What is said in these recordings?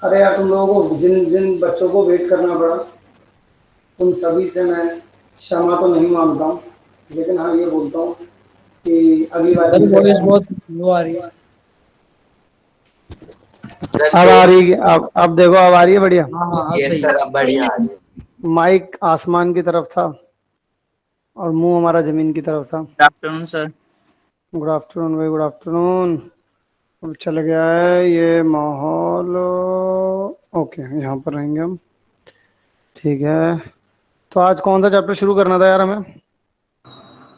अरे यार, तुम लोगों को जिन जिन बच्चों को वेट करना पड़ा, उन सभी से मैं क्षमा तो नहीं मांगता हूँ, लेकिन हाँ ये बोलता हूँ कि अगली बार सर की वॉइस तरह। बहुत लो आ रही है। सर अब दो। आ रही है, अब देखो, अब आ रही है बढ़िया। हाँ हाँ, अब यस सही है। सर, अब बढ़िया आ रही है। माइक आसमान की तरफ था और मुंह हमारा जमीन की तरफ था। Good afternoon sir. Good afternoon भाई, गुड आफ्टरनून। अब चल गया है ये माहौल। ओके, यहाँ पर रहेंगे हम। ठीक है, तो आज कौन सा चैप्टर शुरू करना था यार हमें?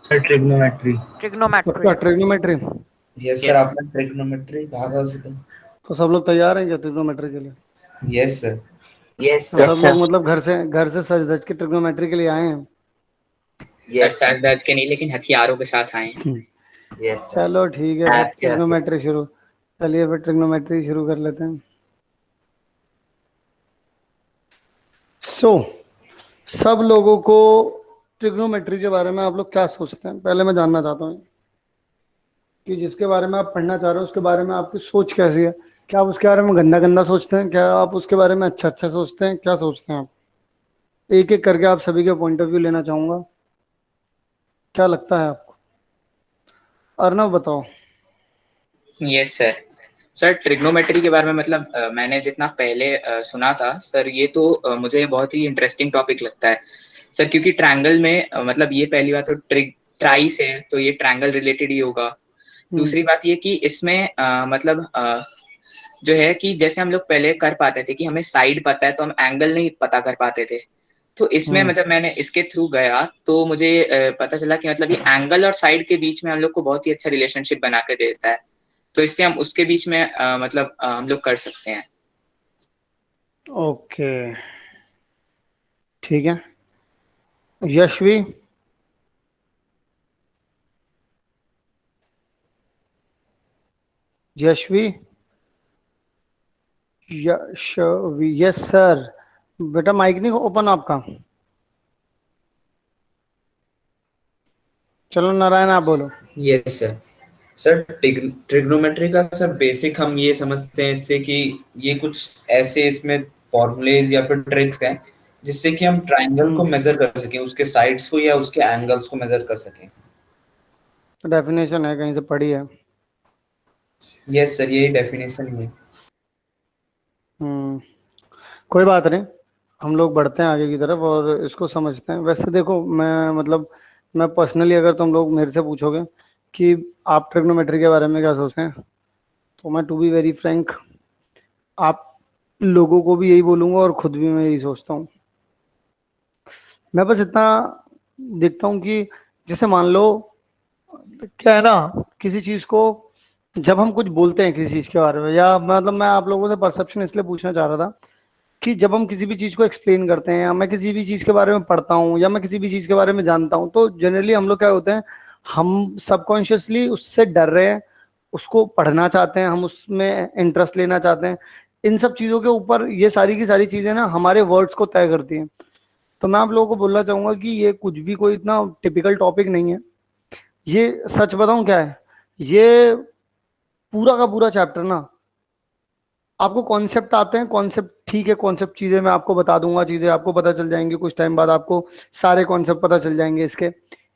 Sir trigonometry. सबका ट्रिग्नोमेट्री। ट्रिग्नोमेट्री। यस सर, आपने ट्रिग्नोमेट्री कहा था उसे तो। तो सब लोग तैयार हैं क्या ट्रिग्नोमेट्री के लिए? Yes sir. यस तो सर। सब लोग मतलब घर से सज धज के ट्रिग्नोमेट्री के लिए आए हैं? सर यस सज धज के नहीं, लेकिन हथियारों के साथ आए हैं। Yes sir. चलो ठीक है, फिर मैथ के हथियार। ट्रिग्नोमेट्री शुरू। चलिए फिर ट्रिग्नोमेट्री शुरू कर लेते हैं। सो सब लोगों को ट्रिग्नोमेट्री के बारे में आप लोग क्या सोचते हैं, पहले मैं जानना चाहता हूँ कि जिसके बारे में आप पढ़ना चाह रहे हो उसके बारे में आपकी सोच कैसी है। क्या आप उसके बारे में गंदा गंदा सोचते हैं, क्या आप उसके बारे में अच्छा अच्छा सोचते हैं, क्या सोचते हैं आप? एक एक करके आप सभी के पॉइंट ऑफ व्यू लेना चाहूंगा। क्या लगता है आपको? अर्नव बताओ। Yes sir. सर ट्रिग्नोमेट्री के बारे में मतलब मैंने जितना पहले सुना था सर, ये तो मुझे बहुत ही इंटरेस्टिंग टॉपिक लगता है सर, क्योंकि ट्रायंगल में मतलब ये पहली बात तो ट्राई से है, तो ये ट्रायंगल रिलेटेड ही होगा। हम्म। दूसरी बात ये कि इसमें मतलब जो है कि जैसे हम लोग पहले कर पाते थे कि हमें साइड पता है तो हम एंगल नहीं पता कर पाते थे। तो इसमें हम्म। मतलब मैंने इसके थ्रू गया तो मुझे पता चला कि मतलब ये एंगल और साइड के बीच में हम लोग को बहुत ही अच्छा रिलेशनशिप बना के देता है। तो इससे हम उसके बीच में मतलब हम लोग कर सकते हैं। ओके, ठीक है। यशवी। यशवी। Yashvi, yes sir. बेटा माइक नहीं ओपन आपका। चलो नारायण, आप बोलो। Yes sir. सर ट्रिग्नोमेट्री का सर बेसिक हम ये समझते हैं इससे कि ये कुछ ऐसे इसमें फॉर्मूलेज या फिर ट्रिक्स हैं जिससे कि हम ट्रायंगल को हम्म। मेजर कर सकें, उसके साइड्स को या उसके एंगल्स को मेजर कर सकें। डेफिनेशन है, कहीं से पढ़ी है? यस सर, यही डेफिनेशन है। हम्म। कोई बात नहीं, हम लोग बढ़ते हैं आगे की तरफ और इसको समझते हैं। वैसे देखो, मैं मतलब मैं पर्सनली, अगर तुम लोग मेरे से पूछोगे कि आप ट्रिग्नोमेट्री के बारे में क्या सोचते हैं, तो मैं टू बी वेरी फ्रैंक, आप लोगों को भी यही बोलूंगा और खुद भी मैं यही सोचता हूँ। मैं बस इतना देखता हूँ कि जैसे मान लो, क्या है ना, किसी चीज को जब हम कुछ बोलते हैं किसी चीज के बारे में, या मतलब मैं आप लोगों से परसेप्शन इसलिए पूछना चाह रहा था कि जब हम किसी भी चीज को एक्सप्लेन करते हैं, या मैं किसी भी चीज के बारे में पढ़ता हूँ, या मैं किसी भी चीज के बारे में जानता हूँ, तो जनरली हम लोग क्या होते हैं, हम सबकॉन्शियसली उससे डर रहे हैं, उसको पढ़ना चाहते हैं, हम उसमें इंटरेस्ट लेना चाहते हैं। इन सब चीजों के ऊपर ये सारी की सारी चीजें ना हमारे वर्ड्स को तय करती हैं। तो मैं आप लोगों को बोलना चाहूंगा कि ये कुछ भी कोई इतना टिपिकल टॉपिक नहीं है। ये सच बताऊं क्या है, ये पूरा का पूरा चैप्टर ना, आपको कॉन्सेप्ट आते हैं, कॉन्सेप्ट ठीक है, कॉन्सेप्ट चीजें मैं आपको बता दूंगा, चीजें आपको पता चल जाएंगी, कुछ टाइम बाद आपको सारे कॉन्सेप्ट पता चल जाएंगे इसके।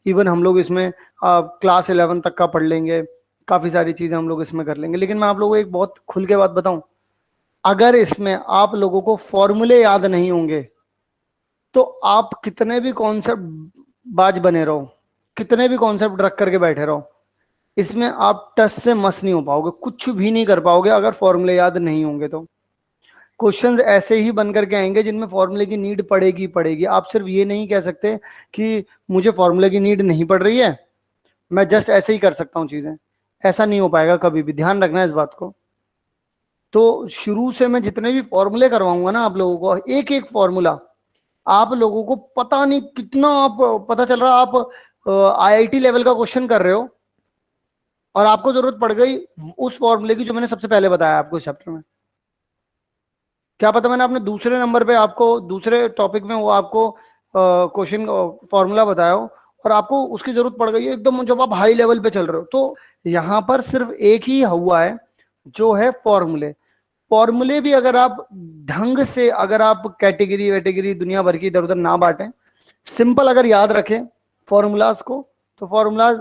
इवन हम लोग इसमें क्लास 11 तक का पढ़ लेंगे, काफी सारी चीजें हम लोग इसमें कर लेंगे। लेकिन मैं आप लोगों को एक बहुत खुल के बात बताऊं, अगर इसमें आप लोगों को फॉर्मूले याद नहीं होंगे, तो आप कितने भी कॉन्सेप्ट बाज बने रहो, कितने भी कॉन्सेप्ट रख करके बैठे रहो, इसमें आप टस से मस नहीं हो पाओगे, कुछ भी नहीं कर पाओगे अगर फॉर्मूले याद नहीं होंगे तो। क्वेश्चंस ऐसे ही बन करके आएंगे जिनमें फॉर्मूले की नीड पड़ेगी पड़ेगी। आप सिर्फ ये नहीं कह सकते कि मुझे फॉर्मूले की नीड नहीं पड़ रही है, मैं जस्ट ऐसे ही कर सकता हूँ चीजें। ऐसा नहीं हो पाएगा कभी भी, ध्यान रखना इस बात को। तो शुरू से मैं जितने भी फॉर्मूले करवाऊंगा ना आप लोगों को, एक एक फॉर्मूला आप लोगों को पता नहीं कितना, आप पता चल रहा आप आईआईटी लेवल का क्वेश्चन कर रहे हो और आपको जरूरत पड़ गई उस फॉर्मूले की जो मैंने सबसे पहले बताया आपको इस चैप्टर में। क्या पता मैंने अपने दूसरे नंबर पे आपको दूसरे टॉपिक में वो आपको क्वेश्चन फॉर्मूला बताया हो और आपको उसकी जरूरत पड़ गई है एकदम जब आप हाई लेवल पे चल रहे हो। तो यहाँ पर सिर्फ एक ही हुआ है जो है फॉर्मूले। फॉर्मूले भी अगर आप ढंग से, अगर आप कैटेगरी वैटेगरी दुनिया भर की इधर उधर ना बांटें, सिंपल अगर याद रखें फॉर्मूलाज को, तो फॉर्मूलाज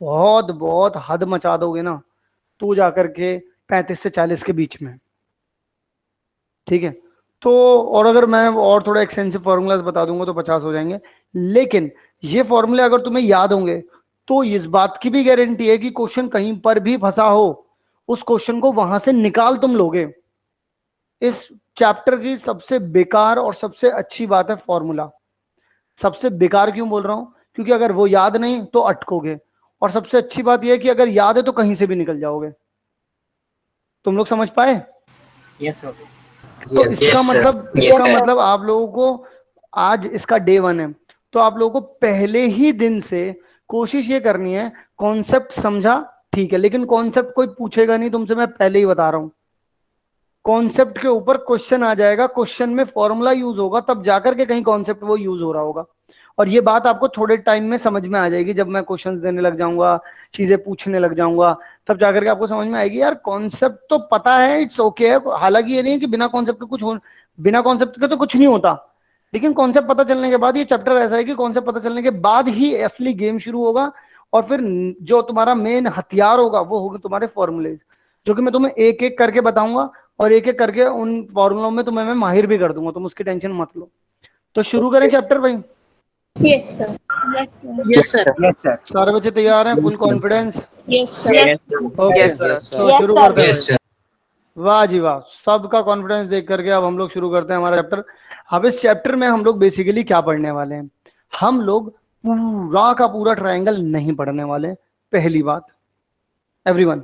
बहुत बहुत हद मचा दोगे ना तो जाकर के 35 से 40 के बीच में, ठीक है। तो और अगर मैं और थोड़ा एक्सटेंसिव फॉर्मूलाज बता दूंगा तो 50 हो जाएंगे, लेकिन ये फॉर्मूले अगर तुम्हें याद होंगे तो इस बात की भी गारंटी है कि क्वेश्चन कहीं पर भी फंसा हो उस क्वेश्चन को वहां से निकाल तुम लोगे। इस चैप्टर की सबसे बेकार और सबसे अच्छी बात है फॉर्मूला। सबसे बेकार क्यों बोल रहा हूं? क्योंकि अगर वो याद नहीं तो अटकोगे, और सबसे अच्छी बात यह है कि अगर याद है तो कहीं से भी निकल जाओगे। तुम लोग समझ पाए? Yes sir. तो इसका मतलब Yes, इसका sir. मतलब आप लोगों को आज इसका डे 1 है, तो आप लोगों को पहले ही दिन से कोशिश ये करनी है, कॉन्सेप्ट समझा ठीक है, लेकिन कॉन्सेप्ट कोई पूछेगा नहीं तुमसे, मैं पहले ही बता रहा हूं। कॉन्सेप्ट के ऊपर क्वेश्चन आ जाएगा, क्वेश्चन में फॉर्मूला यूज होगा, तब जाकर के कहीं कॉन्सेप्ट वो यूज हो रहा होगा। और ये बात आपको थोड़े टाइम में समझ में आ जाएगी, जब मैं क्वेश्चंस देने लग जाऊंगा, चीजें पूछने लग जाऊंगा, तब जाकर के आपको समझ में आएगी यार कॉन्सेप्ट तो पता है, इट्स ओके है। हालांकि ये नहीं है कि बिना कॉन्सेप्ट के बिना कॉन्सेप्ट के तो कुछ नहीं होता, लेकिन कॉन्सेप्ट पता चलने के बाद, ये चैप्टर ऐसा है कि कॉन्सेप्ट पता चलने के बाद ही असली गेम शुरू होगा। और फिर जो तुम्हारा मेन हथियार होगा वो होगा तुम्हारे फॉर्मूले, जो कि मैं तुम्हें एक एक करके बताऊंगा, और एक एक करके उन फॉर्मूलों में तुम्हें मैं माहिर भी कर दूंगा, तुम उसकी टेंशन मत लो। तो शुरू करें चैप्टर भाई? Yes, sir. Yes, sir. Yes sir. Yes sir. सारे बच्चे तैयार हैं? Full confidence? Yes, sir. Okay, Yes, sir. तो Yes, शुरू sir. करते हैं। वाह जी वाह, सबका कॉन्फिडेंस देख करके अब हम लोग शुरू करते हैं हमारा चैप्टर। अब इस चैप्टर में हम लोग बेसिकली क्या पढ़ने वाले हैं? हम लोग पूरा का पूरा ट्रायंगल नहीं पढ़ने वाले, पहली बात। एवरीवन,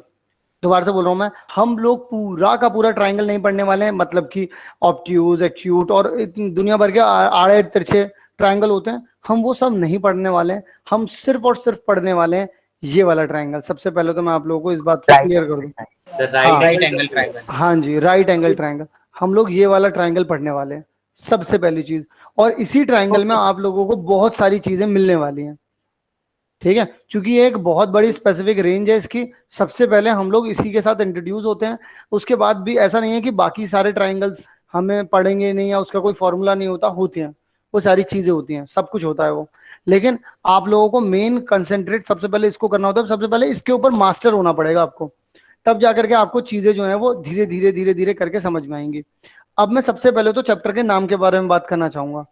दोबारा से बोल रहा हूं मैं, हम लोग पूरा का पूरा ट्रायंगल नहीं पढ़ने वाले हैं, मतलब कि ऑब्ट्यूज, एक्यूट और दुनिया भर के आड़े तिरछे ट्रायंगल होते हैं, हम वो सब नहीं पढ़ने वाले हैं। हम सिर्फ और सिर्फ पढ़ने वाले हैं ये वाला ट्रायंगल। सबसे पहले तो मैं आप लोगों को इस बात से क्लियर कर दूं, राइट एंगल ट्रायंगल। हाँ जी, राइट एंगल ट्रायंगल, हम लोग ये वाला ट्रायंगल पढ़ने वाले हैं सबसे पहली चीज। और इसी ट्रायंगल में आप लोगों को बहुत सारी चीजें मिलने वाली हैं, ठीक है, क्योंकि ये एक बहुत बड़ी स्पेसिफिक रेंज है इसकी। सबसे पहले हम लोग इसी के साथ इंट्रोड्यूस होते हैं, उसके बाद भी ऐसा नहीं है कि बाकी सारे ट्रायंगल्स हमें पढ़ेंगे नहीं या उसका कोई फॉर्मूला नहीं होता, होते हैं, वो सारी चीजें होती हैं, सब कुछ होता है वो। लेकिन आप लोगों को मेन कंसेंट्रेट सबसे पहले इसको करना होता है, सबसे पहले इसके ऊपर मास्टर होना पड़ेगा आपको, तब जाकर के आपको चीजें जो है वो धीरे धीरे धीरे धीरे करके समझ में आएंगी। अब मैं सबसे पहले तो चैप्टर के नाम के बारे में बात करना चाहूंगा।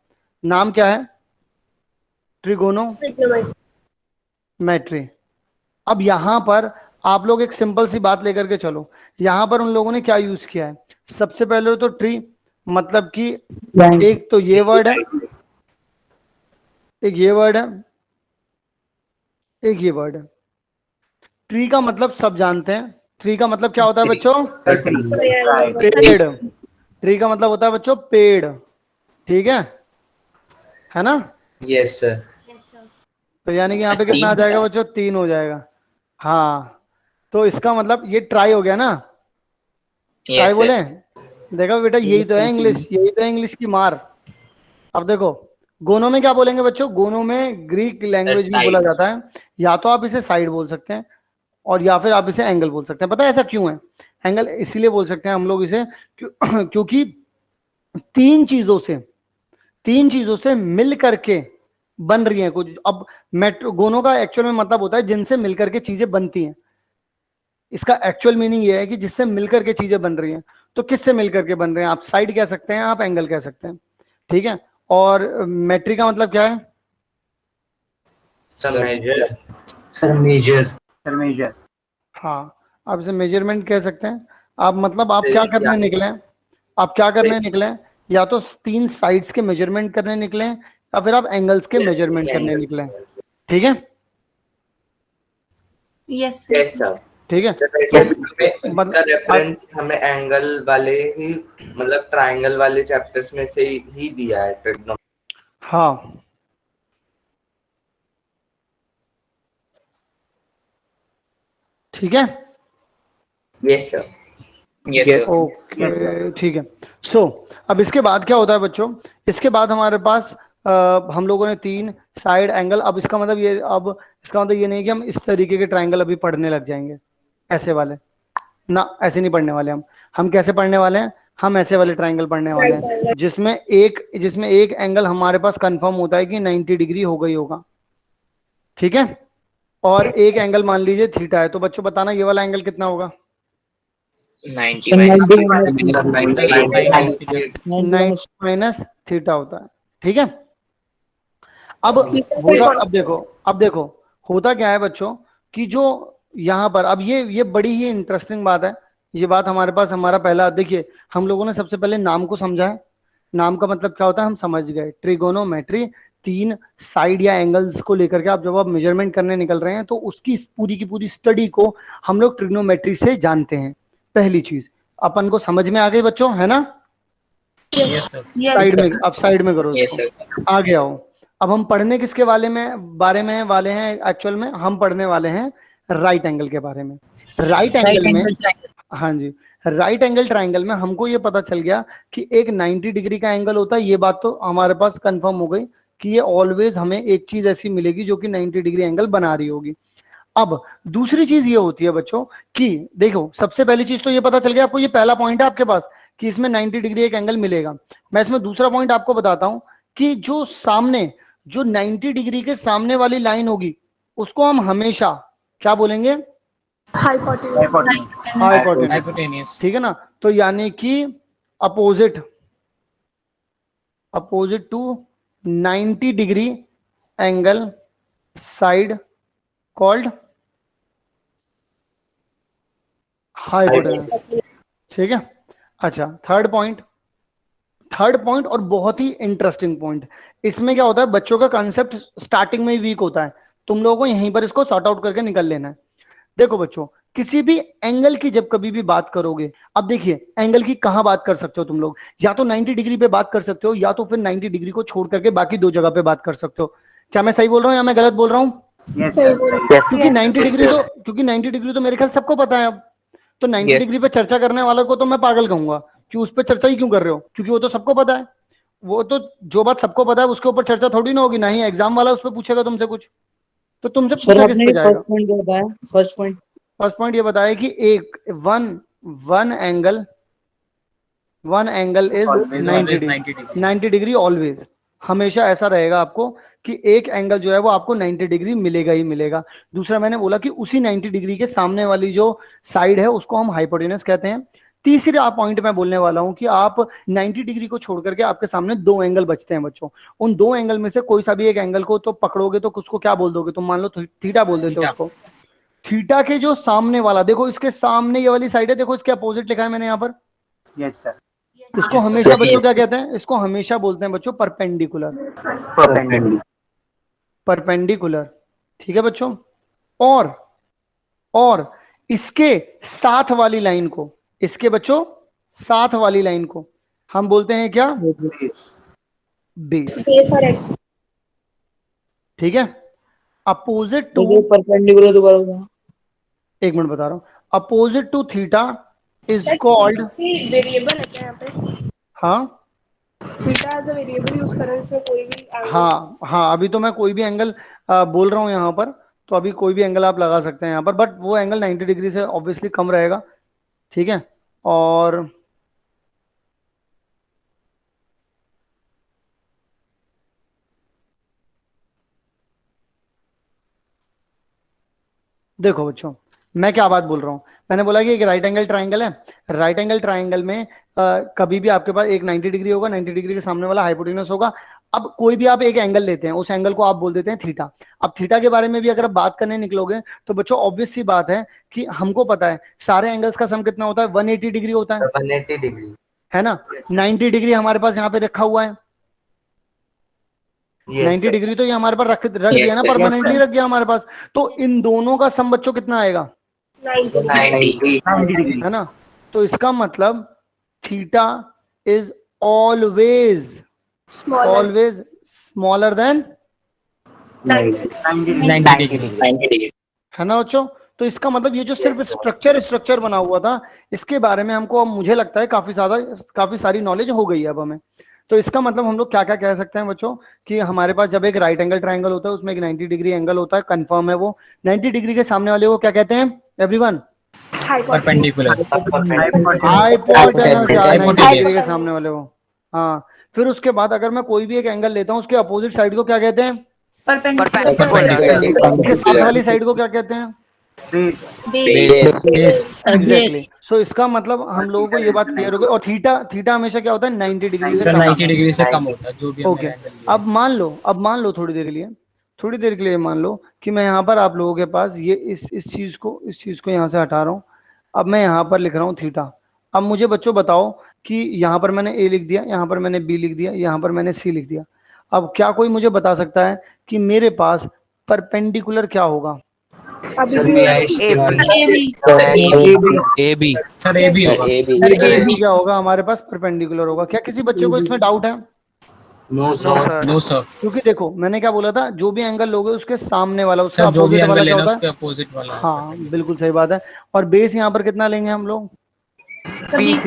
नाम क्या है? ट्रिगोनोमेट्री। अब यहां पर आप लोग एक सिंपल सी बात लेकर के चलो, यहां पर उन लोगों ने क्या यूज किया है? सबसे पहले तो ट्री, मतलब कि एक तो ये वर्ड है, एक ये वर्ड है, एक ये वर्ड है। ट्री का मतलब सब जानते हैं, ट्री का मतलब क्या होता है बच्चों? पेड़। ट्री का मतलब होता है बच्चों पेड़, ठीक है ना? Yes sir. तो यानी कि यहाँ पे कितना आ जाएगा बच्चों? 3 हो जाएगा। हाँ, तो इसका मतलब ये ट्राई हो गया ना? ट्राई बोले? देखो बेटा, यही तो है इंग्लिश, यही तो है इंग्लिश की मार। अब देखो, गोनो में क्या बोलेंगे बच्चों? गोनो में ग्रीक लैंग्वेज में बोला जाता है, या तो आप इसे साइड बोल सकते हैं और या फिर आप इसे एंगल बोल सकते हैं। पता है ऐसा क्यों है? एंगल इसीलिए बोल सकते हैं हम लोग इसे क्योंकि तीन चीजों से मिल करके बन रही हैं कुछ। अब मेट्रो गोनो का एक्चुअल में मतलब होता है जिनसे मिलकर के चीजें बनती हैं। इसका एक्चुअल मीनिंग ये है कि जिससे मिलकर के चीजें बन रही हैं। तो किससे मिलकर के बन रहे हैं? आप साइड कह सकते हैं, आप एंगल कह सकते हैं, ठीक है। और मेट्री का मतलब क्या है? Sir major. हाँ, आप इसे मेजरमेंट कह सकते हैं। आप मतलब आप क्या करने निकले हैं? आप क्या करने निकले हैं? या तो 3 साइड्स के मेजरमेंट करने निकले हैं, या फिर आप एंगल्स के मेजरमेंट करने निकले हैं, ठीक है? Yes, yes sir. ठीक है, इसका रेफरेंस हमें एंगल वाले ही, मतलब ट्रायंगल वाले चैप्टर्स में से ही दिया है ट्रिग्नोमेट्री। हाँ, ठीक है, यस सर। ओके, ठीक है। सो अब इसके बाद क्या होता है बच्चों? इसके बाद हमारे पास हम लोगों ने 3 साइड एंगल। अब इसका मतलब ये नहीं कि हम इस तरीके के ट्रायंगल अभी पढ़ने लग जाएंगे, ऐसे वाले ना ऐसे नहीं पढ़ने वाले हम कैसे पढ़ने वाले हैं, हम ऐसे वाले ट्राइंगल पढ़ने वाले हैं जिसमें एक एंगल हमारे पास कंफर्म होता है कि 90 डिग्री हो गई होगा, ठीक है, और एक एंगल मान लीजिए थीटा है, तो बच्चों बताना ये वाला एंगल कितना होगा? 90 माइनस थीटा होता है, ठीक है। अब देखो होता क्या है बच्चों कि जो यहाँ पर अब ये बड़ी ही इंटरेस्टिंग बात है, ये बात हमारे पास हमारा पहला, देखिए हम लोगों ने सबसे पहले नाम को समझा है, नाम का मतलब क्या होता है हम समझ गए, ट्रिगोनोमेट्री, 3 साइड या एंगल्स को लेकर के जब आप मेजरमेंट करने निकल रहे हैं तो उसकी पूरी की पूरी स्टडी को हम लोग ट्रिग्नोमेट्री से जानते हैं। पहली चीज अपन को समझ में आ गई बच्चों, है ना? Yes sir. साइड में करो इसको, आगे आओ। अब हम पढ़ने किसके बारे में वाले हैं एक्चुअल में, हम पढ़ने वाले हैं राइट एंगल के बारे में। राइट एंगल में, हाँ जी, राइट एंगल ट्राइंगल में हमको ये पता चल गया कि एक 90 डिग्री का एंगल होता है, ये बात तो हमारे पास कंफर्म हो गई कि ये ऑलवेज हमें एक चीज ऐसी मिलेगी जो कि 90 डिग्री एंगल बना रही होगी। अब दूसरी चीज ये होती है बच्चों कि देखो सबसे पहली चीज तो ये पता चल गया आपको, ये पहला पॉइंट है आपके पास कि इसमें 90 डिग्री एक एंगल मिलेगा। मैं इसमें दूसरा पॉइंट आपको बताता हूं कि जो 90 डिग्री के सामने वाली लाइन होगी उसको हम हमेशा क्या बोलेंगे? हाइपोटेन्यूज, ठीक है ना। तो यानी कि opposite to 90 degree angle side called hypotenuse, ठीक है। अच्छा, थर्ड पॉइंट और बहुत ही इंटरेस्टिंग पॉइंट, इसमें क्या होता है बच्चों का कंसेप्ट स्टार्टिंग में ही वीक होता है, तुम लोगों को यहीं पर इसको सॉर्ट आउट करके निकल लेना है। देखो बच्चों, किसी भी एंगल की जब कभी भी बात करोगे, अब देखिए एंगल की कहां बात कर सकते हो तुम लोग, या तो 90 डिग्री पे बात कर सकते हो या तो फिर 90 डिग्री को छोड़ करके बाकी 2 जगह पे बात कर सकते हो। क्या मैं सही बोल रहा हूं या मैं गलत बोल रहा हूं? क्योंकि 90 डिग्री तो मेरे ख्याल सबको पता है। अब तो 90 डिग्री पे चर्चा करने वालों को तो मैं पागल कहूंगा कि उस पर चर्चा ही क्यों कर रहे हो, क्योंकि वो तो सबको पता है। वो तो जो बात सबको पता है उसके ऊपर चर्चा थोड़ी ना होगी, ना ही एग्जाम वाला उस पर पूछेगा तुमसे कुछ, तो तुमसे पूछा किस पे जाएगा? फर्स्ट पॉइंट ये बताया कि एक one angle is 90 degree, always, हमेशा ऐसा रहेगा आपको कि एक एंगल जो है वो आपको 90 डिग्री मिलेगा ही मिलेगा। दूसरा मैंने बोला कि उसी 90 डिग्री के सामने वाली जो साइड है उसको हम हाइपोटेन्यूज कहते हैं। तीसरा पॉइंट मैं बोलने वाला हूं कि आप 90 डिग्री को छोड़ करके आपके सामने 2 एंगल बचते हैं बच्चों, उन 2 एंगल में से कोई सा भी एक एंगल को तो पकड़ोगे तो उसको क्या बोल दोगे तुम? मान लो थीटा बोल देते हो उसको। थीटा के जो सामने वाला, देखो इसके सामने ये वाली साइड है, देखो इसके अपोजिट लिखा है मैंने यहाँ पर। Yes sir. इसको हमेशा बच्चों क्या कहते हैं? इसको हमेशा बोलते हैं बच्चों परपेंडिकुलर, ठीक है बच्चों। और इसके साथ वाली लाइन को, इसके बच्चों साथ वाली लाइन को हम बोलते हैं क्या? बेस, ठीक है। अपोजिट टू परपेंडिकुलर दोबारा, एक मिनट बता रहा हूं, opposite to theta is called variable है क्या यहाँ पे? हाँ theta as a variable use कर रहे हैं, इसमें कोई भी हाँ, अभी तो मैं कोई भी एंगल बोल रहा हूँ यहाँ पर, तो अभी कोई भी एंगल आप लगा सकते हैं यहाँ पर, बट वो एंगल 90 डिग्री से ऑब्वियसली कम रहेगा, ठीक है। और देखो बच्चों, मैं क्या बात बोल रहा हूँ, मैंने बोला कि एक राइट एंगल ट्राइंगल है, राइट एंगल ट्राइंगल में कभी भी आपके पास एक 90 डिग्री होगा, 90 डिग्री के सामने वाला हाइपोटेन्यूज होगा। अब कोई भी आप एक एंगल लेते हैं, उस एंगल को आप बोल देते हैं थीटा। अब थीटा के बारे में भी अगर आप बात करने निकलोगे तो बच्चों ऑब्वियस सी बात है कि हमको पता है सारे एंगल्स का सम कितना होता है? 180 डिग्री होता है, 180 डिग्री है ना। 90 डिग्री हमारे पास यहाँ पे रखा हुआ है, 90 डिग्री तो ये हमारे पास रख दिया ना, परमानेंटली रख दिया हमारे पास। तो इन दोनों का सम बच्चों कितना आएगा? 90 है ना। तो इसका मतलब theta is always smaller than 90 degree, है ना बच्चों। तो इसका मतलब ये जो सिर्फ स्ट्रक्चर बना हुआ था, इसके बारे में हमको, अब मुझे लगता है काफी सारी नॉलेज हो गई है अब हमें। तो इसका मतलब हम लोग क्या क्या कह सकते हैं बच्चों कि हमारे पास जब एक राइट एंगल ट्राइंगल होता है उसमें एक 90 डिग्री एंगल होता है, कंफर्म है वो। 90 डिग्री के सामने वाले को क्या कहते हैं एवरीवन? परपेंडिकुलर हाइपोटेनस यार 90 डिग्री के Hypotenuse. सामने वाले को। हाँ, फिर उसके बाद अगर मैं कोई भी एक एंगल लेता हूँ उसके अपोजिट साइड को क्या कहते हैं? उसके साथ वाली साइड को क्या कहते हैं? एग्जैक्टली। सो इसका मतलब हम लोगों को ये बात क्लियर हो गई। और थीटा, थीटा हमेशा क्या होता है? 90 डिग्री से सर कम 90 डिग्री से कम होता है जो भी ओके। हमने एंगल लिया। अब मान लो थोड़ी देर के लिए मान लो कि मैं यहाँ पर आप लोगों के पास ये इस चीज को यहाँ से हटा रहा हूँ। अब मैं यहाँ पर लिख रहा हूँ थीटा। अब मुझे बच्चों बताओ कि यहाँ पर मैंने ए लिख दिया, यहाँ पर मैंने बी लिख दिया, यहाँ पर मैंने सी लिख दिया। अब क्या कोई मुझे बता सकता है कि मेरे पास परपेंडिकुलर क्या होगा? सर ए बी होगा। ए क्या होगा? हमारे पास परपेंडिकुलर होगा। क्या किसी बच्चे को इसमें डाउट है? No sir. क्योंकि देखो मैंने क्या बोला था, जो भी एंगल लोगे उसके सामने वाला, उसका सर जो भी अपोजिट वाला एंगल क्या लेना होता उसके है? अपोजिट वाला। हाँ बिल्कुल सही बात है। और बेस यहाँ पर कितना लेंगे हम लोग? ठीक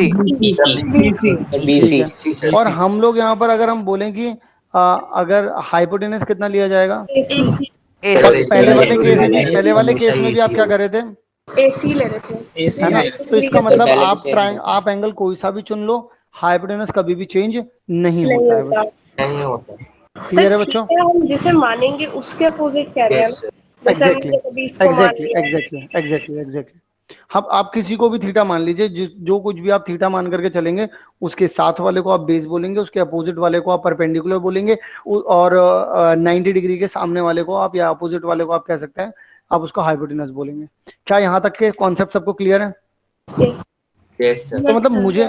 है। और हम लोग यहाँ पर अगर हम बोलें कि अगर हाइपोटेनस कितना लिया जाएगा? पहले वाले केस में भी आप क्या कर रहे थे? AC ले रहे थे। है ना? तो इसका मतलब आप एंगल कोई सा भी चुन लो, हाइपोटेनस कभी भी चेंज नहीं होता है बच्चों। नहीं होता। क्लियर है बच्चों? हम जिसे मानेंगे उसके अपोजिट कह रहे हैं। जैसे हम कभी इसको मान लिया। एग्जैक्टली। हम आप किसी को भी थीटा मान लीजिए, जो कुछ भी आप थीटा मान करके चलेंगे, उसके साथ वाले को आप बेस बोलेंगे, उसके अपोजिट वाले को आप परपेंडिकुलर बोलेंगे, और 90 डिग्री के सामने वाले को आप, या अपोजिट वाले को आप कह सकते हैं, आप उसको हाइपोटेनस बोलेंगे। क्या यहाँ तक के कॉन्सेप्ट सबको क्लियर है? तो मतलब मुझे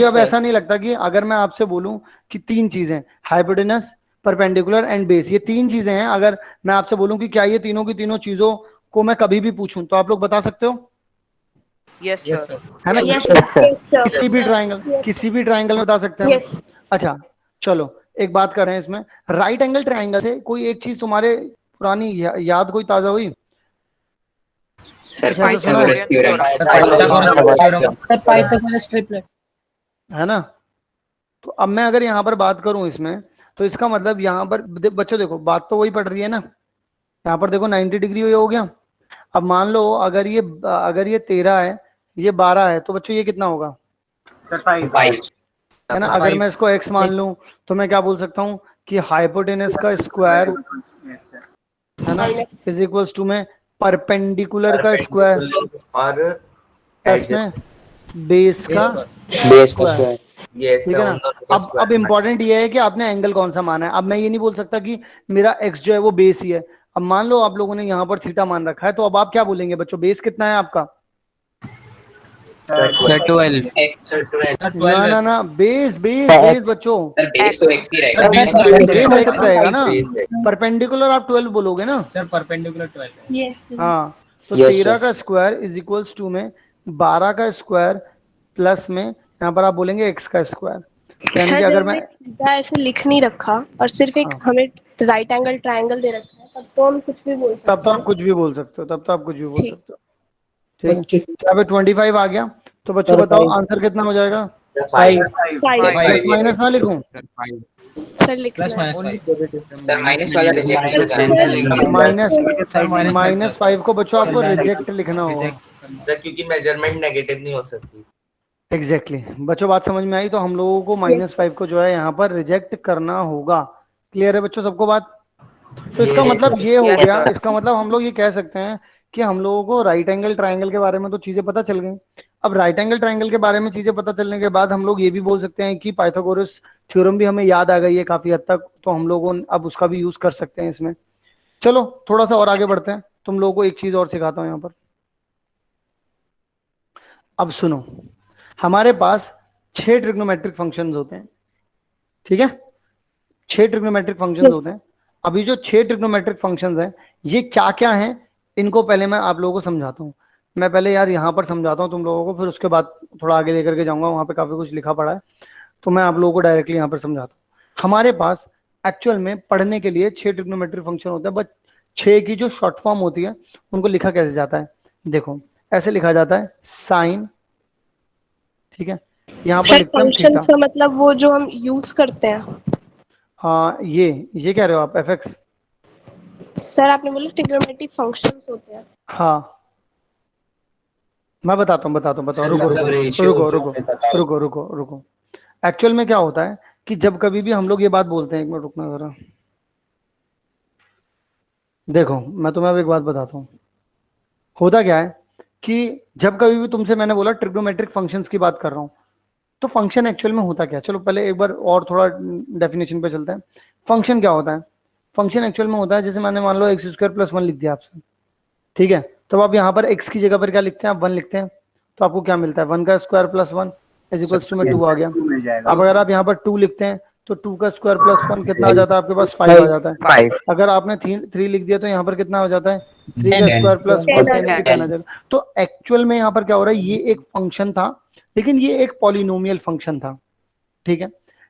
अब ऐसा नहीं लगता कि अगर मैं आपसे बोलूं कि तीन चीजें, हाइपोटेनस, परपेंडिकुलर एंड बेस, ये तीन चीजें हैं, अगर मैं आपसे बोलूं कि क्या ये तीनों की तीनों चीजों को मैं कभी भी पूछूं तो आप लोग बता सकते हो? Yes sir. है ना? किसी भी ट्राइंगल में बता सकते हैं। अच्छा चलो एक बात कर रहे हैं इसमें, राइट एंगल ट्राइंगल से कोई एक चीज तुम्हारे पुरानी याद कोई ताजा हुई? Sir Pythagoras theorem. Pythagoras triplet है ना? तो अब मैं अगर यहाँ पर बात करूं इसमें, तो इसका मतलब यहाँ पर बच्चों देखो बात तो वही पड़ रही है ना। यहाँ पर देखो 90 डिग्री हो गया। अब मान लो अगर ये 13 है, ये 12 है, तो बच्चों ये कितना होगा? 5। है ना? अगर मैं इसको x मान लूं तो मैं क्या बोल सकता हूँ कि हाइपोटेनस का स्क्वायर, है ना, इज इक्वल्स टू में परपेंडिकुलर का स्क्वायर और प्लस में बेस का स्क्वायर। ठीक है ना? अब इम्पोर्टेंट ये है कि आपने एंगल कौन सा माना है। अब मैं ये नहीं बोल सकता कि मेरा x जो है वो बेस ही है। अब मान लो आप लोगों ने यहाँ पर थीटा मान रखा है, तो अब आप क्या बोलेंगे बच्चों? बेस कितना है आपका? 12। ना बेस बच्चों, सर बेस तो x ही रहेगा। बेस x रहेगा ना। परपेंडिकुलर आप 12 बोलोगे ना? Sir perpendicular 12। हाँ, तो 13 का स्क्वायर इज इक्वल्स टू में 12 का स्क्वायर प्लस में यहाँ पर आप बोलेंगे x का स्क्वायर। यानी कि अगर मैं ऐसे लिख नहीं रखा और सिर्फ एक हमें राइट एंगल ट्रायंगल दे रखा है, तब तो हम कुछ भी बोल सकते हैं। तब तो आप कुछ भी बोल सकते हो। ठीक है, क्या पे 25 आ गया? तो बच्चों बताओ आंसर कितना हो जाएगा? माइनस ना लिखूं? सर लिख प्लस माइनस 5। सर माइनस वाला रिजेक्ट हो जाएगा। -5 को बच्चों आपको रिजेक्ट लिखना होगा। सर क्योंकि मेजरमेंट नेगेटिव नहीं हो सकती। एग्जैक्टली बच्चों, बात समझ में आई? तो हम लोगों को -5 को जो है यहाँ पर रिजेक्ट करना होगा। क्लियर है बच्चों सबको बात? तो इसका मतलब ये हो गया, इसका मतलब हम लोग ये कह सकते हैं कि हम लोगों को राइट एंगल ट्रायंगल के बारे में तो चीजें पता चल गई। अब राइट एंगल ट्रायंगल के बारे में चीजें पता चलने के बाद हम लोग ये भी बोल सकते हैं कि पाइथागोरस थ्योरम भी हमें याद आ गई है काफी हद तक, तो हम लोगों अब उसका भी यूज कर सकते हैं इसमें। चलो थोड़ा सा और आगे बढ़ते हैं, तुम लोगों को एक चीज और सिखाता हूँ यहाँ पर। अब सुनो, हमारे पास 6 ट्रिग्नोमेट्रिक फंक्शंस होते हैं। ठीक है, 6 ट्रिग्नोमेट्रिक फंक्शंस होते हैं। अभी जो 6 ट्रिग्नोमेट्रिक फंक्शंस हैं, ये क्या क्या हैं, इनको पहले मैं आप लोगों को समझाता हूँ। मैं पहले यार यहाँ पर समझाता हूँ तुम लोगों को, फिर उसके बाद थोड़ा आगे लेकर के जाऊंगा, वहाँ पे काफी कुछ लिखा पड़ा है, तो मैं आप लोगों को डायरेक्टली यहाँ पर समझाता हूँ। हमारे पास एक्चुअल में पढ़ने के लिए 6 ट्रिग्नोमेट्रिक फंक्शन होते हैं, बट 6 की जो शॉर्ट फॉर्म होती है उनको लिखा कैसे जाता है? देखो ऐसे लिखा जाता है, साइन। ठीक है, यहाँ पर लिखते हैं फंक्शंस का मतलब वो जो हम यूज करते हैं। हाँ, ये कह रहे हो आप? एफ सर आपने बोला ट्रिग्नोमेट्रिक फंक्शंस होते हैं। हाँ, मैं बताता हूँ, रुको सर, रुको मतलब रुको रेशियो रुको रुको रुको रुको। एक्चुअल में क्या होता है कि जब कभी भी हम लोग ये बात बोलते हैं, एक मिनट रुकना जरा, देखो मैं तुम्हें अब एक बात बताता हूँ। होता क्या है कि जब कभी भी तुमसे मैंने बोला ट्रिग्नोमेट्रिक फंक्शंस की बात कर रहा हूँ, तो फंक्शन एक्चुअल में होता क्या है, चलो पहले एक बार और थोड़ा डेफिनेशन पे चलते हैं। फंक्शन क्या होता है? फंक्शन एक्चुअल में होता है, जैसे मैंने मान लो एक्स स्क्वायर प्लस वन लिख दिया आपसे, ठीक है, तो आप यहाँ पर एक्स की जगह पर क्या लिखते हैं, आप वन लिखते हैं, तो आपको क्या मिलता है, वन का square plus one is equals to में टू आ गया। अब अगर आप यहाँ पर टू लिखते हैं तो टू का स्क्वायर प्लस वन कितना आ जाता है आपके पास, फाइव आ जाता है। अगर आपने थ्री लिख दिया तो यहाँ पर कितना हो जाता है, थ्री का स्क्वायर प्लस वन टेन आ जाएगा। तो एक्चुअल में यहाँ पर क्या हो रहा है, ये एक फंक्शन था, लेकिन ये एक पॉलिनोमियल फंक्शन था, ठीक है।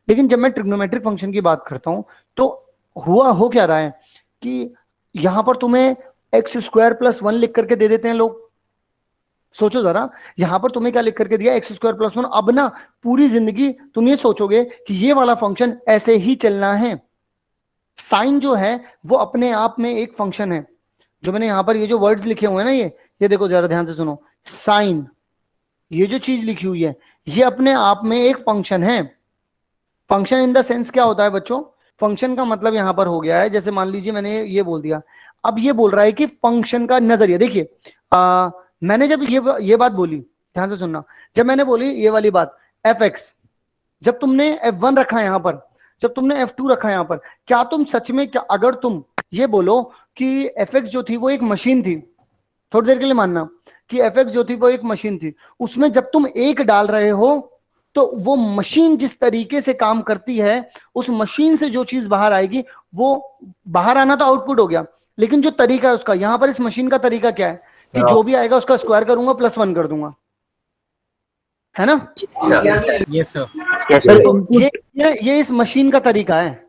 लेकिन जब मैं ट्रिग्नोमेट्रिक फंक्शन की बात करता हूं तो हो क्या रहा है कि यहां पर तुम्हें एक्स स्क्वायर प्लस वन लिख करके दे देते हैं लोग। सोचो जरा, यहां पर तुम्हें क्या लिख करके दिया, एक्स स्क्वायर प्लस वन। अब ना पूरी जिंदगी तुम ये सोचोगे कि ये वाला फंक्शन ऐसे ही चलना है। साइन जो है वो अपने आप में एक फंक्शन है। जो मैंने यहां पर ये जो वर्ड्स लिखे हुए हैं ना, ये देखो जरा ध्यान से सुनो, साइन, ये जो चीज लिखी हुई है ये अपने आप में एक फंक्शन है। फंक्शन इन द सेंस क्या होता है बच्चों, फंक्शन का मतलब यहां पर हो गया है, जैसे मान लीजिए मैंने ये बोल दिया, अब ये बोल रहा है कि फंक्शन का नजरिया देखिए। मैंने जब ये बात बोली, ध्यान से सुनना, जब मैंने बोली ये वाली बात एफ एक्स, जब तुमने एफ वन रखा यहां पर, जब तुमने एफ टू रखा यहां पर, क्या तुम सच में, क्या अगर तुम ये बोलो कि एफ एक्स जो थी वो एक मशीन थी, थोड़ी देर के लिए मानना कि एफ एक्स जो थी वो एक मशीन थी, उसमें जब तुम एक डाल रहे हो तो वो मशीन जिस तरीके से काम करती है, उस मशीन से जो चीज बाहर आएगी वो बाहर आना तो आउटपुट हो गया, लेकिन जो तरीका है उसका, यहां पर इस मशीन का तरीका क्या है कि जो भी आएगा उसका स्क्वायर करूंगा प्लस वन कर दूंगा, है ना। Yes sir. तो ये इस मशीन का तरीका है,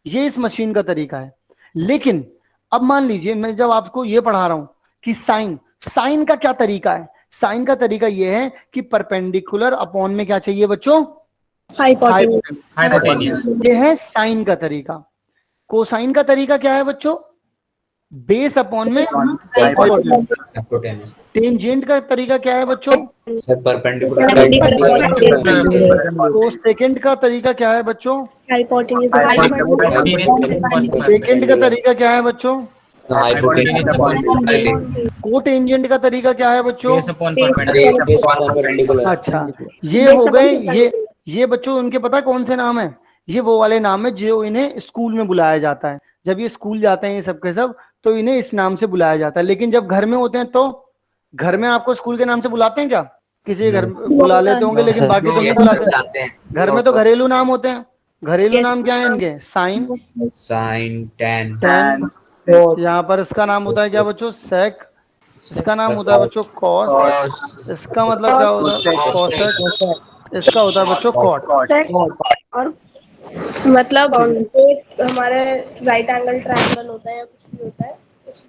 ये इस मशीन का तरीका है। लेकिन अब मान लीजिए मैं जब आपको ये पढ़ा रहा हूं कि साइन का क्या तरीका है, साइन का तरीका ये है कि परपेंडिकुलर अपॉन में क्या चाहिए बच्चों, हाइपोटेन्यूज। ये है साइन का तरीका। कोसाइन का तरीका क्या है बच्चों, बेस अपॉन में हाइपोटेन्यूज। टेंजेंट का तरीका क्या है बच्चों, सर परपेंडिकुलर। कोसेकेंड का तरीका क्या है बच्चों, हाइपोटेन्यूज। सेकेंड का तरीका क्या है बच्चों, हाइपोटेन्यूज। कोटेंजेंट का तरीका क्या है बच्चों। Base upon perpendicular. अच्छा, ये हो गए ये बच्चों उनके पता कौन से नाम है, ये वो वाले नाम है जो इन्हें स्कूल में बुलाया जाता है। जब ये स्कूल जाते हैं ये सब के सब, तो इन्हें इस नाम से बुलाया जाता है। लेकिन जब घर में होते हैं तो घर में आपको स्कूल के नाम से बुलाते हैं क्या, किसी घर बुला लेते होंगे, लेकिन बाकी तो नहीं बुलाते। घर में तो घरेलू नाम होते हैं। घरेलू नाम क्या है इनके, साइन, साइन, टेन, यहाँ पर इसका नाम होता है क्या बच्चों, सेक, इसका नाम होता है बच्चों कॉस, इसका मतलब क्या होता है कॉसेक, इसका होता है बच्चों कॉट। और मतलब एक हमारे राइट एंगल ट्रायंगल होता है या कुछ भी होता है,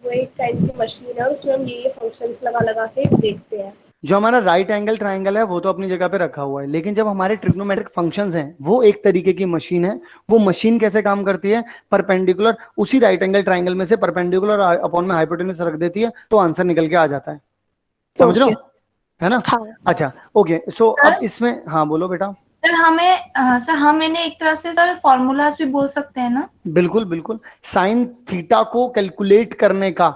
वो एक टाइप की मशीन है, उसमें हम ये फंक्शंस लगा के देखते हैं। जो हमारा राइट एंगल ट्रायंगल है वो तो अपनी जगह पे रखा हुआ है, लेकिन जब हमारे ट्रिग्नोमेट्रिक फंक्शंस हैं वो एक तरीके की मशीन है। वो मशीन कैसे काम करती है, परपेंडिकुलर उसी राइट एंगल ट्रायंगल में से परपेंडिकुलर अपॉन में हाइपोटेन्यूज रख देती है, तो आंसर निकल के आ जाता है। समझ रहे हो, है ना। हाँ। अच्छा ओके, सो अब इसमें हाँ बोलो बेटा। सर हम इन्हें एक तरह से सर फॉर्मूलाज भी बोल सकते हैं ना। बिल्कुल बिल्कुल, साइन थीटा को कैलकुलेट करने का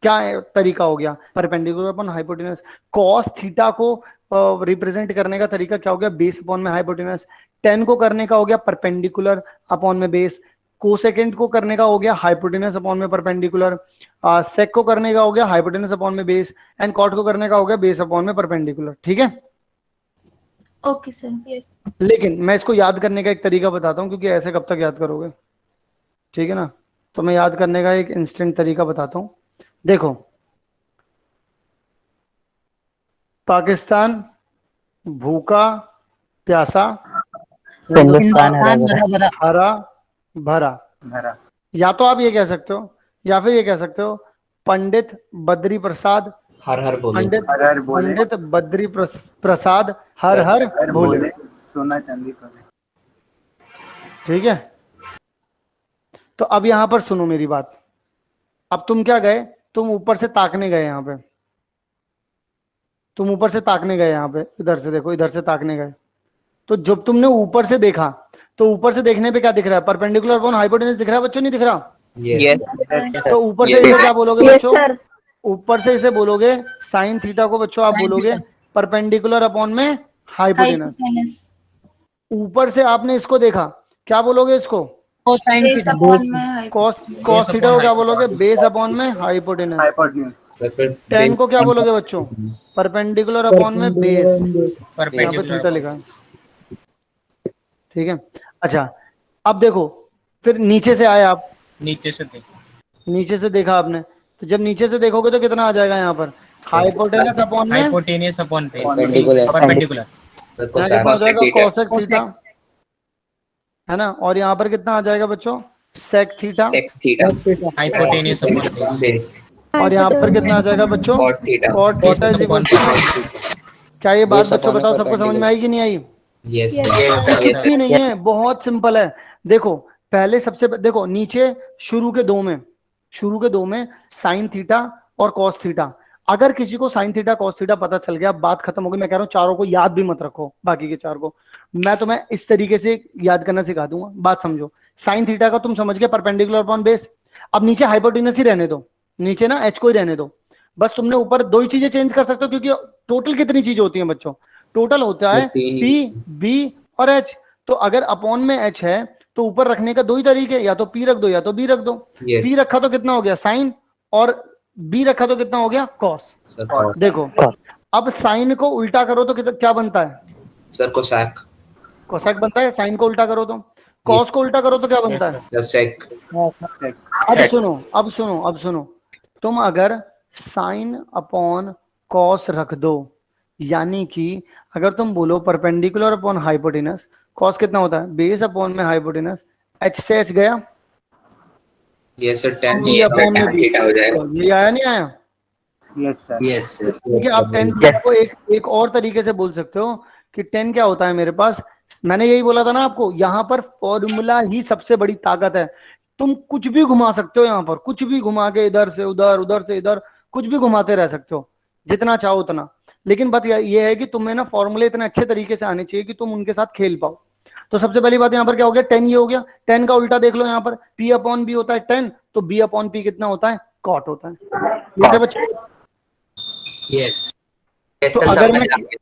क्या तरीका हो गया, perpendicular upon hypotenuse. Cos theta को रिप्रेजेंट करने का तरीका क्या हो गया, बेस अपॉन में हाइपोटेनस। टेन को करने का हो गया परपेंडिकुलर अपॉन में बेस। कोसेकेंड को करने का हो गया हाइपोटेनस अपॉन में परपेंडिकुलर। सेक को करने का हो गया हाइपोटेनस अपॉन में बेस। एंड कॉट को करने का हो गया बेस अपॉन में परपेंडिकुलर। ठीक है, ओके सर। लेकिन मैं इसको याद करने का एक तरीका बताता हूं, क्योंकि ऐसे कब तक याद करोगे, ठीक है ना। तो मैं याद करने का एक इंस्टेंट तरीका बताता हूं। देखो, पाकिस्तान भूखा प्यासा, हिंदुस्तान हरा भरा। या तो आप ये कह सकते हो, या फिर ये कह सकते हो पंडित बद्री प्रसाद, हर हर बोले। पंडित बद्री प्रसाद हर हर बोले। सोना चांदी पर। ठीक है, तो अब यहां पर सुनो मेरी बात। अब तुम क्या गए, तुम ऊपर से ताकने गए यहां पे, तुम ऊपर से ताकने गए, यहाँ पे इधर से देखो, इधर से ताकने गए, तो जब तुमने ऊपर से देखा तो ऊपर से देखने पे क्या दिख रहा है? परपेंडिकुलर अपॉन हाइपोटेनस दिख रहा है बच्चों, नहीं दिख रहा? तो ऊपर से इसे क्या बोलोगे बच्चों? ऊपर से इसे बोलोगे साइन थीटा को बच्चों आप बोलोगे परपेंडिकुलर अपॉन में हाइपोटेनस। हाइपोटेनस ऊपर से आपने इसको देखा, क्या बोलोगे इसको? बेस अपॉन में कॉस थीटा को क्या बोलोगे? बेस अपॉन में हाइपोटेनस। हाइपोटेनस। टेन को क्या बोलोगे बच्चों? परपेंडिकुलर अपॉन में बेस। यहाँ पे थीटा लिखा है, ठीक है। अच्छा अब देखो, फिर नीचे से आए आप, नीचे से देखो, नीचे से देखा आपने, तो जब नीचे से देखोगे तो कितना आ जाएगा यहाँ पर? हाइपोटेनस अपॉन में hypotenuse upon base, perpendicular perpendicular. यहाँ कितना आ जाएगा? कोसेक थीटा, है ना। और यहाँ पर कितना आ जाएगा बच्चों? Sec theta. Sec theta, hypotenuse upon base, और यहाँ पर कितना आ जाएगा बच्चों? Cot theta, cot theta is equal to. क्या ये बात बच्चों बताओ सबको समझ में आई कि नहीं आई? यस कुछ भी नहीं है, बहुत सिंपल है। देखो पहले सबसे देखो नीचे शुरू के दो में साइन थीटा और कॉस थीटा। अगर किसी को साइन थीटा कॉस थीटा पता चल गया, बात खत्म हो गई। मैं कह रहा हूँ चारों को याद भी मत रखो, बाकी के चार को मैं तुम्हें इस तरीके से याद करना सिखा दूंगा। बात समझो, साइन थीटा का तुम समझ गए परपेंडिकुलर अपॉन बेस। अब नीचे हाइपोटेनस ही रहने दो, नीचे ना एच को ही रहने दो। बस तुमने ऊपर दो ही चीजें चेंज कर सकते हो, क्योंकि टोटल कितनी चीजें होती हैं बच्चों? टोटल होता है पी, बी और एच। तो अगर अपॉन में एच है तो ऊपर रखने का दो ही तरीके, या तो पी रख दो या तो बी रख दो। पी रखा तो कितना हो गया? साइन, और बी रखा तो कितना हो गया? कॉस। देखो अब साइन को उल्टा करो तो क्या बनता है सर? कोसेक। कोसेक बनता है। साइन को उल्टा करो तो, कॉस को उल्टा करो तो क्या बनता है? सेक। अब सुनो, तुम अगर साइन अपॉन कॉस रख दो, यानी कि अगर तुम बोलो परपेंडिकुलर अपॉन हाइपोटेनस, कॉस कितना होता है? बेस अपॉन में हाइपोटेनस, एच से एच गया, यस सर, 10 ये अपॉन में थीटा हो जाएगा। ये आया नहीं आया? Yes sir, yes sir. ठीक है। आप 10 थीटा को एक और तरीके से बोल सकते हो कि 10 क्या होता है मेरे पास? मैंने यही बोला था ना आपको, यहाँ पर फॉर्मूला ही सबसे बड़ी ताकत है। तुम कुछ भी घुमा सकते हो, यहाँ पर कुछ भी घुमा के इधर से उधर, उधर से इधर, कुछ भी घुमाते रह सकते हो जितना चाहो उतना। लेकिन बात ये है कि तुम्हें ना फॉर्मूले इतने अच्छे तरीके से आने चाहिए कि तुम उनके साथ खेल पाओ। तो सबसे पहली बात यहाँ पर क्या हो गया? 10 ये हो गया। 10 का उल्टा देख लो, यहाँ पर P अपॉन बी होता है 10, तो B अपॉन P कितना होता है? कॉट होता है। ठीक है बच्चों? यस। तो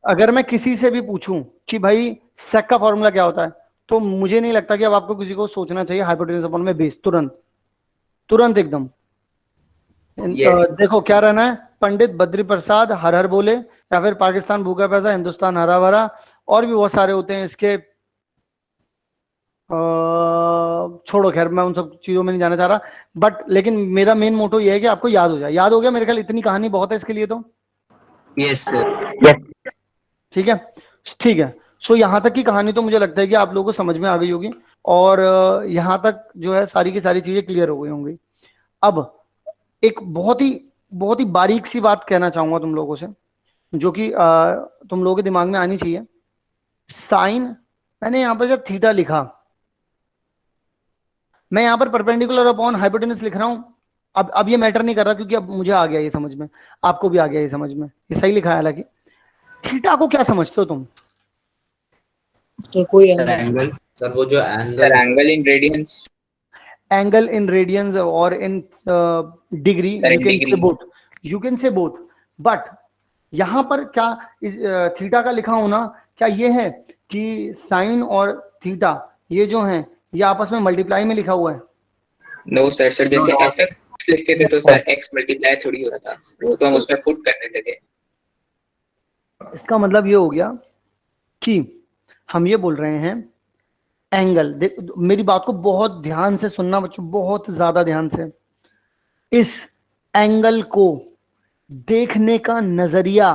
अगर मैं किसी से भी पूछूं कि भाई सेक का फॉर्मूला क्या होता है, तो मुझे नहीं लगता कि अब आपको किसी को सोचना चाहिए हाइपोटेनस अपॉन में बेस, तुरंत एकदम। देखो क्या रहना है? पंडित बद्री प्रसाद हर हर बोले, या फिर पाकिस्तान भूखा पैसा हिंदुस्तान हरा भरा, और भी बहुत सारे होते हैं इसके। छोड़ो, खैर मैं उन सब चीजों में नहीं जाना चाह रहा, बट लेकिन मेरा मेन मोटो ये है कि आपको याद हो जाए। याद हो गया मेरे ख्याल, इतनी कहानी बहुत है इसके लिए तो। Yes sir. ठीक है। सो यहाँ तक की कहानी तो मुझे लगता है कि आप लोगों को समझ में आ गई होगी, और यहाँ तक जो है सारी की सारी चीजें क्लियर हो गई होंगी। अब एक बहुत ही बारीक सी बात कहना चाहूंगा तुम लोगों से, जो कि तुम लोगों के दिमाग में आनी चाहिए। साइन, मैंने यहाँ पर जब थीटा लिखा, मैं यहाँ पर परपेंडिकुलर अपॉन हाइपोटेनस लिख रहा हूँ। अब ये मैटर नहीं कर रहा, क्योंकि अब मुझे आ गया ये समझ में, आपको भी आ गया ये समझ में, ये सही लिखा है। हालांकि थीटा को क्या समझते हो तुम? तो कोई एंगल सर, वो जो sir angle in radians, angle in radians और in degree, you can say both. But यहाँ पर क्या थीटा का लिखा होना क्या ये है कि साइन और थीटा ये जो है ये आपस में मल्टीप्लाई में लिखा हुआ है? नो सर, जैसे fx लिखते थे तो सर x मल्टीप्लाई थोड़ी होता था, वो तो हम उसमें पुट कर देते थे। इसका मतलब ये हो गया कि हम ये बोल रहे हैं एंगल, मेरी बात को बहुत ध्यान से सुनना बच्चों, बहुत ज्यादा ध्यान से। इस एंगल को देखने का नजरिया,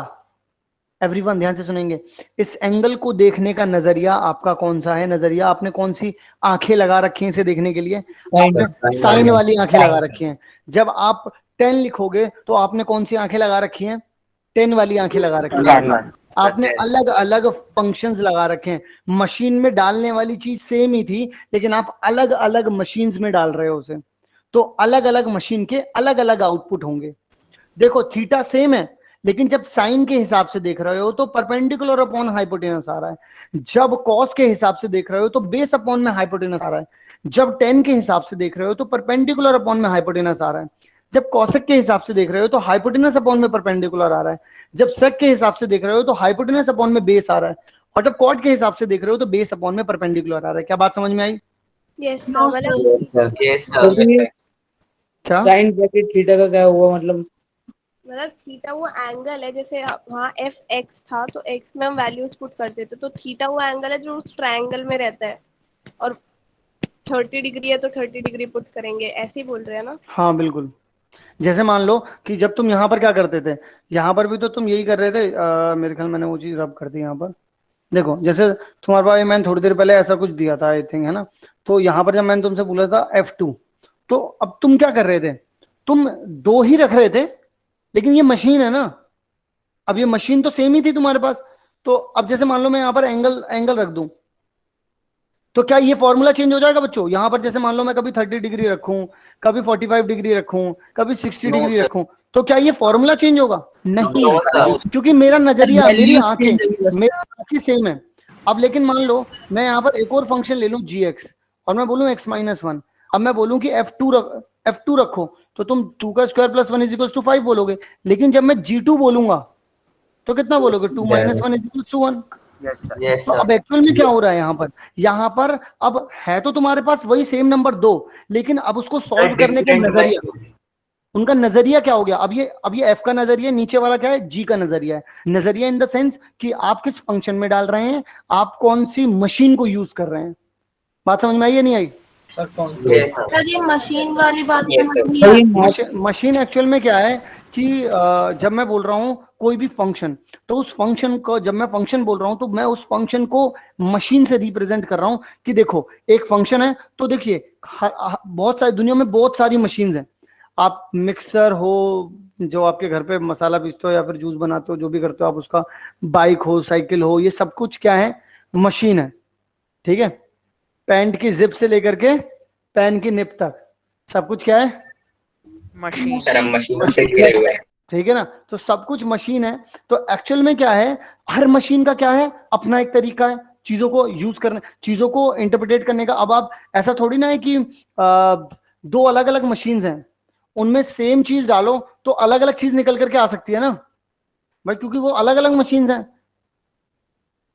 एवरीवन ध्यान से सुनेंगे, इस एंगल को देखने का नजरिया आपका कौन सा है? नजरिया आपने कौन सी आंखें लगा रखी हैं इसे देखने के लिए? साइन वाली आंखें लगा रखी हैं। जब आप 10 लिखोगे तो आपने कौन सी आंखें लगा रखी हैं? 10 वाली आंखें लगा रखी हैं। आपने अलग अलग फंक्शंस लगा रखे हैं। मशीन में डालने वाली चीज सेम ही थी, लेकिन आप अलग अलग मशीन्स में डाल रहे हो उसे, तो अलग अलग मशीन के अलग अलग आउटपुट होंगे। देखो थीटा सेम है, लेकिन जब साइन के हिसाब से देख रहे हो तो परपेंडिकुलर अपॉन हाइपोटेनस आ रहा है। जब कॉस के हिसाब से देख रहे हो तो बेस अपॉन में हाइपोटेनस आ रहा है। जब टेन के हिसाब से देख रहे हो तो परपेंडिकुलर अपॉन में हाइपोटेनस आ रहा है। जब कॉसेक के हिसाब से देख रहे हो तो हाइपोटेनस अपॉन में परपेंडिकुलर आ रहा है। जब सेक के हिसाब से देख रहे हो तो हाइपोटेनस अपॉन में बेस आ रहा है। और जब कॉट के हिसाब से देख रहे हो तो बेस अपॉन में परपेंडिकुलर आ रहा है। क्या बात समझ में आई? यस सर, No, मतलब sir. यस तो सर। ये क्या साइन ब्रैकेट थीटा का क्या हुआ मतलब? थीटा वो एंगल है, जैसे वहाँ एफ एक्स था तो एक्स में हम वैल्यूज पुट करते थे, तो थीटा वो एंगल है जो उस ट्रायंगल में रहता है, और 30 डिग्री है तो 30 डिग्री पुट करेंगे, ऐसे ही बोल रहे हैं ना? हाँ बिल्कुल। जैसे मान लो कि जब तुम यहाँ पर क्या करते थे, यहाँ पर भी तो तुम यही कर रहे थे। मेरे ख्याल मैंने वो चीज रब कर दी यहाँ पर। देखो जैसे तुम्हारे पास मैंने थोड़ी देर पहले ऐसा कुछ दिया था आई थिंक, है ना? तो यहाँ पर जब मैंने तुमसे बोला था F2, तो अब तुम क्या कर रहे थे? तुम दो ही रख रहे थे, लेकिन ये मशीन है ना। अब ये मशीन तो सेम ही थी तुम्हारे पास। तो अब जैसे मान लो मैं यहाँ पर एंगल एंगल रख दूं, तो क्या ये फॉर्मूला चेंज हो जाएगा बच्चों? यहां पर जैसे मान लो मैं कभी 30 डिग्री रखूं, कभी 45 डिग्री रखूं, कभी 60 डिग्री रखूं, तो क्या ये फॉर्मूला चेंज होगा? नहीं, No, sir. क्योंकि मेरा नजरिया, मेरी Values आंखें, change होगी बस। मेरी आंखें सेम है। अब लेकिन मान लो मैं यहाँ पर एक और फंक्शन ले लूं gx, और मैं बोलूं x-1। अब मैं बोलूं कि f2 रखो, तो तुम 2 का स्क्वायर प्लस 1 इज 5 बोलोगे। लेकिन जब मैं g2 बोलूंगा तो कितना बोलोगे? 2 - 1 इज 1। यस तो सर। अब एक्चुअल में क्या हो रहा है यहाँ पर? यहाँ पर अब है तो तुम्हारे पास वही सेम नंबर 2, लेकिन अब उसको सॉल्व करने का नजरिया, उनका नजरिया क्या हो गया? अब ये एफ का नजरिया, नीचे वाला क्या है? जी का नजरिया है। नजरिया इन द सेंस कि आप किस फंक्शन में डाल रहे हैं, आप कौन सी मशीन को यूज कर रहे हैं। बात समझ में आई या नहीं आई? सर कौन यस सर। सर ये मशीन वाली बात Yes, समझ sir. नहीं आई। मशीन एक्चुअल में क्या है कि जब मैं बोल रहा हूं कोई भी फंक्शन, तो उस फंक्शन को, जब मैं फंक्शन बोल रहा हूं तो मैं उस फंक्शन को मशीन से रिप्रेजेंट कर रहा हूं। कि देखो एक फंक्शन है, तो देखिए बहुत सारी दुनिया में बहुत सारी मशीन्स हैं। आप मिक्सर हो जो आपके घर पे मसाला पीसते हो या फिर जूस बनाते हो, जो भी करते हो आप उसका, बाइक हो, साइकिल हो, ये सब कुछ क्या है? मशीन है। ठीक है? पैंट की जिप से लेकर के पेन की निप तक सब कुछ क्या है? मशीन। सर हम मशीनों से घिरे हुए हैं। ठीक है ना? तो सब कुछ मशीन है। तो एक्चुअल में क्या है, हर मशीन का क्या है? अपना एक तरीका है चीजों को यूज करने, चीजों को इंटरप्रिटेट करने का। अब आप ऐसा थोड़ी ना है कि दो अलग अलग मशीन्स हैं, उनमें सेम चीज डालो तो अलग अलग चीज निकल करके आ सकती है ना भाई, क्योंकि वो अलग अलग मशीन्स हैं।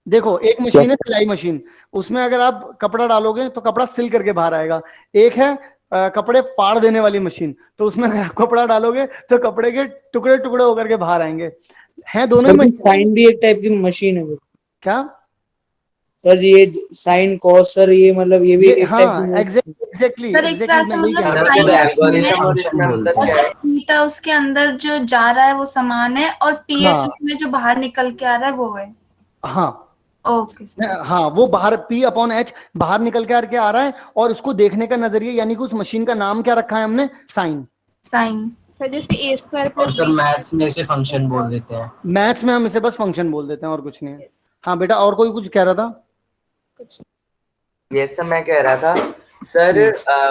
देखो एक मशीन है सिलाई मशीन, उसमें अगर आप कपड़ा डालोगे तो कपड़ा सिल करके बाहर आएगा। एक है कपड़े फाड़ देने वाली मशीन, तो उसमें अगर आप कपड़ा डालोगे तो कपड़े के टुकड़े टुकड़े होकर के बाहर आएंगे। हैं दोनों ही मशीन। साइन भी एक टाइप की मशीन है क्या सर? ये साइन कॉस सर, ये मतलब ये भी एक टाइप हाँ की एग्जैक्टली सर एक तरह से मैं यही मतलब कह रहा सर, हूँ। साइन एल्गोरिथम और इसमें अंदर क्या है? थीटा उसके अंदर जो जा रहा है वो समान है, और पीएच हाँ। उसमें जो बाहर निकल के आ रहा है वो है। हाँ ओके सर। हाँ, वो बाहर P/H बाहर निकल के आ रहा है, और उसको देखने का नजरिया, यानी कि उस मशीन का नाम क्या रखा है हमने? साइन। साइन। सर जैसे ए स्क्वायर और प्लस सर मैथ्स में इसे फंक्शन बोल देते हैं। मैथ्स में हम इसे बस फंक्शन बोल देते हैं और कुछ नहीं है। हाँ बेटा, और कोई कुछ कह रहा था? कुछ यस सर, मैं कह रहा था सर,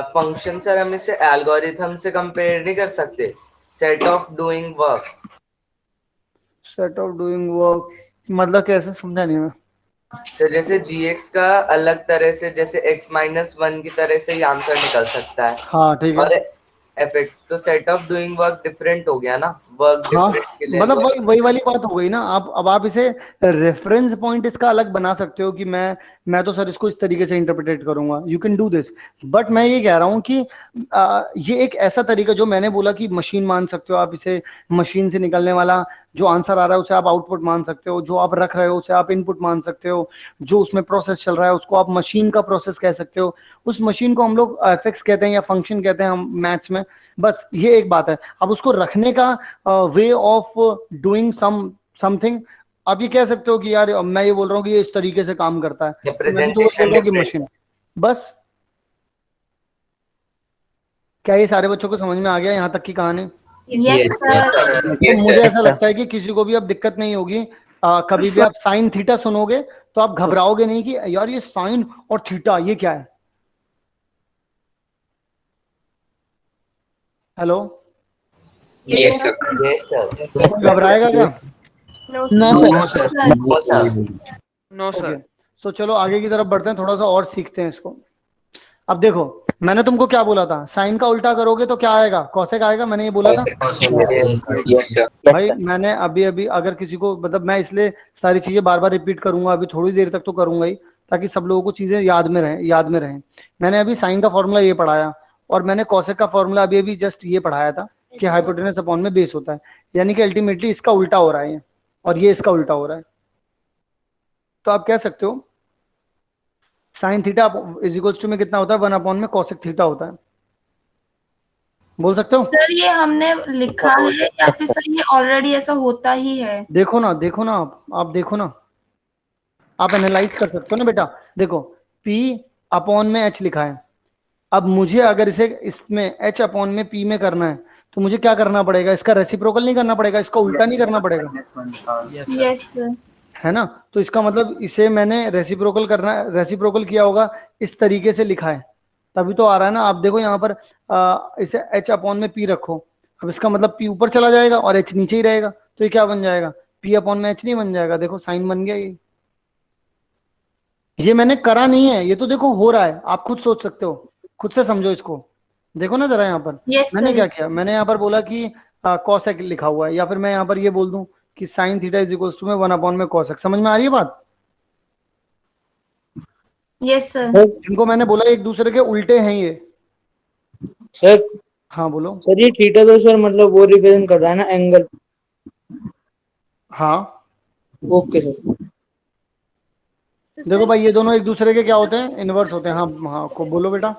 फंक्शन सर हम इसे एल्गोरिथम से कंपेयर नहीं कर सकते। Set of doing work. Set of doing work मतलब कैसे? समझा नहीं मैं। सर जैसे gx का अलग तरह से, जैसे x-1 की तरह से ही आंसर निकल सकता है। हाँ ठीक है। और fx तो set of doing work different हो गया ना, वर्क हाँ डिफरेंट के लिए। मतलब वही वाली बात हो गई ना। अब आप इसे रेफरेंस पॉइंट इसका अलग बना सकते हो कि मैं तो सर इसको इस तरीके से इंटरप्रेट करूंगा। You can do this, but मैं ये कह रहा हूँ कि ये एक ऐसा तरीका, जो मैंने बोला कि मशीन मान सकते हो आप इसे, मशीन से निकलने वाला जो आंसर आ रहा है उसे आप आउटपुट मान सकते हो, जो आप रख रहे हो उसे आप इनपुट मान सकते हो, जो उसमें प्रोसेस चल रहा है उसको आप मशीन का प्रोसेस कह सकते हो। उस मशीन को हम लोग एफएक्स कहते हैं या फंक्शन कहते हैं हम मैथ्स में। बस ये एक बात है। अब उसको रखने का वे ऑफ डूइंग समथिंग, आप ये कह सकते हो कि यार मैं ये बोल रहा हूँ कि ये इस तरीके से काम करता है, तो मैं भी तो बोल रहा हूँ कि मशीन। बस क्या ये सारे बच्चों को समझ में आ गया यहाँ तक की कहानी? Yes sir. तो Yes, मुझे sir. ऐसा लगता है कि किसी को भी अब दिक्कत नहीं होगी। कभी भी आप साइन थीटा सुनोगे तो आप घबराओगे नहीं कि यार ये साइन और थीटा ये क्या है। Hello yes sir. Yes sir. घबराएगा क्या? No no no sir. Sir no sir. No okay, sir. तो चलो आगे की तरफ बढ़ते हैं, थोड़ा सा और सीखते हैं इसको। अब देखो, मैंने तुमको क्या बोला था, साइन का उल्टा करोगे तो क्या आएगा? कॉसेक आएगा, मैंने ये बोला था। Yes sir. भाई मैंने अभी अभी अगर किसी को, मतलब मैं इसलिए सारी चीजें बार बार रिपीट करूंगा, अभी थोड़ी देर तक तो करूंगा ही, ताकि सब लोगों को चीजें याद में रहें। मैंने अभी साइन का फॉर्मूला ये पढ़ाया, और मैंने कॉसेक का फॉर्मूला अभी अभी जस्ट ये पढ़ाया था कि हाइपोटेनस अपॉन में बेस होता है, यानी कि अल्टीमेटली इसका उल्टा हो रहा है ये, और ये इसका उल्टा हो रहा है। तो आप कह सकते हो sine theta is equals to में कितना होता है, 1 अपॉन में कॉसेक थीटा होता है। बोल सकते हो? सर ये हमने लिखा है या फिर सर ये ऑलरेडी ऐसा होता ही है? देखो ना, देखो ना, आप देखो ना, आप एनालाइज कर सकते हो ना बेटा। देखो, P अपॉन में H लिखा है, अब मुझे अगर इसे इसमें H अपॉन में P में करना है, तो मुझे क्या करना पड़ेगा? इसका रेसिप्रोकल नहीं करना पड़ेगा, इसका उल्टा नहीं करना पड़ेगा, यस सर। है ना? तो इसका मतलब इसे मैंने रेसिप्रोकल किया होगा, इस तरीके से लिखा है, तभी तो आ रहा है ना। आप देखो यहाँ पर इसे H अपॉन में P रखो, अब इसका मतलब P ऊपर चला जाएगा और H नीचे ही रहेगा, तो ये क्या बन जाएगा? P अपॉन में H नहीं बन जाएगा? देखो साइन बन गया ये मैंने करा नहीं है, ये तो देखो हो रहा है, आप खुद सोच सकते हो, खुद से समझो इसको। देखो ना जरा यहाँ पर यस मैंने सर। क्या किया, मैंने यहाँ पर बोला कि कॉसेक लिखा हुआ है, या फिर मैं यहाँ पर ये बोल दूं कि sine theta is equals to में 1 अपॉन में कॉसेक। समझ में आ रही है बात? Yes sir. इनको मैंने बोला एक दूसरे के उल्टे हैं ये। सर हाँ बोलो। सर ये थीटा तो सर मतलब वो रिप्रेजेंट कर रहा है ना एंगल। हाँ ओके सर। देखो भाई, ये दोनों एक दूसरे के क्या होते हैं? इनवर्स होते हैं। हाँ हाँ, को बोलो बेटा।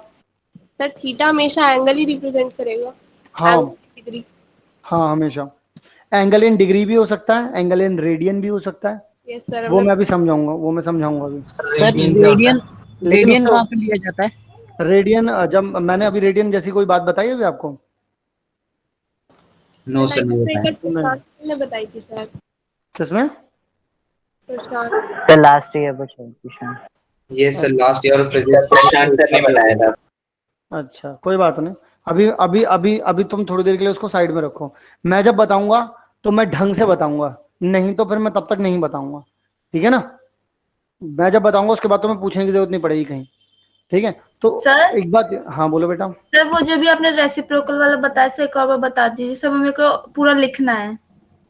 सर थीटा हमेशा एंगल ही रिप्रेजेंट करेगा, हाँ डिग्री। हाँ, हमेशा एंगल इन डिग्री भी हो सकता है, एंगल इन रेडियन भी हो सकता है, यस सर। वो मैं अभी समझाऊंगा, वो मैं समझाऊंगा अभी। सर रेडियन रेडियन कहाँ पे लिया जाता है? रेडियन, जब मैंने अभी रेडियन जैसी कोई बात बताई है अभी आपको? नो सर, नहीं बताया। प्रशांत ने बताई थी सर। किसमें? प्रशांत। सर लास्ट ईयर बचा। ये सर लास्ट ईयर फिजिक्स प्रशांत सर ने बताया था। अच्छा कोई बात नहीं, अभी अभी अभी अभी तुम थोड़ी देर के लिए उसको साइड में रखो। मैं जब बताऊंगा तो मैं ढंग से बताऊंगा, नहीं तो फिर मैं तब तक नहीं बताऊंगा, ठीक है ना? मैं जब बताऊंगा उसके बाद तुम्हें पूछने की जरूरत नहीं पड़ेगी कहीं, ठीक है? तो सर? एक बात, हाँ बोलो बेटा। सर वो जो भी आपने रेसिप्रोकल वाला बताया सर एक और बार बता दीजिए, सब मेरे को पूरा लिखना है।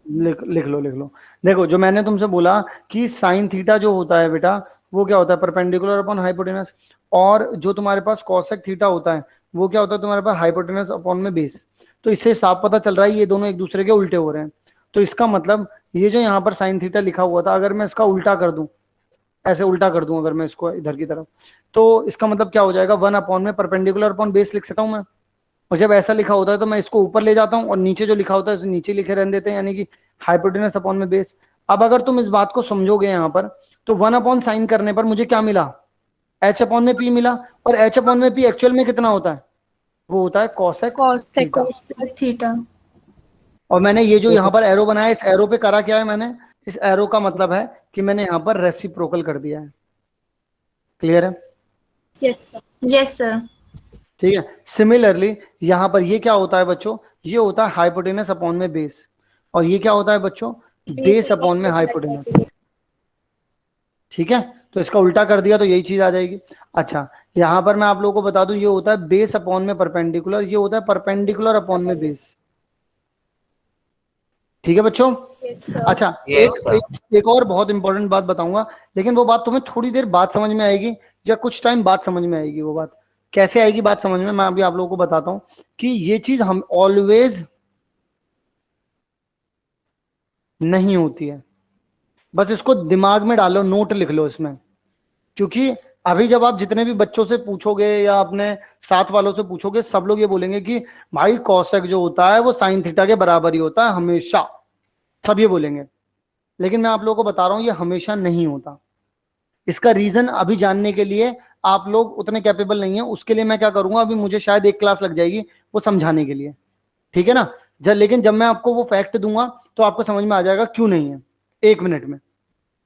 लिख लो लिख लो। देखो, जो मैंने तुमसे बोला कि साइन थीटा जो होता है बेटा, वो क्या होता है? Perpendicular upon hypotenuse. और जो तुम्हारे पास कॉसेक थीटा होता है, वो क्या होता है तुम्हारे पास? हाइपोटेनस अपॉन में बेस। तो इससे साफ पता चल रहा है ये दोनों एक दूसरे के उल्टे हो रहे हैं। तो इसका मतलब ये जो यहाँ पर साइन थीटा लिखा हुआ था, अगर मैं इसका उल्टा कर दूं, ऐसे उल्टा कर दूं अगर मैं इसको इधर की तरफ, तो इसका मतलब क्या हो जाएगा? 1 अपॉन में परपेंडिकुलर अपॉन बेस लिख सकता हूं मैं। और जब ऐसा लिखा होता है तो मैं इसको ऊपर ले जाता हूँ, और नीचे जो लिखा होता है उसे नीचे लिखे रहने देते हैं, यानी कि हाइपोटेनस अपॉन में बेस। अब अगर तुम इस बात को समझोगे यहाँ पर, तो 1 अपॉन साइन करने पर मुझे क्या मिला? H अपॉन में P मिला। और H अपॉन में P एक्चुअल में कितना होता है? वो होता है कॉसेक थीटा। थीटा। और मैंने ये जो यहाँ पर एरो बनाया, इस एरो पे करा क्या है मैंने? इस एरो का मतलब है कि मैंने यहाँ पर रेसिप्रोकल कर दिया है। क्लियर है? Yes sir. Yes sir. ठीक है। सिमिलरली यहाँ पर ये क्या होता है बच्चों? ये होता है हाइपोटेनस अपॉन में बेस। और ये क्या होता है बच्चों? बेस अपॉन में हाइपोटेनस। ठीक है, तो इसका उल्टा कर दिया तो यही चीज आ जाएगी। अच्छा, यहाँ पर मैं आप लोगों को बता दूं, ये होता है बेस अपॉन में परपेंडिकुलर, ये होता है परपेंडिकुलर अपॉन में बेस। ठीक है बच्चों? अच्छा, एक और बहुत इंपॉर्टेंट बात बताऊंगा, लेकिन वो बात तुम्हें थोड़ी देर बाद समझ में आएगी, या कुछ टाइम बाद समझ में आएगी। वो बात कैसे आएगी बात समझ में, मैं अभी आप लोगों को बताता हूं कि ये चीज हम ऑलवेज नहीं होती है। बस इसको दिमाग में डालो, नोट लिख लो इसमें। क्योंकि अभी जब आप जितने भी बच्चों से पूछोगे या अपने साथ वालों से पूछोगे, सब लोग ये बोलेंगे कि भाई कॉसेक जो होता है वो साइन थीटा के बराबर ही होता है हमेशा, सब ये बोलेंगे। लेकिन मैं आप लोगों को बता रहा हूं ये हमेशा नहीं होता। इसका रीजन अभी जानने के लिए आप लोग उतने कैपेबल नहीं है, उसके लिए मैं क्या करूंगा, अभी मुझे शायद एक क्लास लग जाएगी वो समझाने के लिए, ठीक है ना? लेकिन जब मैं आपको वो फैक्ट दूंगा तो आपको समझ में आ जाएगा क्यों नहीं है, 1 मिनट में।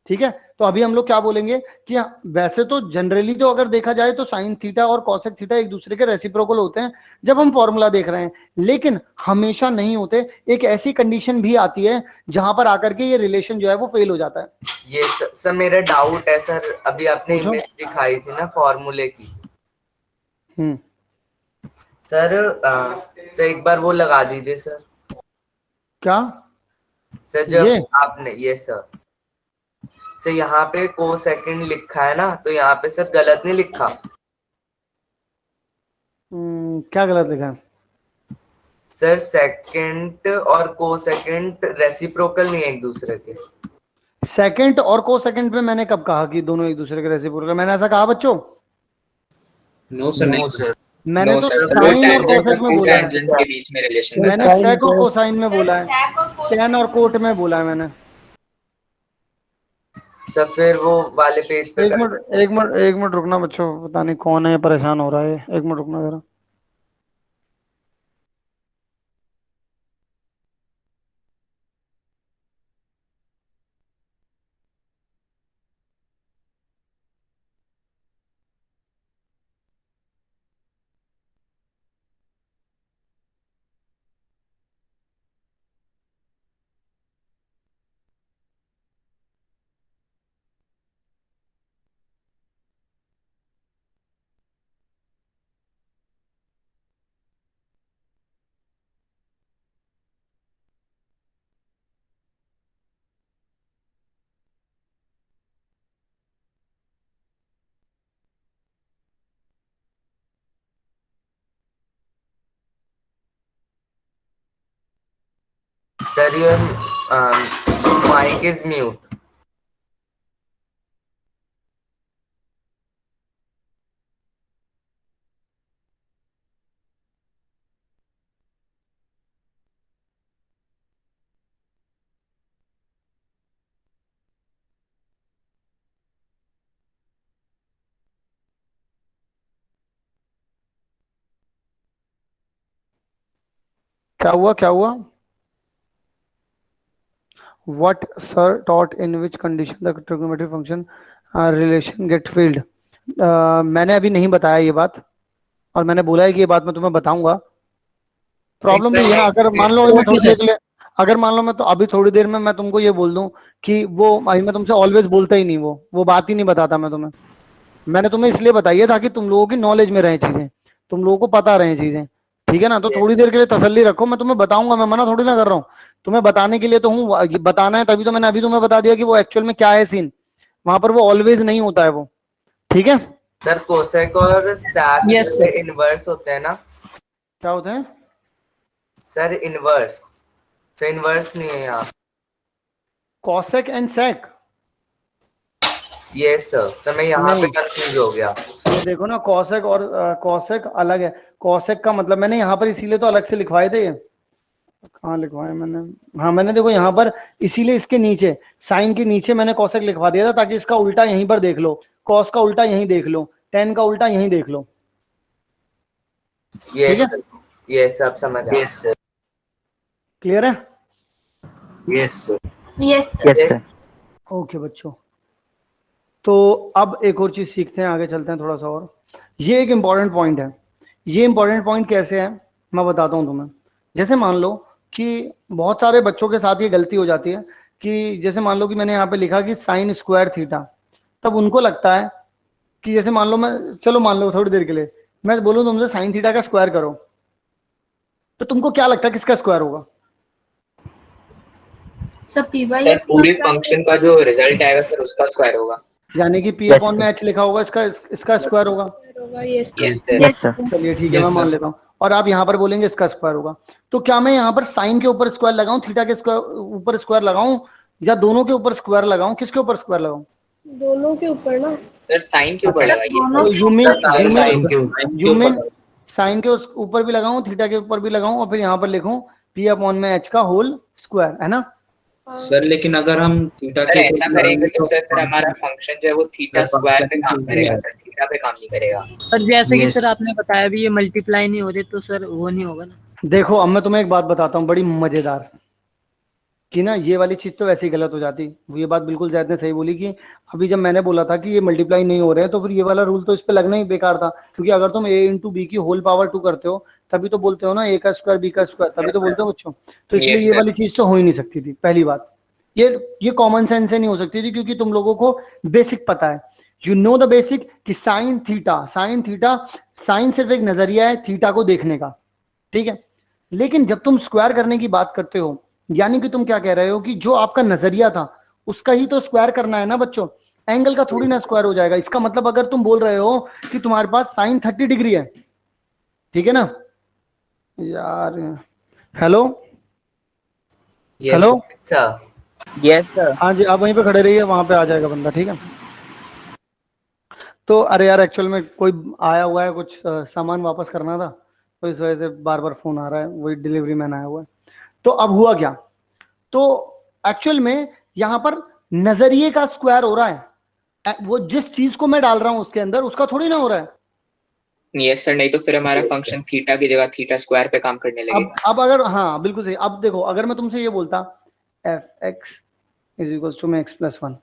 ठीक है, तो अभी हम लोग क्या बोलेंगे कि वैसे तो जनरली तो अगर देखा जाए तो साइन थीटा और कॉसेक थीटा एक दूसरे के रेसिप्रोकल होते हैं जब हम फॉर्मूला देख रहे हैं, लेकिन हमेशा नहीं होते। एक ऐसी कंडीशन भी आती है जहां पर आकर के ये रिलेशन जो है वो फेल हो जाता है। ये सर मेरा डाउट है सर, अभी आपने पूछो। इमेज दिखाई थी ना फॉर्मूले की हम्म, सर, सर एक बार वो लगा दीजिए सर। क्या सर जब ये आपने ये सर यहाँ पे को सेकंड लिखा है ना, तो यहाँ पे सर गलत नहीं लिखा। क्या गलत लिखा है? सर सेकंड और को सेकंड रेसिप्रोकल नहीं है एक दूसरे के। सेकंड और को सेकंड पे मैंने कब कहा कि दोनों एक दूसरे के रेसिप्रोकल? मैंने ऐसा कहा बच्चों? नो सर, नहीं नो सर। मैंने नो तो सर, साइन और कोसेक में बोला है। टेंजेंट के बीच में रिलेशन मैंने Sin सेक और को- कोसाइन में बोला है, टेन और कोट में बोला है मैंने। सर फिर वो वाले पेज पे एक मिनट एक मिनट एक मिनट रुकना बच्चों, पता नहीं कौन है ये परेशान हो रहा है, एक मिनट रुकना जरा। Sir your mic is mute. क्या हुआ क्या हुआ? What sir taught in which condition the trigonometric function relation get filled? मैंने अभी नहीं बताया ये बात, और मैंने बोला है कि ये बात मैं तुम्हें बताऊंगा। प्रॉब्लम नहीं है, अगर मान लो मैं थोड़ी देर के लिए, अगर मान लो मैं तो अभी थोड़ी देर में मैं तुमको ये बोल दूं कि वो अभी मैं तुमसे ऑलवेज बोलता ही नहीं, वो बात ही नहीं बताता मैं तुम्हें। मैंने तुम्हें इसलिए बताई है ताकि तुम लोगों की नॉलेज में रहे चीजें, तुम लोगों को पता रहे चीजें, ठीक है ना? तो थोड़ी देर के लिए तसल्ली रखो, मैं तुम्हें बताऊंगा, मैं मना थोड़ी ना कर रहा हूँ, तुम्हें बताने के लिए तो हूँ, बताना है तभी तो मैंने अभी तुम्हें बता दिया कि वो एक्चुअल में क्या है सीन, वहां पर वो ऑलवेज नहीं होता है वो, ठीक है? सर कोसेक और सैक इनवर्स होते हैं ना? क्या होते हैं सर इनवर्स, सर इनवर्स नहीं है यहाँ। Cosec and sec? Yes sir, sir मैं यहाँ पे नहीं। कंफ्यूज हो गया। ये देखो ना, कॉसेक और कॉसेक अलग है। कॉसेक का मतलब मैंने यहाँ पर इसीलिए तो अलग से लिखवाए थे ये। कहाँ लिखवाए मैंने? हाँ मैंने देखो यहाँ पर, इसीलिए इसके नीचे साइन के नीचे मैंने कॉसेक लिखवा दिया था ताकि इसका उल्टा यहीं पर देख लो, कॉस का उल्टा यहीं देख लो, टेन का उल्टा यहीं देख लो। यस यस, आप समझ गए। Yes sir. क्लियर है? Yes sir. Yes yes okay बच्चों, तो अब एक और चीज सीखते हैं, आगे चलते हैं थोड़ा सा और। ये एक इंपॉर्टेंट पॉइंट है। ये इंपॉर्टेंट पॉइंट कैसे है मैं बताता हूँ तुम्हें। जैसे मान लो कि बहुत सारे बच्चों के साथ ये गलती हो जाती है कि जैसे मान लो कि मैंने यहाँ पे लिखा कि साइन स्क्वायर थीटा, तब उनको लगता है कि जैसे मान लो मैं, चलो मान लो थोड़ी देर के लिए मैं बोलूँ तुमसे साइन थीटा का स्क्वायर करो, तो तुमको क्या लगता है किसका स्क्वायर होगा? सब पी बाई सर पूरे फंक्शन का जो रिजल्ट आएगा सर उसका स्क्वायर होगा। यानी कि पी अपॉन में एच लिखा होगा, इसका स्क्वायर होगा। होगा यस यस सर। चलिए ठीक है, मैं मान लेता हूँ। और आप यहाँ पर बोलेंगे इसका स्क्वायर होगा, तो क्या मैं यहाँ पर साइन के ऊपर स्क्वायर लगाऊं, थीटा के स्क्वायर ऊपर स्क्वायर लगाऊं, या दोनों के ऊपर स्क्वायर लगाऊं? किसके ऊपर स्क्वायर लगाऊं? दोनों के ऊपर ना। सर साइन के ऊपर लगाइए। तो यू मीन साइन साइन के ऊपर भी लगाऊं, थीटा के ऊपर भी लगाऊं, और फिर यहाँ पर लिखूं पी अपॉन में एच का होल स्क्वायर, है ना? सर लेकिन अगर हम थीटा सर के ऐसा करेंगे तो सर फिर हमारा फंक्शन जो है वो थीटा स्क्वायर पे काम करेगा सर, थीटा पे काम नहीं करेगा। पर जैसे कि Yes. सर आपने बताया भी ये मल्टीप्लाई नहीं हो रहे तो सर वो नहीं होगा ना। देखो अब मैं तुम्हें एक बात बताता हूँ बड़ी मजेदार। कि ना ये वाली चीज तो वैसे ही गलत हो जाती। वो ये बात बिल्कुल जैद ने सही बोली कि अभी जब मैंने बोला था कि ये मल्टीप्लाई नहीं हो रहे हैं तो फिर ये वाला रूल तो इस पे लगना ही बेकार था, क्योंकि अगर तुम a इंटू बी की होल पावर 2 करते हो तभी तो बोलते हो ना a का स्क्वायर b का स्क्वायर, तभी तो बोलते हो बच्चों। तो इसलिए Yes, ये sir. वाली चीज तो हो ही नहीं सकती थी। पहली बात ये कॉमन सेंस से नहीं हो सकती थी, क्योंकि तुम लोगों को बेसिक पता है, यू नो द बेसिक कि साइन थीटा साइन सिर्फ एक नजरिया है थीटा को देखने का, ठीक है। लेकिन जब तुम स्क्वायर करने की बात करते हो, यानी कि तुम क्या कह रहे हो कि जो आपका नजरिया था उसका ही तो स्क्वायर करना है ना बच्चों, एंगल का थोड़ी ना स्क्वायर हो जाएगा। इसका मतलब अगर तुम बोल रहे हो कि तुम्हारे पास साइन 30 डिग्री है, ठीक है ना यार, हेलो Yes, हेलो, अच्छा यस सर। हाँ जी, आप वहीं पे खड़े रहिए, वहां पे आ जाएगा बंदा, ठीक है। तो अरे यार एक्चुअल में कोई आया हुआ है, कुछ सामान वापस करना था, तो इस वजह से बार बार फोन आ रहा है, वही डिलीवरी मैन आया हुआ है। तो अब हुआ क्या, तो एक्चुअल में यहाँ पर नजरिए का स्क्वायर हो रहा है, वो जिस चीज को मैं डाल रहा हूं उसके अंदर उसका थोड़ी ना हो रहा है। यस सर, नहीं तो फिर हमारा फंक्शन थीटा की जगह थीटा स्क्वायर पे काम करने लगेगा। अब अगर, हाँ बिल्कुल सही। अब देखो, अगर मैं तुमसे ये बोलता f x is equal to में एक्स प्लस 1,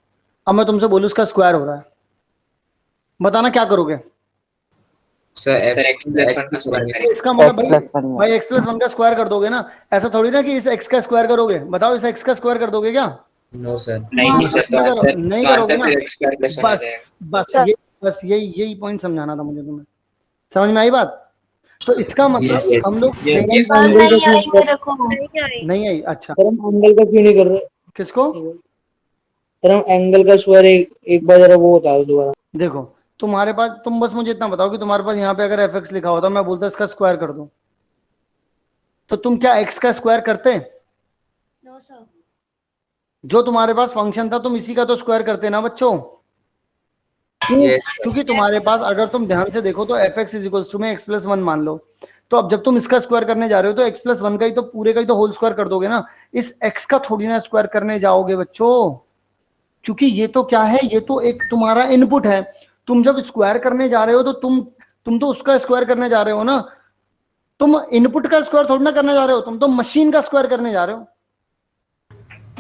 अब मैं तुमसे बोलूं उसका स्क्वायर हो रहा है, बताना क्या करोगे। sir, सर x प्लस 1 का स्क्वायर करेंगे। इसका मतलब भाई एक्स प्लस 1 का स्क्वायर कर दोगे ना, ऐसा थोड़ी ना कि इस एक्स का स्क्वायर करोगे, बताओ इस एक्स का स्क्वायर कर दोगे क्या। no sir. नहीं सर, तो आंसर नहीं तो करोगे आंसर ना। फिर x स्क्वायर प्लस 1 आ बस जाएगा। बस यही पॉइंट समझाना था मुझे तुम्हें, समझ में आई बात। तो इसका मतलब Yes, हम लोग yes. Yes, और एंगल का नहीं क्यों आई मेरे को। नहीं आई। नहीं आई, अच्छा सर हम एंगल का क्यों नहीं कर रहे? किसको। सर हम एंगल का स्क्वायर एक बार जरा वो बता दो दोबारा। देखो तुम्हारे पास, तुम बस मुझे इतना बताओ कि तुम्हारे पास यहाँ पे अगर एफ एक्स लिखा होता, मैं बोलता इसका स्क्वायर कर दो, तो तुम क्या एक्स का स्क्वायर करते। No sir. जो तुम्हारे पास फंक्शन था तुम इसी का तो स्क्वायर करते ना बच्चों। क्यों? Yes, sir. क्योंकि तुम्हारे पास अगर तुम ध्यान से देखो तो f x is equal to में एक्स प्लस 1 मान लो, तो अब जब तुम इसका स्क्वायर करने जा रहे हो तो एक्स प्लस 1 का ही तो पूरे का ही तो होल स्क्वायर कर दोगे ना, इस एक्स का थोड़ी ना स्क्वायर करने जाओगे बच्चों, क्योंकि ये तो क्या है, ये तो एक तुम्हारा इनपुट है। तुम जब स्क्वायर करने जा रहे हो तो तुम तो उसका स्क्वायर करने जा रहे हो ना, तुम इनपुट का स्क्वायर थोड़ी ना करने जा रहे हो, तुम तो मशीन का स्क्वायर करने जा रहे हो।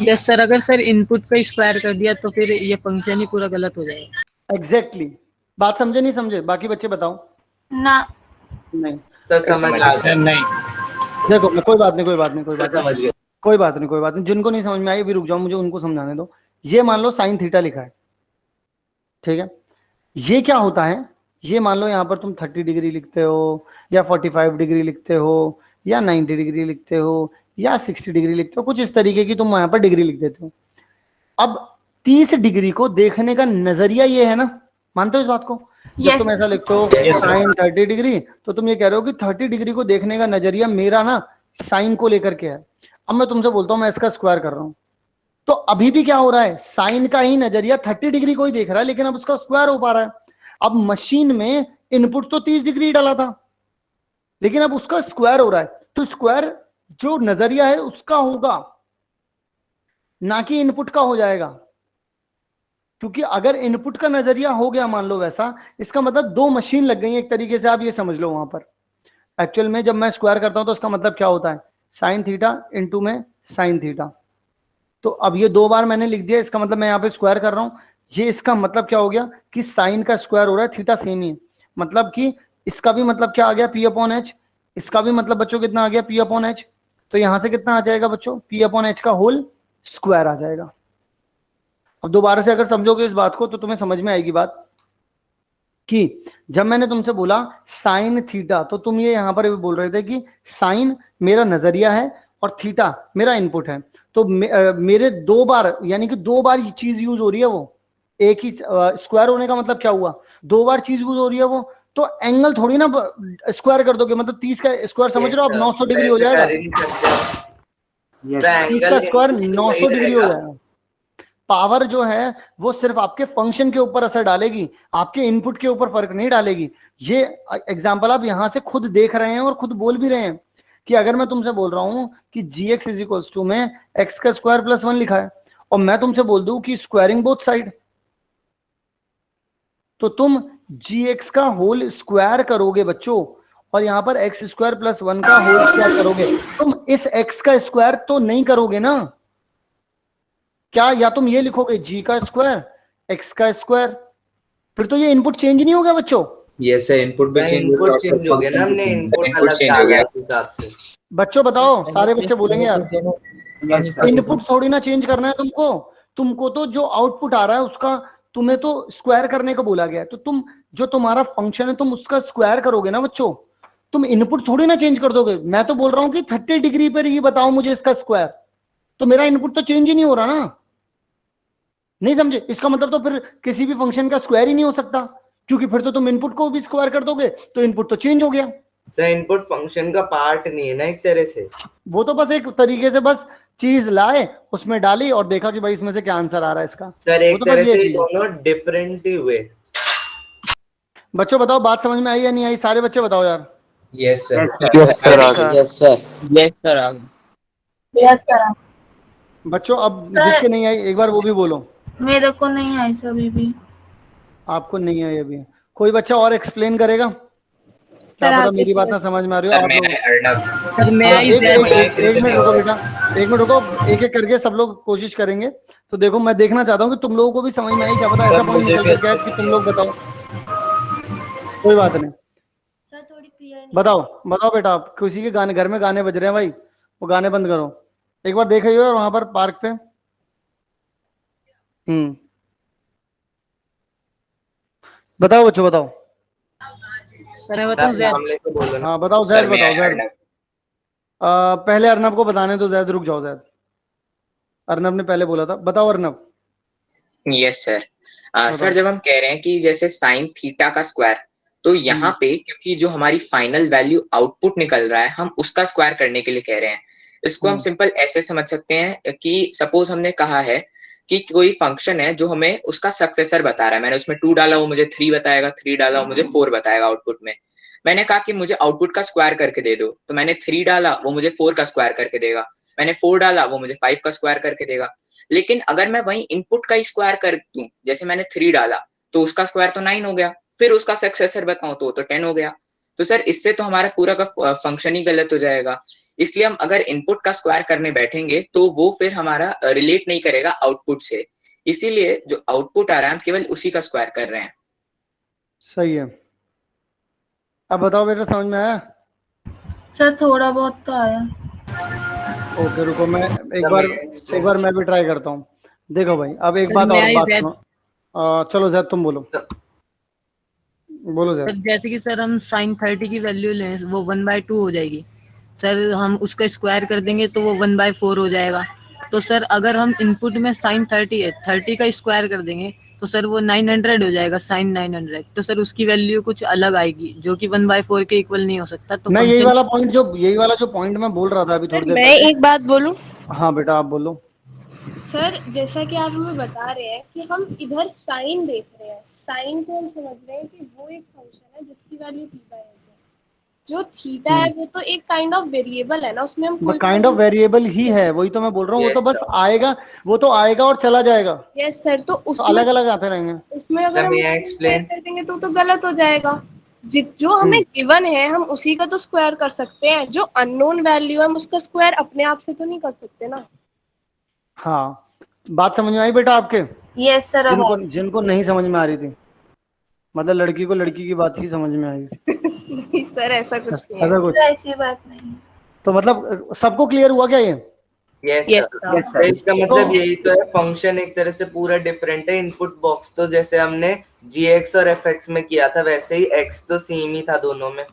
यस सर, अगर सर इनपुट का स्क्वायर कर दिया तो फिर ये फंक्शन ही पूरा गलत हो जाएगा। एग्जैक्टली बात समझे नहीं समझे, बाकी बच्चे बताओ। ना। नहीं सर समझ आ गया। देखो कोई बात नहीं, सर समझ गया। कोई बात नहीं, जिनको नहीं समझ में आई भी रुक जाओ, मुझे उनको समझाने दो। ये मान लो साइन थीटा लिखा है, ठीक है, ये क्या होता है, ये मान लो यहाँ पर तुम 30 डिग्री लिखते हो या 45 डिग्री लिखते हो या 90 डिग्री लिखते हो या 60 डिग्री लिखते हो, कुछ इस तरीके की तुम यहाँ पर डिग्री लिख देते हो। अब 30 डिग्री को देखने का नजरिया ये है ना, मानते हो इस बात को। जब Yes. तुम ऐसा लिखते हो साइन 30 डिग्री, तो तुम ये कह रहे हो कि 30 डिग्री को देखने का नजरिया मेरा ना साइन को लेकर के है। अब मैं तुमसे बोलता हूँ मैं इसका स्क्वायर कर रहा हूँ, तो अभी भी क्या हो रहा है, साइन का ही नजरिया 30 डिग्री को ही देख रहा है, लेकिन अब उसका स्क्वायर हो पा रहा है। अब मशीन में इनपुट तो 30 डिग्री डाला था, लेकिन अब उसका स्क्वायर हो रहा है, तो स्क्वायर जो नजरिया है उसका होगा, ना कि इनपुट का हो जाएगा। क्योंकि अगर इनपुट का नजरिया हो गया मान लो वैसा, इसका मतलब दो मशीन लग गई एक तरीके से, आप ये समझ लो वहां पर। एक्चुअल में जब मैं स्क्वायर करता हूं तो उसका मतलब क्या होता है, साइन थीटा इंटू में साइन थीटा। तो अब ये दो बार मैंने लिख दिया, इसका मतलब मैं यहाँ पे स्क्वायर कर रहा हूं, ये इसका मतलब क्या हो गया कि साइन का स्क्वायर हो रहा है, थीटा सेम ही है, मतलब कि इसका भी मतलब क्या आ गया पी अपॉन एच, इसका भी मतलब बच्चों कितना आ गया पी अपॉन एच। तो यहां से कितना आ जाएगा बच्चों, पी अपॉन एच का होल स्क्वायर आ जाएगा। अब दोबारा से अगर समझोगे इस बात को तो तुम्हें समझ में आएगी बात कि जब मैंने तुमसे बोला साइन थीटा, तो तुम ये यहां पर भी बोल रहे थे कि साइन मेरा नजरिया है और थीटा मेरा इनपुट है। तो मेरे दो बार, यानी कि दो बार चीज यूज हो रही है, वो एक ही स्क्वायर होने का मतलब क्या हुआ, दो बार चीज यूज हो रही है वो, तो एंगल थोड़ी ना स्क्वायर कर दोगे, मतलब 30 का स्क्वायर समझ रहे हो, अब 900 डिग्री हो जाएगा, 30 का स्क्वायर 900 डिग्री हो जाएगा। पावर जो है वो सिर्फ आपके फंक्शन के ऊपर असर डालेगी, आपके इनपुट के ऊपर फर्क नहीं डालेगी। ये एग्जांपल आप यहां से खुद देख रहे हैं और खुद बोल भी रहे हैं कि अगर मैं तुमसे बोल रहा हूं कि gx इज इक्वल्स टू में x का स्क्वायर प्लस 1 लिखा है, और मैं तुमसे बोल दूं कि स्क्वायरिंग बोथ साइड, तो तुम gx का होल स्क्वायर करोगे बच्चों, और यहां पर x स्क्वायर प्लस 1 का होल स्क्वायर करोगे। तुम इस x का स्क्वायर तो नहीं करोगे ना, क्या या तुम ये लिखोगे g का स्क्वायर x का स्क्वायर, फिर तो ये इनपुट चेंज नहीं हो गया बच्चों। यस सर, इनपुट भी चेंज इनपुट चेंज हो गया ना, हमने इनपुट इनपुट अलग चेंज हो डाला गया। उस हिसाब से। बच्चों बताओ, सारे बच्चे बोलेंगे यार। Yes, sir. इनपुट थोड़ी ना चेंज करना है तुमको, तुमको तो जो आउटपुट आ रहा है उसका तुम्हें तो स्क्वायर करने को बोला गया है, तो तुम जो तुम्हारा फंक्शन है तुम उसका स्क्वायर करोगे ना बच्चों, तुम इनपुट थोड़ी ना चेंज कर दोगे। मैं तो बोल रहा हूं कि 30 डिग्री पर ये बताओ मुझे इसका स्क्वायर, तो मेरा इनपुट तो चेंज ही नहीं हो रहा ना। नहीं समझे? इसका मतलब तो फिर किसी भी फंक्शन का स्क्वायर ही नहीं हो सकता, क्योंकि फिर तो तुम इनपुट को भी स्क्वायर कर दोगे तो इनपुट तो चेंज हो गया। सर इनपुट फंक्शन का पार्ट नहीं है ना एक तरह से। वो तो बस एक तरीके से बस चीज लाए, उसमें डाली और देखा कि भाई इसमें से क्या आंसर आ रहा है इसका। सर वो एक तो बस तरह ये से चीज है। दोनों डिफरेंट ही हुए। बच्चों बताओ बात समझ में आई या नहीं आई? सारे बच्चे बताओ यार। Yes sir. यस सर, आ गया। यस सर आ गया। Yes sir. बच्चों अब जिसके नहीं आई एक बार वो भी बोलो। मेरे को नहीं आई सर अभी भी। आपको नहीं आई अभी? कोई बच्चा और एक्सप्लेन करेगा? क्या सर, पता आप मेरी बात ना इसमें- समझ में आ रही हो सर आप मैं लोग। अर्नब। सर मैं हाँ, आई एक जैद। मिनट रुको बेटा, एक मिनट रुको, एक एक करके सब लोग कोशिश करेंगे। तो देखो मैं देखना चाहता हूँ कि तुम लोगों को भी समझ में आई, क्या पता ऐसा पॉइंट निकल के कि तुम लोग बताओ। कोई बात नहीं, सर थोड़ी क्लियर बताओ बताओ बेटा। आप किसी के गाने, घर में गाने बज रहे हैं भाई, वो गाने बंद करो। एक बार देख रही हो वहां पर पार्क पे? बताओ बच्चों बताओ। सर मैं बताऊं जैद? मामले को बोलो ना। हाँ बताओ सर जैद, मैं बताओ जैद। अर्नब। पहले अर्नब को बताने दो जैद, रुक जाओ जैद, अर्नब ने पहले बोला था। बताओ अर्नब। Yes sir. बताओ। सर जब हम कह रहे हैं कि जैसे साइन थीटा का स्क्वायर, तो यहाँ पे क्योंकि जो हमारी फाइनल वैल्यू आउटपुट निकल रहा है हम उसका स्क्वायर करने के लिए कह रहे हैं। इसको हम सिंपल ऐसे समझ सकते हैं कि सपोज हमने कहा है कि कोई फंक्शन है जो हमें उसका सक्सेसर बता रहा है। मैंने उसमें 2 डाला, वो मुझे 3 बताएगा, 3 डाला वो मुझे 4 बताएगा आउटपुट में। मैंने कहा कि मुझे आउटपुट का स्क्वायर करके दे दो, तो मैंने 3 डाला वो मुझे 4 का स्क्वायर करके देगा, मैंने 4 डाला वो मुझे 5 का स्क्वायर करके देगा। लेकिन अगर मैं वही इनपुट का स्क्वायर कर दूं, जैसे मैंने 3 डाला तो उसका स्क्वायर तो 9 हो गया, फिर उसका सक्सेसर बताऊं तो 10 हो गया। तो सर इससे तो हमारा पूरा का फंक्शन ही गलत हो जाएगा। इसलिए हम अगर इनपुट का स्क्वायर करने बैठेंगे तो वो फिर हमारा रिलेट नहीं करेगा आउटपुट से। इसीलिए जो आउटपुट आ रहा है हम केवल उसी का स्क्वायर कर रहे हैं। सही है। अब बताओ बेटा, समझ में आया? सर थोड़ा बहुत तो आया। ओके रुको, मैं एक बार मैं भी ट्राई करता हूँ। देखो भाई, अब एक सर, बात मैं और आई बात जैद। सुनो। चलो जैद तुम बोलो, बोलो सर जैद। जैसे कि सर हम साइन 30 की वैल्यू लें वो 1/2 हो जाएगी। सर हम उसका स्क्वायर कर देंगे तो वो 1/4 हो जाएगा। तो सर अगर हम इनपुट में साइन 30 है, 30 का स्क्वायर कर देंगे तो सर वो 900 हो जाएगा, साइन 900। तो सर उसकी वैल्यू कुछ अलग आएगी जो कि 1/4 के इक्वल नहीं हो सकता। तो मैं फंक्शन यही वाला जो पॉइंट मैं बोल रहा था अभी थोड़ी सर देर मैं पहले। एक बात बोलूं? हाँ बेटा आप बोलो। सर जैसा कि आप हमें बता रहे हैं कि हम इधर साइन देख रहे हैं, साइन को हम समझ रहे हैं कि वो एक फंक्शन है जिसकी वैल्यू थीटा है। जो थीटा है वो तो एक काइंड ऑफ वेरिएबल है ना, उसमें हम कोई काइंड ऑफ वेरिएबल ही है, वही तो मैं बोल रहा हूँ। वो तो Yes, बस sir. आएगा, वो तो आएगा और चला जाएगा, यस सर। तो तो उसमें अलग अलग आते रहेंगे। उसमें अगर Sir, हम may I स्क्वायर explain? कर देंगे तो गलत हो जाएगा। जो हमें गिवन है हम उसी का तो स्क्वायर कर सकते हैं, जो अननोन वैल्यू है हम उसका स्क्वायर अपने आप से तो नहीं कर सकते ना। हाँ, बात समझ में आई बेटा आपके? यस सर अब जिनको जिनको नहीं समझ में आ रही थी, मतलब लड़की को लड़की की बात ही समझ में आई। नहीं सर ऐसा कुछ नहीं है। ऐसा कुछ ऐसी बात नहीं। तो मतलब सबको क्लियर हुआ क्या ये? Yes Yes, sir. sir. इसका मतलब यही तो है, फंक्शन एक तरह से पूरा डिफरेंट है। इनपुट बॉक्स तो जैसे हमने gx और fx में किया था वैसे ही x तो सेम ही था दोनों में।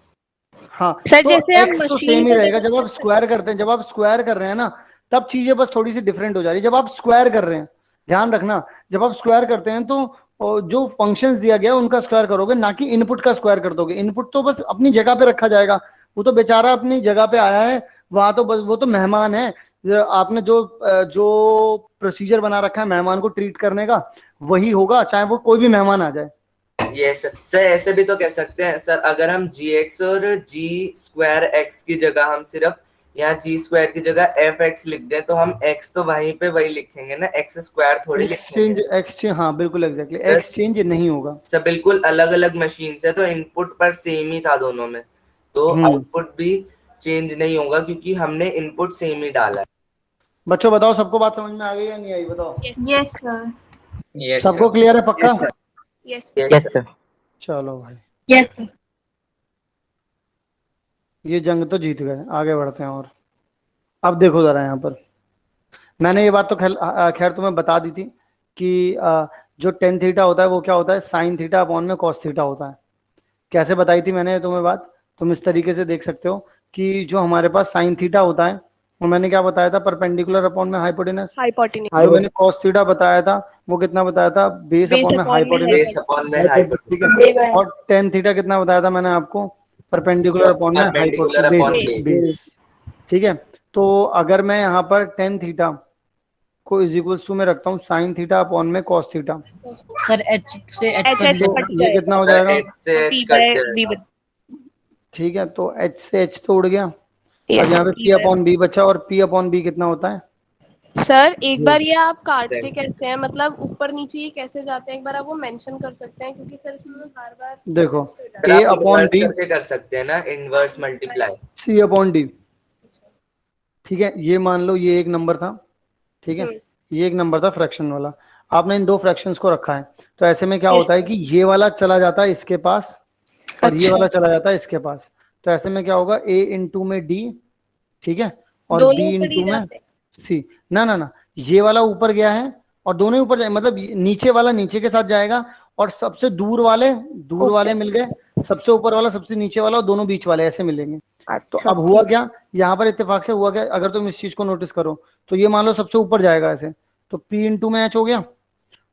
हाँ सर, तो जैसे हम x तो मशीन सेम ही को रहेगा। जब आप स्क्वायर करते हैं, जब आप स्क्वायर कर रहे हैं ना, तब चीजें बस थोड़ी सी डिफरेंट हो जा रही है। जब आप स्क्वायर कर रहे हैं, ध्यान रखना, जब आप स्क्वायर करते हैं तो जो फंक्शंस दिया गया उनका स्क्वायर करोगे, ना कि इनपुट का स्क्वायर कर दोगे। इनपुट तो बस अपनी जगह पे रखा जाएगा, वो तो बेचारा अपनी जगह पे आया है, वहां तो बस वो तो मेहमान है। आपने जो जो प्रोसीजर बना रखा है मेहमान को ट्रीट करने का, वही होगा चाहे वो कोई भी मेहमान आ जाए। Yes sir. ऐसे भी तो कह सकते हैं सर, अगर हम gx और g स्क्वायर x की जगह हम सिर्फ यहाँ g स्क्वायर की जगह fx लिख दें तो हम x तो वहीं पे वही लिखेंगे ना, x स्क्वायर थोड़ी लिखेंगे। एक्सचेंज, हाँ बिल्कुल एग्जैक्टली, सर- एक्सचेंज नहीं होगा। सब बिल्कुल अलग अलग मशीन है, तो इनपुट पर सेम ही था दोनों में, तो आउटपुट भी चेंज नहीं होगा क्योंकि हमने इनपुट सेम ही डाला है। बच्चों बताओ, सबको बात समझ में आ गई या नहीं आई, बताओ। Yes sir. यस सबको सर। क्लियर है पक्का? Yes yes sir. चलो भाई, यस सर। ये जंग तो जीत गए, आगे बढ़ते हैं। और अब देखो जरा यहाँ पर, मैंने ये बात तो खैर तुम्हें बता दी थी कि जो टेन थीटा होता है वो क्या होता है, साइन थीटा अपॉन में कॉस थीटा होता है। कैसे बताई थी मैंने तुम्हें बात, तुम इस तरीके से देख सकते हो कि जो हमारे पास साइन थीटा होता है वो मैंने क्या बताया था, परपेंडिकुलर अपॉन में हाइपोटेनस। हाइपोटेन्यूज। जो मैंने कॉस थीटा बताया था वो कितना बताया था, बेस बेस अपॉन में अपॉन में हाइपोटेनस। बेस अपॉन में हाइपोटेन्यूज। ठीक है, और टेन थीटा कितना बताया था मैंने आपको, परपेंडिकुलर अपॉन में perpendicular hypotenuse, upon base base. Base. ठीक है, तो अगर मैं यहाँ पर टेन थीटा को इज इक्वल्स टू में रखता हूँ साइन थीटा अपॉन में कॉस थीटा, सर एच से एच एच कट एच तो जाएगा। कट ये कितना हो सर जाएगा? एच से एच टी कट बाय जाएगा। बी। ठीक है, तो एच से एच तो उड़ गया। अब यस यहाँ पे पी अपॉन बी बचा, और पी अपॉन बी कितना होता है? सर, एक बार ये आप काटते Exactly. कैसे हैं, मतलब ऊपर नीचे ये कैसे जाते हैं, एक बार आप वो मेंशन कर सकते हैं, क्योंकि सर इसमें मैं बार बार देखो, सर ए आप अपॉन इनवर्स बी करके कर सकते हैं ना, इनवर्स मल्टीप्लाई। सी अपॉन डी। ठीक है, ये मान लो ये एक नंबर था, ठीक है, ये एक नंबर था फ्रैक्शन वाला, आपने इन दो फ्रैक्शंस को रखा है, तो ऐसे में क्या होता है कि ये वाला चला जाता है इसके पास और ये अच्छा। वाला चला जाता है इसके पास, तो ऐसे में क्या होगा, ए इंटू में डी, ठीक है, और दोनों बी ऊपर ही इंटू में जाते हैं। सी। ना ना ना, ये वाला ऊपर गया है और दोनों ही ऊपर जाए, मतलब नीचे वाला नीचे के साथ जाएगा और सबसे दूर वाले ऊपर। मिल गए, सबसे ऊपर वाला सबसे नीचे वाला और दोनों बीच वाले ऐसे मिलेंगे। तो अच्छा, अब हुआ क्या, यहाँ पर इत्तेफाक से हुआ क्या, अगर तुम इस चीज को नोटिस करो तो ये मान लो सबसे ऊपर जाएगा ऐसे, तो P इंटू में H हो गया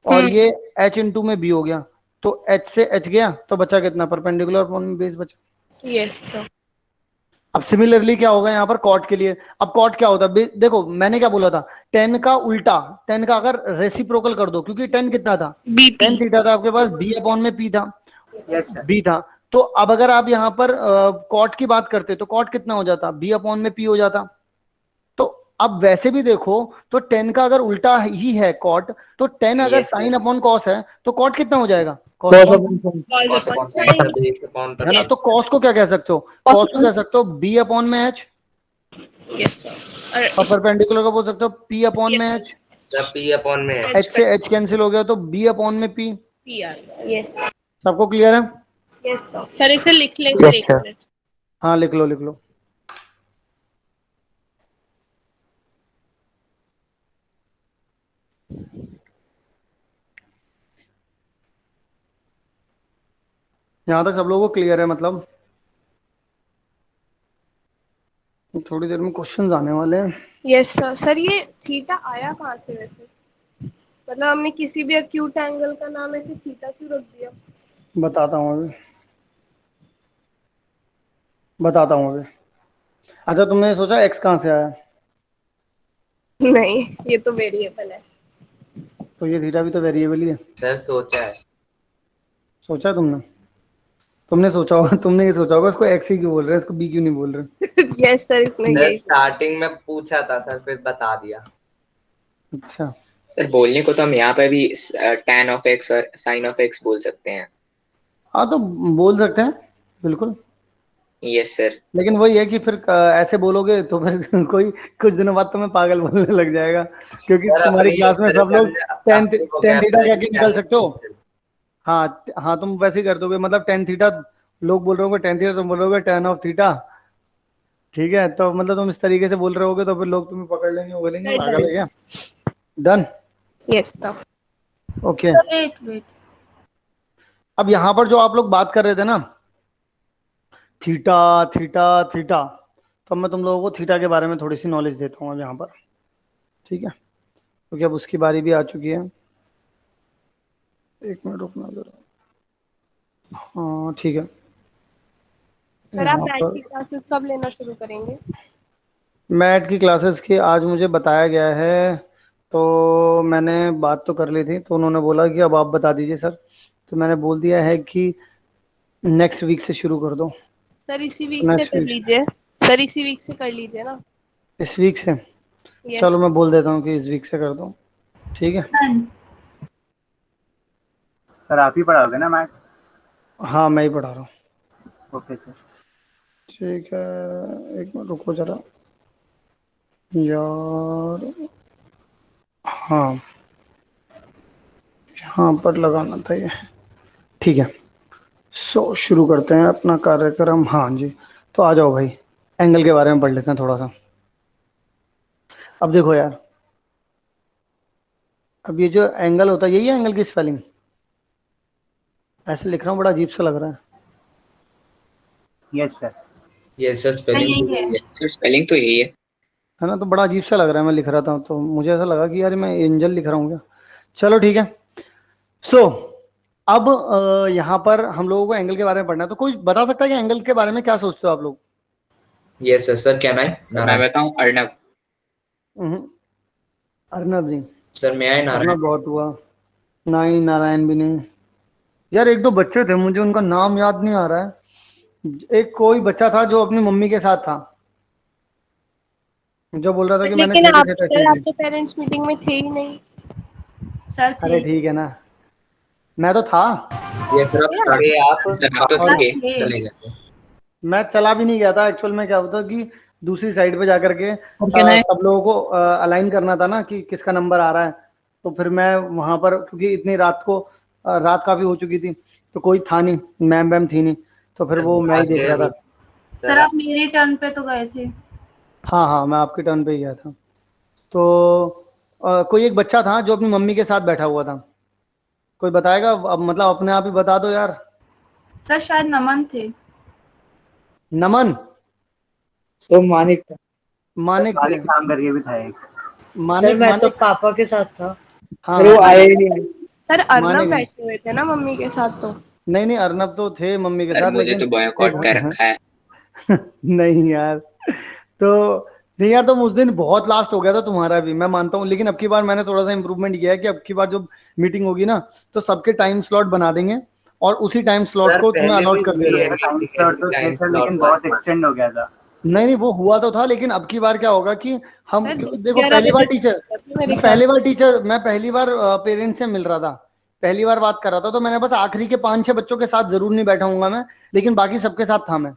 और ये H इंटू में B हो गया, तो H से H गया तो बचा कितना, परपेंडिकुलर अपॉन में बेस बचा। Yes sir. अब सिमिलरली क्या होगा यहाँ पर कॉट के लिए, अब कॉट क्या होता है, देखो मैंने क्या बोला था, टेन का उल्टा, टेन का अगर रेसिप्रोकल कर दो, क्योंकि टेन कितना था, बी टेन थीटा था आपके पास, बी अपॉन में पी था, यस सर। बी था, तो अब अगर आप यहाँ पर कॉट की बात करते तो कॉट कितना हो जाता, बी अपॉन में पी हो जाता। तो अब वैसे भी देखो तो टेन का अगर उल्टा ही है कॉट, तो टेन अगर Yes, sine sir. Upon cos है तो कॉट कितना हो जाएगा, cos cos, upon sine. Cos upon sin. Sir base upon है ना। तो कॉस को क्या कह सकते हो, कॉस को कह सकते हो बी अपॉन में एच, यस सर। और परपेंडिकुलर को बोल सकते हो पी अपॉन में एच, सर पी अपॉन में है। एच से एच कैंसिल हो गया तो बी अपॉन में पी। P R. यस सबको क्लियर है? यस सर, इसे लिख ले सर, एक मिनट। हाँ लिख लो लिख लो। यहाँ तक सब लोगों को क्लियर है, मतलब थोड़ी देर में क्वेश्चंस आने वाले हैं। Yes sir. सर ये थीटा आया कहाँ से वैसे, मतलब हमने किसी भी एक्यूट एंगल का नाम ऐसे थीटा क्यों रख दिया? बताता हूँ अभी, बताता हूँ अभी। अच्छा, तुमने सोचा एक्स कहाँ से आया, नहीं, ये तो वेरिएबल है। तो ये थीटा भी तो वेरिएबल ही है। सर सोचा है। सोचा तुमने, तुमने सोचा होगा, तुमने ये सोचा होगा इसको एक्स ही क्यों बोल रहे हैं, इसको बी क्यों नहीं बोल रहे। यस सर, इसमें सर यही। स्टार्टिंग में पूछा था सर, फिर बता दिया। अच्छा, सर बोलने को तो हम यहाँ पे भी tan of x और sin of x बोल सकते हैं। हाँ तो बोल सकते हैं बिल्कुल, यस सर। लेकिन वही है कि फिर ऐसे बोलोगे तो फिर कोई कुछ दिनों बाद तुम्हें पागल बोलने लग जाएगा, क्योंकि सर तुम्हारी अपनी क्लास में तरह सब से लोग हमने टेन अपनी टेन थीटा vocabulary कह के निकल सकते हो। क्या है? हाँ हाँ, तुम वैसे ही कर दोगे, मतलब टेन थीटा लोग बोल रहे होगे टेन थीटा, तुम बोलोगे टेन ऑफ थीटा, ठीक है, तो मतलब तुम इस तरीके से बोल रहे होगे तो फिर लोग तुम्हें पकड़ लेंगे, वो बोलेंगे पागल है क्या। Done, yes sir. Okay. Wait wait. अब यहाँ पर जो आप लोग बात कर रहे थे ना, थीटा थीटा थीटा, तो अब मैं तुम लोगों को थीटा के बारे में थोड़ी सी नॉलेज देता हूँ अब यहाँ पर, ठीक है, क्योंकि अब उसकी बारी भी आ चुकी है। एक मिनट रुकना जरा, हाँ ठीक है। सर आप यहाँ मैथ पर की क्लासेस कब लेना शुरू करेंगे? मैट की क्लासेस की आज मुझे बताया गया है, तो मैंने बात तो कर ली थी, तो उन्होंने बोला कि अब आप बता दीजिए सर, तो मैंने बोल दिया है कि नेक्स्ट वीक से शुरू कर दो। सर इसी वीक से नेक्स्ट कर वीक, लीजिए, सर इसी वीक से कर लीजिए ना। इस वीक से, यस। चलो मैं बोल देता हूँ कि इस वीक से कर दो, ठीक है। सर आप ही पढ़ाओगे ना मैथ? हाँ मैं ही पढ़ा रहा हूँ। Okay sir. ठीक है, एक मिनट रुको जरा। यार हाँ, यहाँ पर लगाना था ये। ठीक है, सो शुरू करते हैं अपना कार्यक्रम। हाँ जी, तो आ जाओ भाई, एंगल के बारे में पढ़ लेते हैं थोड़ा सा। अब देखो यार, अब ये जो एंगल होता है, यही है एंगल की स्पेलिंग? ऐसे लिख रहा हूँ, बड़ा अजीब सा लग रहा है। Yes sir. Yes sir, spelling यही है। सर स्पेलिंग तो यही है ना? तो बड़ा अजीब सा लग रहा है, मैं लिख रहा था तो मुझे ऐसा लगा कि यार मैं एंजल लिख रहा हूँ क्या। चलो ठीक है। सो अब यहाँ पर हम लोगों को एंगल के बारे में पढ़ना है, तो कोई बता सकता है कि एंगल के बारे में क्या सोचते हो आप लोग? Yes sir. सर क्या नाम? है। मैं बताऊं, अर्नब। हम्म, अर्नब जी? सर मैं आए नारायण। अर्नब बहुत हुआ, नहीं नारायण भी नहीं। यार एक दो बच्चे थे, मुझे उनका नाम याद नहीं आ रहा है। एक कोई बच्चा था जो अपनी मम्मी के साथ था, जो बोल रहा था कि मैंने लेकिन थेटे आप थेटे सर, सीख आप ली। तो पेरेंट्स मीटिंग में थे ही नहीं। सर अरे थे। ठीक है ना, मैं तो था। यस सर, आप अरे आप सर आप तो और थे। थे। चले गए थे। मैं चला भी नहीं गया था एक्चुअल में। क्या होता कि दूसरी साइड पे जाकर के क्या है? सब लोगों को अलाइन करना था ना कि किसका नंबर आ रहा है। तो फिर मैं वहां पर, क्योंकि इतनी रात को रात काफी हो चुकी थी, तो कोई था नहीं, मैम वैम थी नहीं, तो फिर वो मैं ही देख रहा था। सर आप मेरे टर्न पे तो गए थे। हाँ हाँ, मैं आपके टर्न पे ही गया था। तो कोई एक बच्चा था जो अपनी मम्मी के साथ बैठा हुआ था। कोई बताएगा? अब मतलब अपने आप ही बता दो यार। सर शायद नमन थे। नमन? सो मानिक था। मानिक थे? मालिक नाम करके भी था एक। मानिक? मानिक? पापा के साथ था। हाँ सर वो आए ही नहीं। सर अर्नब मानिक। बैठे हुए थे ना मम्मी के साथ तो। नहीं नहीं, अर्नब तो थे मम्मी के सर साथ, मुझे लेकिन तो बॉयकॉट कर रखा है। नहीं यार, तो नहीं यार, तुम उस दिन बहुत लास्ट हो गया था तुम्हारा भी, मैं मानता हूँ। लेकिन अब की बार मैंने थोड़ा सा इम्प्रूवमेंट किया है कि अब की बार जब मीटिंग होगी ना, तो सबके टाइम स्लॉट बना देंगे और उसी टाइम स्लॉट सर को तुम्हें पहले भी अलॉट कर दे हुई रहे है हैं। टाइम मीटिंग स्लॉट ऐसी, तो थे टाइम सर, स्लॉट लेकिन बहुत वाली। एक्सटेंड हो गया था। नहीं नहीं, वो हुआ तो था, लेकिन अब की बार क्या होगा कि हम, सर देखो 11 पहली बार बजे टीचर, मेरे मैं पहली बार पेरेंट्स से मिल रहा था, पहली बार बात कर रहा था, तो मैंने बस आखिरी के 5-6 बच्चों के साथ जरूर नहीं बैठा हूंगा मैं, लेकिन बाकी सबके साथ था मैं।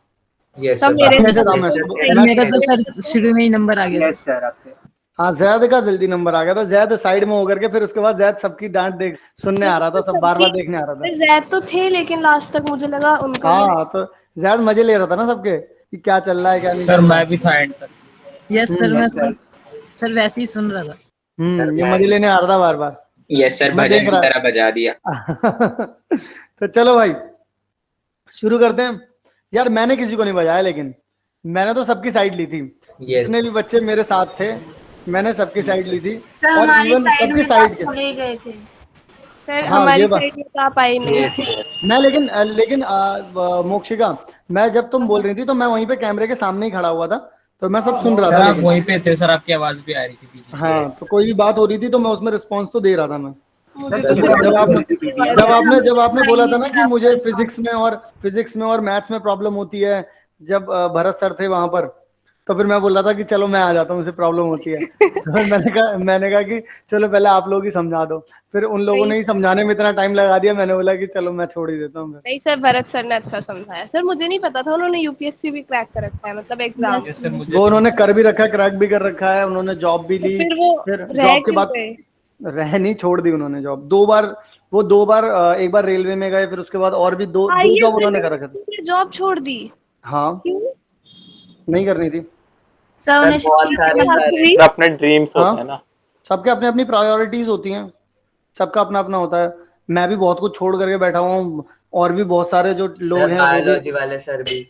यस सब सर, मेरे अपने से था साथ मैं। तो तो थे। मैं मेरा तो सर शुरू में ही नंबर आ गया था। यस सर आपके। हाँ, जैद का जल्दी नंबर आ गया था। जैद साइड में होकर के, फिर उसके बाद जैद सबकी डांट देख सुनने आ रहा था, सब बार बार देखने आ रहा था। सर जैद तो थे, लेकिन लास्ट तक मुझे लगा उनको नहीं। हाँ, तो जैद मजे ले रहा था ना सबके, कि क्या चल रहा है क्या नहीं सर चल रहा मैं है। भी था एंड तक। यस सर, मैं यस सर। सर वैसे ही सुन रहा था। सर ये मैं मजे भी। लेने आ रहा था बार बार, यस सर, मैं देख भजन की रहा। तरह बजा दिया। तो चलो भाई, शुरू करते हैं। यार मैंने किसी को नहीं बजाया, लेकिन मैंने तो सबकी साइड ली थी। यस जितने भी बच्चे मेरे साथ थे, मैंने सबकी साइड ली थी। सर और हमारी इवन साइड सबकी में तो साइड आप के, चले गए थे। सर हाँ हमारी ये बात, साइड में तो आप आई नहीं। Yes sir. मैं लेकिन मोक्षिका, मैं जब तुम बोल रही थी तो मैं वहीं पे कैमरे के सामने ही खड़ा हुआ था, तो मैं सब सुन रहा था। सर आप लेकिन वहीं पे थे सर, आपकी आवाज भी आ रही थी पीछे। हाँ, तो कोई भी बात हो रही थी तो मैं उसमें रिस्पॉन्स तो दे रहा था मैं। मुझे सर तो लेकिन पूरा फिर जब हमने आपने बोल दी पीटीएम। बोला था ना कि मुझे आपका फिजिक्स में और मैथ्स में प्रॉब्लम होती है, जब भरत सर थे वहां पर, तो फिर मैं बोल रहा था कि चलो मैं आ जाता हूँ, मुझे प्रॉब्लम होती है। तो फिर मैंने कहा कि चलो पहले आप लोग ही समझा दो। फिर उन लोगों ने ही समझाने में इतना टाइम लगा दिया, मैंने बोला कि चलो मैं छोड़ ही देता हूँ। नहीं सर, भरत सर ने अच्छा समझाया। सर मुझे नहीं पता था उन्होंने यूपीएससी भी क्रैक कर रखा है, मतलब एग्जाम। Yes, सर मुझे वो भी उन्होंने नहीं कर भी रखा है, क्रैक भी कर रखा है, उन्होंने जॉब भी तो ली। फिर वो फिर रह जॉब के क्यों बाद गए? रह नहीं, छोड़ दी उन्होंने जॉब 2 बार। वो 2 बार, एक बार रेलवे में गए, फिर उसके बाद और भी दो दो आईएएस जॉब उन्होंने कर रखा था। में जॉब छोड़ दी? हाँ, क्यों? नहीं करनी थी। सर सर उन्हें बहुत शिफ्टिंग सारे करना सर हुई? अपने ड्रीम्स हाँ, होते हैं ना। सबके अपने अपनी प्रायोरिटीज होती हैं, सबका अपना अपना होता है। मैं भी बहुत कुछ छोड़ करके बैठा हुआ हूँ, और भी बहुत सारे जो लोग सर हैं वो भी। बायोलॉजी वाले सर भी।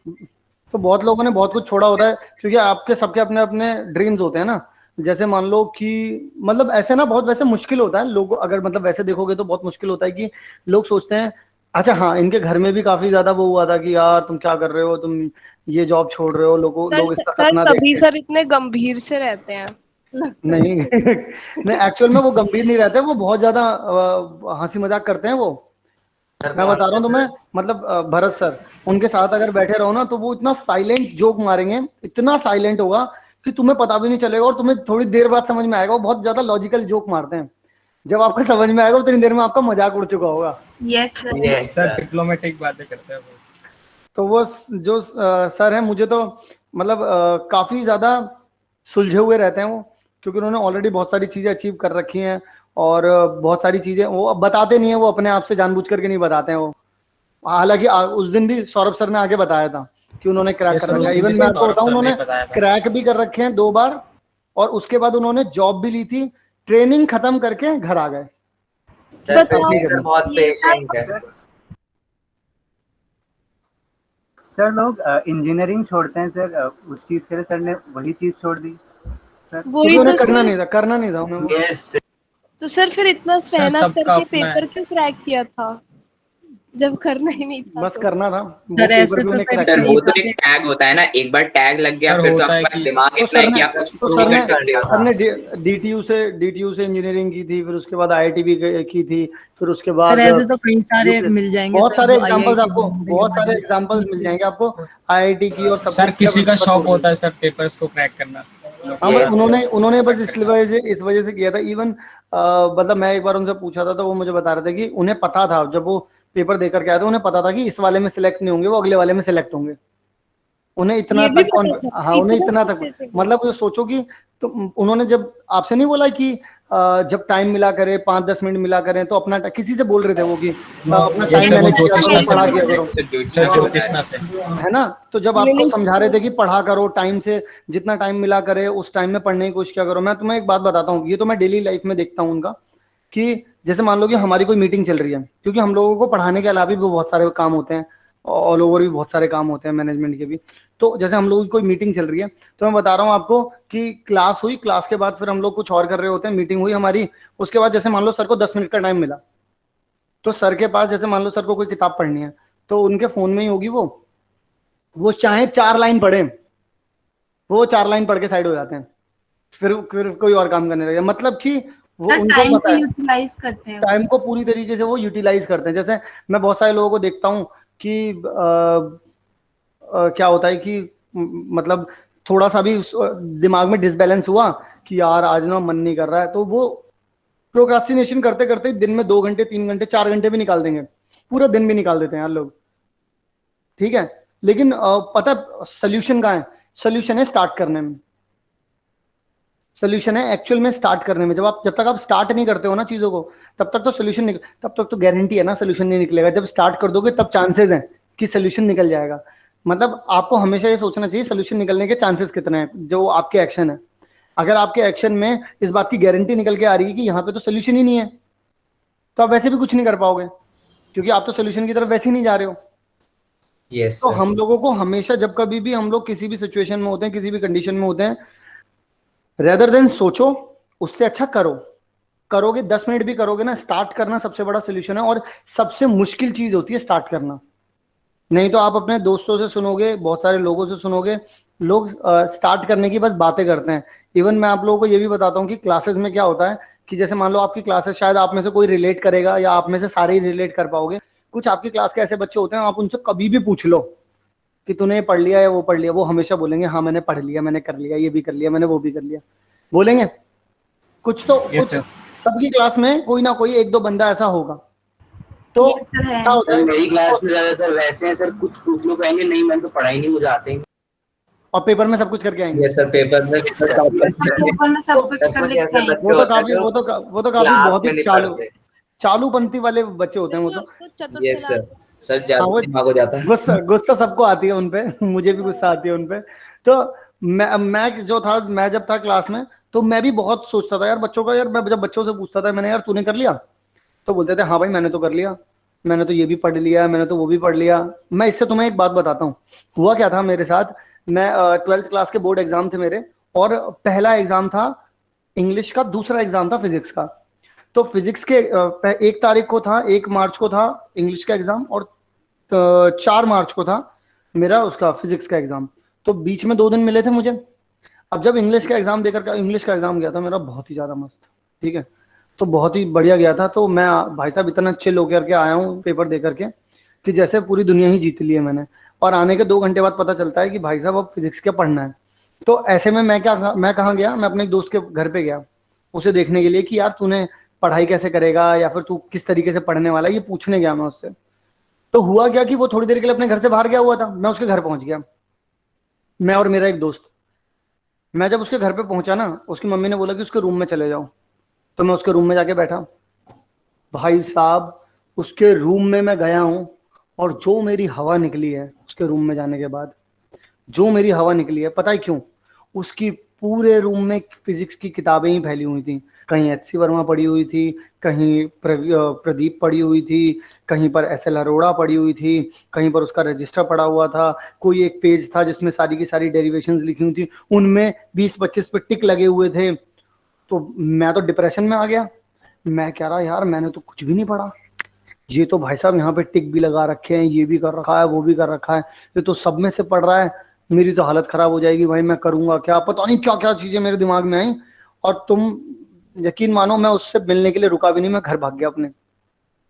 तो बहुत लोगों ने बहुत कुछ छोड़ा होता है, क्योंकि आपके सबके अपने अपने ड्रीम्स होते हैं ना। जैसे मान लो कि, मतलब ऐसे ना, बहुत वैसे मुश्किल होता है लोगों, अगर मतलब वैसे देखोगे तो बहुत मुश्किल होता है कि लोग सोचते हैं, अच्छा हाँ, इनके घर में भी काफी ज्यादा वो हुआ था कि यार तुम क्या कर रहे हो, तुम ये जॉब छोड़ रहे हो, सर लोग इसका सर सपना तभी देखते हैं। सर इतने गंभीर से रहते हैं। नहीं नहीं, एक्चुअल में वो गंभीर नहीं रहते, वो बहुत ज्यादा हंसी मजाक करते हैं वो। सर मैं कौन बता रहा सा हूँ तुम्हें, सर? मतलब भरत सर, उनके साथ अगर बैठे रहो ना, तो वो इतना साइलेंट जोक मारेंगे, इतना साइलेंट होगा कि तुम्हें पता भी नहीं चलेगा, और तुम्हें थोड़ी देर बाद समझ में आएगा। वो बहुत ज्यादा लॉजिकल जोक मारते हैं, जब आपको समझ में आएगा उतनी देर में आपका मजाक उड़ चुका होगा। Yes sir. Yes sir sir. Diplomatic बातें करते हैं वो। तो वो जो सर है, मुझे तो मतलब काफी ज्यादा सुलझे हुए रहते हैं वो, क्योंकि उन्होंने ऑलरेडी बहुत सारी चीजें अचीव कर रखी हैं, और बहुत सारी चीजें वो अब बताते नहीं है, वो अपने आप से जानबूझ करके नहीं बताते हैं वो। हालांकि उस दिन भी सौरभ सर ने आगे बताया था कि उन्होंने क्रैक कर रखा है। इवन मैं आपको बताऊं, उन्होंने क्रैक भी कर रखे हैं 2 बार, और उसके बाद उन्होंने जॉब भी ली थी, ट्रेनिंग खत्म करके घर आ गए। सर बहुत पेशेंट है। सर लोग इंजीनियरिंग छोड़ते हैं सर, उस चीज के लिए सर ने वही चीज छोड़ दी सर, वही उन्हें तो करना सर, नहीं था, करना नहीं था उन्हें वो। तो सर फिर इतना सर, मेहनत सबका करके अपना है। पेपर क्यों क्रैक किया था जब करना ही नहीं था? बस तो करना था सर ऐसे तो सर वो तो एक टैग होता है ना, एक बार टैग लग गया सर, फिर तो होता है आपके पास कि- दिमाग तो इतना है सर कि ने आप कुछ तो प्रूव सर कर ने सकते हो। सर ने डीटीयू से इंजीनियरिंग की थी, फिर उसके बाद आईआईटी भी की थी, फिर उसके बाद सर ऐसे तो कई सारे मिल जाएंगे बहुत सर, सारे जो एग्जांपल्स IIT आपको, बहुत सारे एग्जांपल्स मिल जाएंगे आपको आईआईटी की, और सब सर कुछ किसी का सब शौक छोड़ होता है सर पेपर्स को क्रैक करना। हाँ, बस उन्होंने उन्होंने बस इस वजह से किया था। इवन मतलब मैं एक बार उनसे पूछा था, तो वो मुझे बता रहे थे कि उन्हें पता था, जब वो पेपर देकर के आए थे, उन्हें पता था कि इस वाले में सिलेक्ट नहीं होंगे, वो अगले वाले में सिलेक्ट होंगे। उन्हें इतना ये भी तक पता था? हाँ, उन्हें इतना सोचते तक, थे वो? मतलब ये सोचो कि तो उन्होंने जब आपसे नहीं बोला कि जब टाइम मिला करे, 5-10 मिनट मिला करें, तो अपना किसी से बोल रहे थे वो कि अपना ये टाइम सर वो मैनेज किया करो, ज्योतिषना से पढ़ा बोल किया रहे करो, थे, सर ज्योतिषना से। है ना। तो जब नहीं, आपको नहीं। समझा रहे थे कि पढ़ा करो, टाइम से जितना टाइम मिला करे उस टाइम में पढ़ने की कोशिश किया करो। मैं तुम्हें एक बात बताता हूँ, ये तो मैं डेली लाइफ में देखता हूँ उनका, कि जैसे मान लो कि हमारी कोई मीटिंग चल रही है, क्योंकि हम लोगों को पढ़ाने के अलावा भी बहुत सारे काम होते हैं, ऑल ओवर भी बहुत सारे काम होते हैं मैनेजमेंट के भी। तो जैसे हम लोगों की कोई मीटिंग चल रही है, तो मैं बता रहा हूँ आपको कि क्लास हुई, क्लास के बाद फिर हम लोग कुछ और कर रहे होते हैं, मीटिंग हुई हमारी, उसके बाद जैसे मान लो सर को 10 मिनट का टाइम मिला, तो सर के पास जैसे मान लो सर को कोई किताब पढ़नी है, तो उनके फोन में ही होगी वो चाहे 4 लाइन पढ़े, वो 4 लाइन पढ़ के साइड हो जाते हैं, फिर कोई और काम करने लगे। मतलब कि वो सर उनको टाइम पता को है, यूटिलाइज करते हैं। टाइम को पूरी तरीके से वो यूटिलाइज करते हैं। जैसे मैं बहुत सारे लोगों को देखता हूँ कि क्या होता है कि मतलब थोड़ा सा भी दिमाग में डिसबैलेंस हुआ कि यार आज ना मन नहीं कर रहा है, तो वो प्रोक्रास्टिनेशन करते करते दिन में 2 घंटे, 3 घंटे, 4 घंटे भी निकाल देंगे, पूरा दिन भी निकाल देते हैं यार लोग। ठीक है, लेकिन पता सोल्यूशन कहाँ है? सोल्यूशन है स्टार्ट करने में, सोल्यूशन है एक्चुअल में स्टार्ट करने में। जब तक आप स्टार्ट नहीं करते हो ना चीजों को, तब तक तो सोल्यूशन तब तक तो गारंटी है ना सोल्यूशन नहीं निकलेगा। जब स्टार्ट कर दोगे तब चांसेस हैं कि सोल्यूशन निकल जाएगा। मतलब आपको हमेशा ये सोचना चाहिए सोल्यूशन निकलने के चांसेस कितने हैं, जो आपके एक्शन है। अगर आपके एक्शन में इस बात की गारंटी निकल के आ रही है कि यहाँ पे तो सोल्यूशन ही नहीं है, तो आप वैसे भी कुछ नहीं कर पाओगे, क्योंकि आप तो सोल्यूशन की तरफ वैसे ही नहीं जा रहे हो। यस तो हम लोगों को हमेशा, जब कभी भी हम लोग किसी भी सिचुएशन में होते हैं, किसी भी कंडीशन में होते हैं, रेदर देन सोचो, उससे अच्छा करो। करोगे 10 मिनट भी करोगे ना, स्टार्ट करना सबसे बड़ा सोल्यूशन है, और सबसे मुश्किल चीज होती है स्टार्ट करना। नहीं तो आप अपने दोस्तों से सुनोगे, बहुत सारे लोगों से सुनोगे, लोग स्टार्ट करने की बस बातें करते हैं। इवन मैं आप लोगों को ये भी बताता हूँ कि क्लासेस में क्या होता है कि जैसे मान लो आपकी क्लासेस, शायद आप में से कोई रिलेट करेगा या आप में से सारे ही रिलेट कर पाओगे। कुछ आपकी क्लास के ऐसे बच्चे होते हैं, आप उनसे कभी भी पूछ लो कि तूने ये पढ़ लिया या वो पढ़ लिया, वो हमेशा बोलेंगे हाँ मैंने पढ़ लिया, मैंने कर लिया, ये भी कर लिया, मैंने वो भी कर लिया, बोलेंगे। कुछ तो Yes, कुछ sir. सबकी क्लास में कोई ना कोई 1-2 बंदा ऐसा होगा। तो ये सर है। क्या होता है, मेरी क्लास में ज्यादातर वैसे हैं सर, कुछ पूछ लो कहेंगे नहीं मैंने तो पढ़ाई नहीं, मुझे आते ही। और पेपर में सब कुछ करके आएंगे। यस सर, पेपर में पेपर में सब कुछ कर लेते हैं। वो तो काफी बहुत ही चालूपंथी वाले बच्चे होते हैं वो तो। यस सर, सर ज्यादा दिमाग हो जाता है। गुस्सा सबको आती है उनपे, मुझे भी गुस्सा आती है उनपे। तो मैं जब था क्लास में, तो मैं भी बहुत सोचता था यार बच्चों का। यार मैं जब बच्चों से पूछता था, मैंने यार तूने कर लिया, तो बोलते थे हाँ भाई मैंने तो कर लिया, मैंने तो ये भी पढ़ लिया, मैंने तो वो भी पढ़ लिया। मैं इससे तुम्हें एक बात बताता हूँ, हुआ क्या था मेरे साथ। मैं 12th क्लास के बोर्ड एग्जाम थे मेरे, और पहला एग्जाम था इंग्लिश का, दूसरा एग्जाम था फिजिक्स का। तो फिजिक्स के 1 तारीख को था, 1 मार्च को था इंग्लिश का एग्जाम, और 4 मार्च को था मेरा उसका फिजिक्स का एग्जाम। तो बीच में 2 दिन मिले थे मुझे। अब जब इंग्लिश का एग्जाम गया था मेरा, बहुत ही ज्यादा मस्त, ठीक है, तो बहुत ही बढ़िया गया था। तो मैं भाई साहब इतना चिल होकर के आया हूँ पेपर दे करके कि जैसे पूरी दुनिया ही जीत ली है मैंने। और आने के 2 घंटे बाद पता चलता है कि भाई साहब अब फिजिक्स क्या पढ़ना है। तो ऐसे में मैं कहाँ गया, मैं अपने एक दोस्त के घर पे गया उसे देखने के लिए कि यार तूने पढ़ाई कैसे करेगा, या फिर तू किस तरीके से पढ़ने वाला है, ये पूछने गया मैं उससे। तो हुआ क्या कि वो थोड़ी देर के लिए अपने घर से बाहर गया हुआ था, मैं उसके घर पहुंच गया, मैं और मेरा एक दोस्त। मैं जब उसके घर पे पहुंचा ना, उसकी मम्मी ने बोला कि उसके रूम में चले जाओ, तो मैं उसके रूम में जाके बैठा। भाई साहब उसके रूम में मैं गया हूं, और जो मेरी हवा निकली है उसके रूम में जाने के बाद, जो मेरी हवा निकली है, पता है क्यों? उसकी पूरे रूम में फिजिक्स की किताबें ही फैली हुई थी। कहीं एच सी वर्मा पड़ी हुई थी, कहीं प्रदीप पड़ी हुई थी, कहीं पर एस एल अरोड़ा पड़ी हुई थी, कहीं पर उसका रजिस्टर पड़ा हुआ था, कोई एक पेज था जिसमें सारी की सारी डेरिवेशंस लिखी हुई थी, उनमें 20-25 पे टिक लगे हुए थे। तो मैं तो डिप्रेशन में आ गया। मैं कह रहा यार मैंने तो कुछ भी नहीं पढ़ा, ये तो भाई साहब यहाँ पे टिक भी लगा रखे हैं, ये भी कर रखा है, वो भी कर रखा है, ये तो सब में से पढ़ रहा है। मेरी तो हालत खराब हो जाएगी भाई, मैं करूंगा क्या, पता नहीं क्या क्या चीजें मेरे दिमाग में आई। और तुम यकीन मानो मैं उससे मिलने के लिए रुका भी नहीं, मैं घर भाग गया अपने।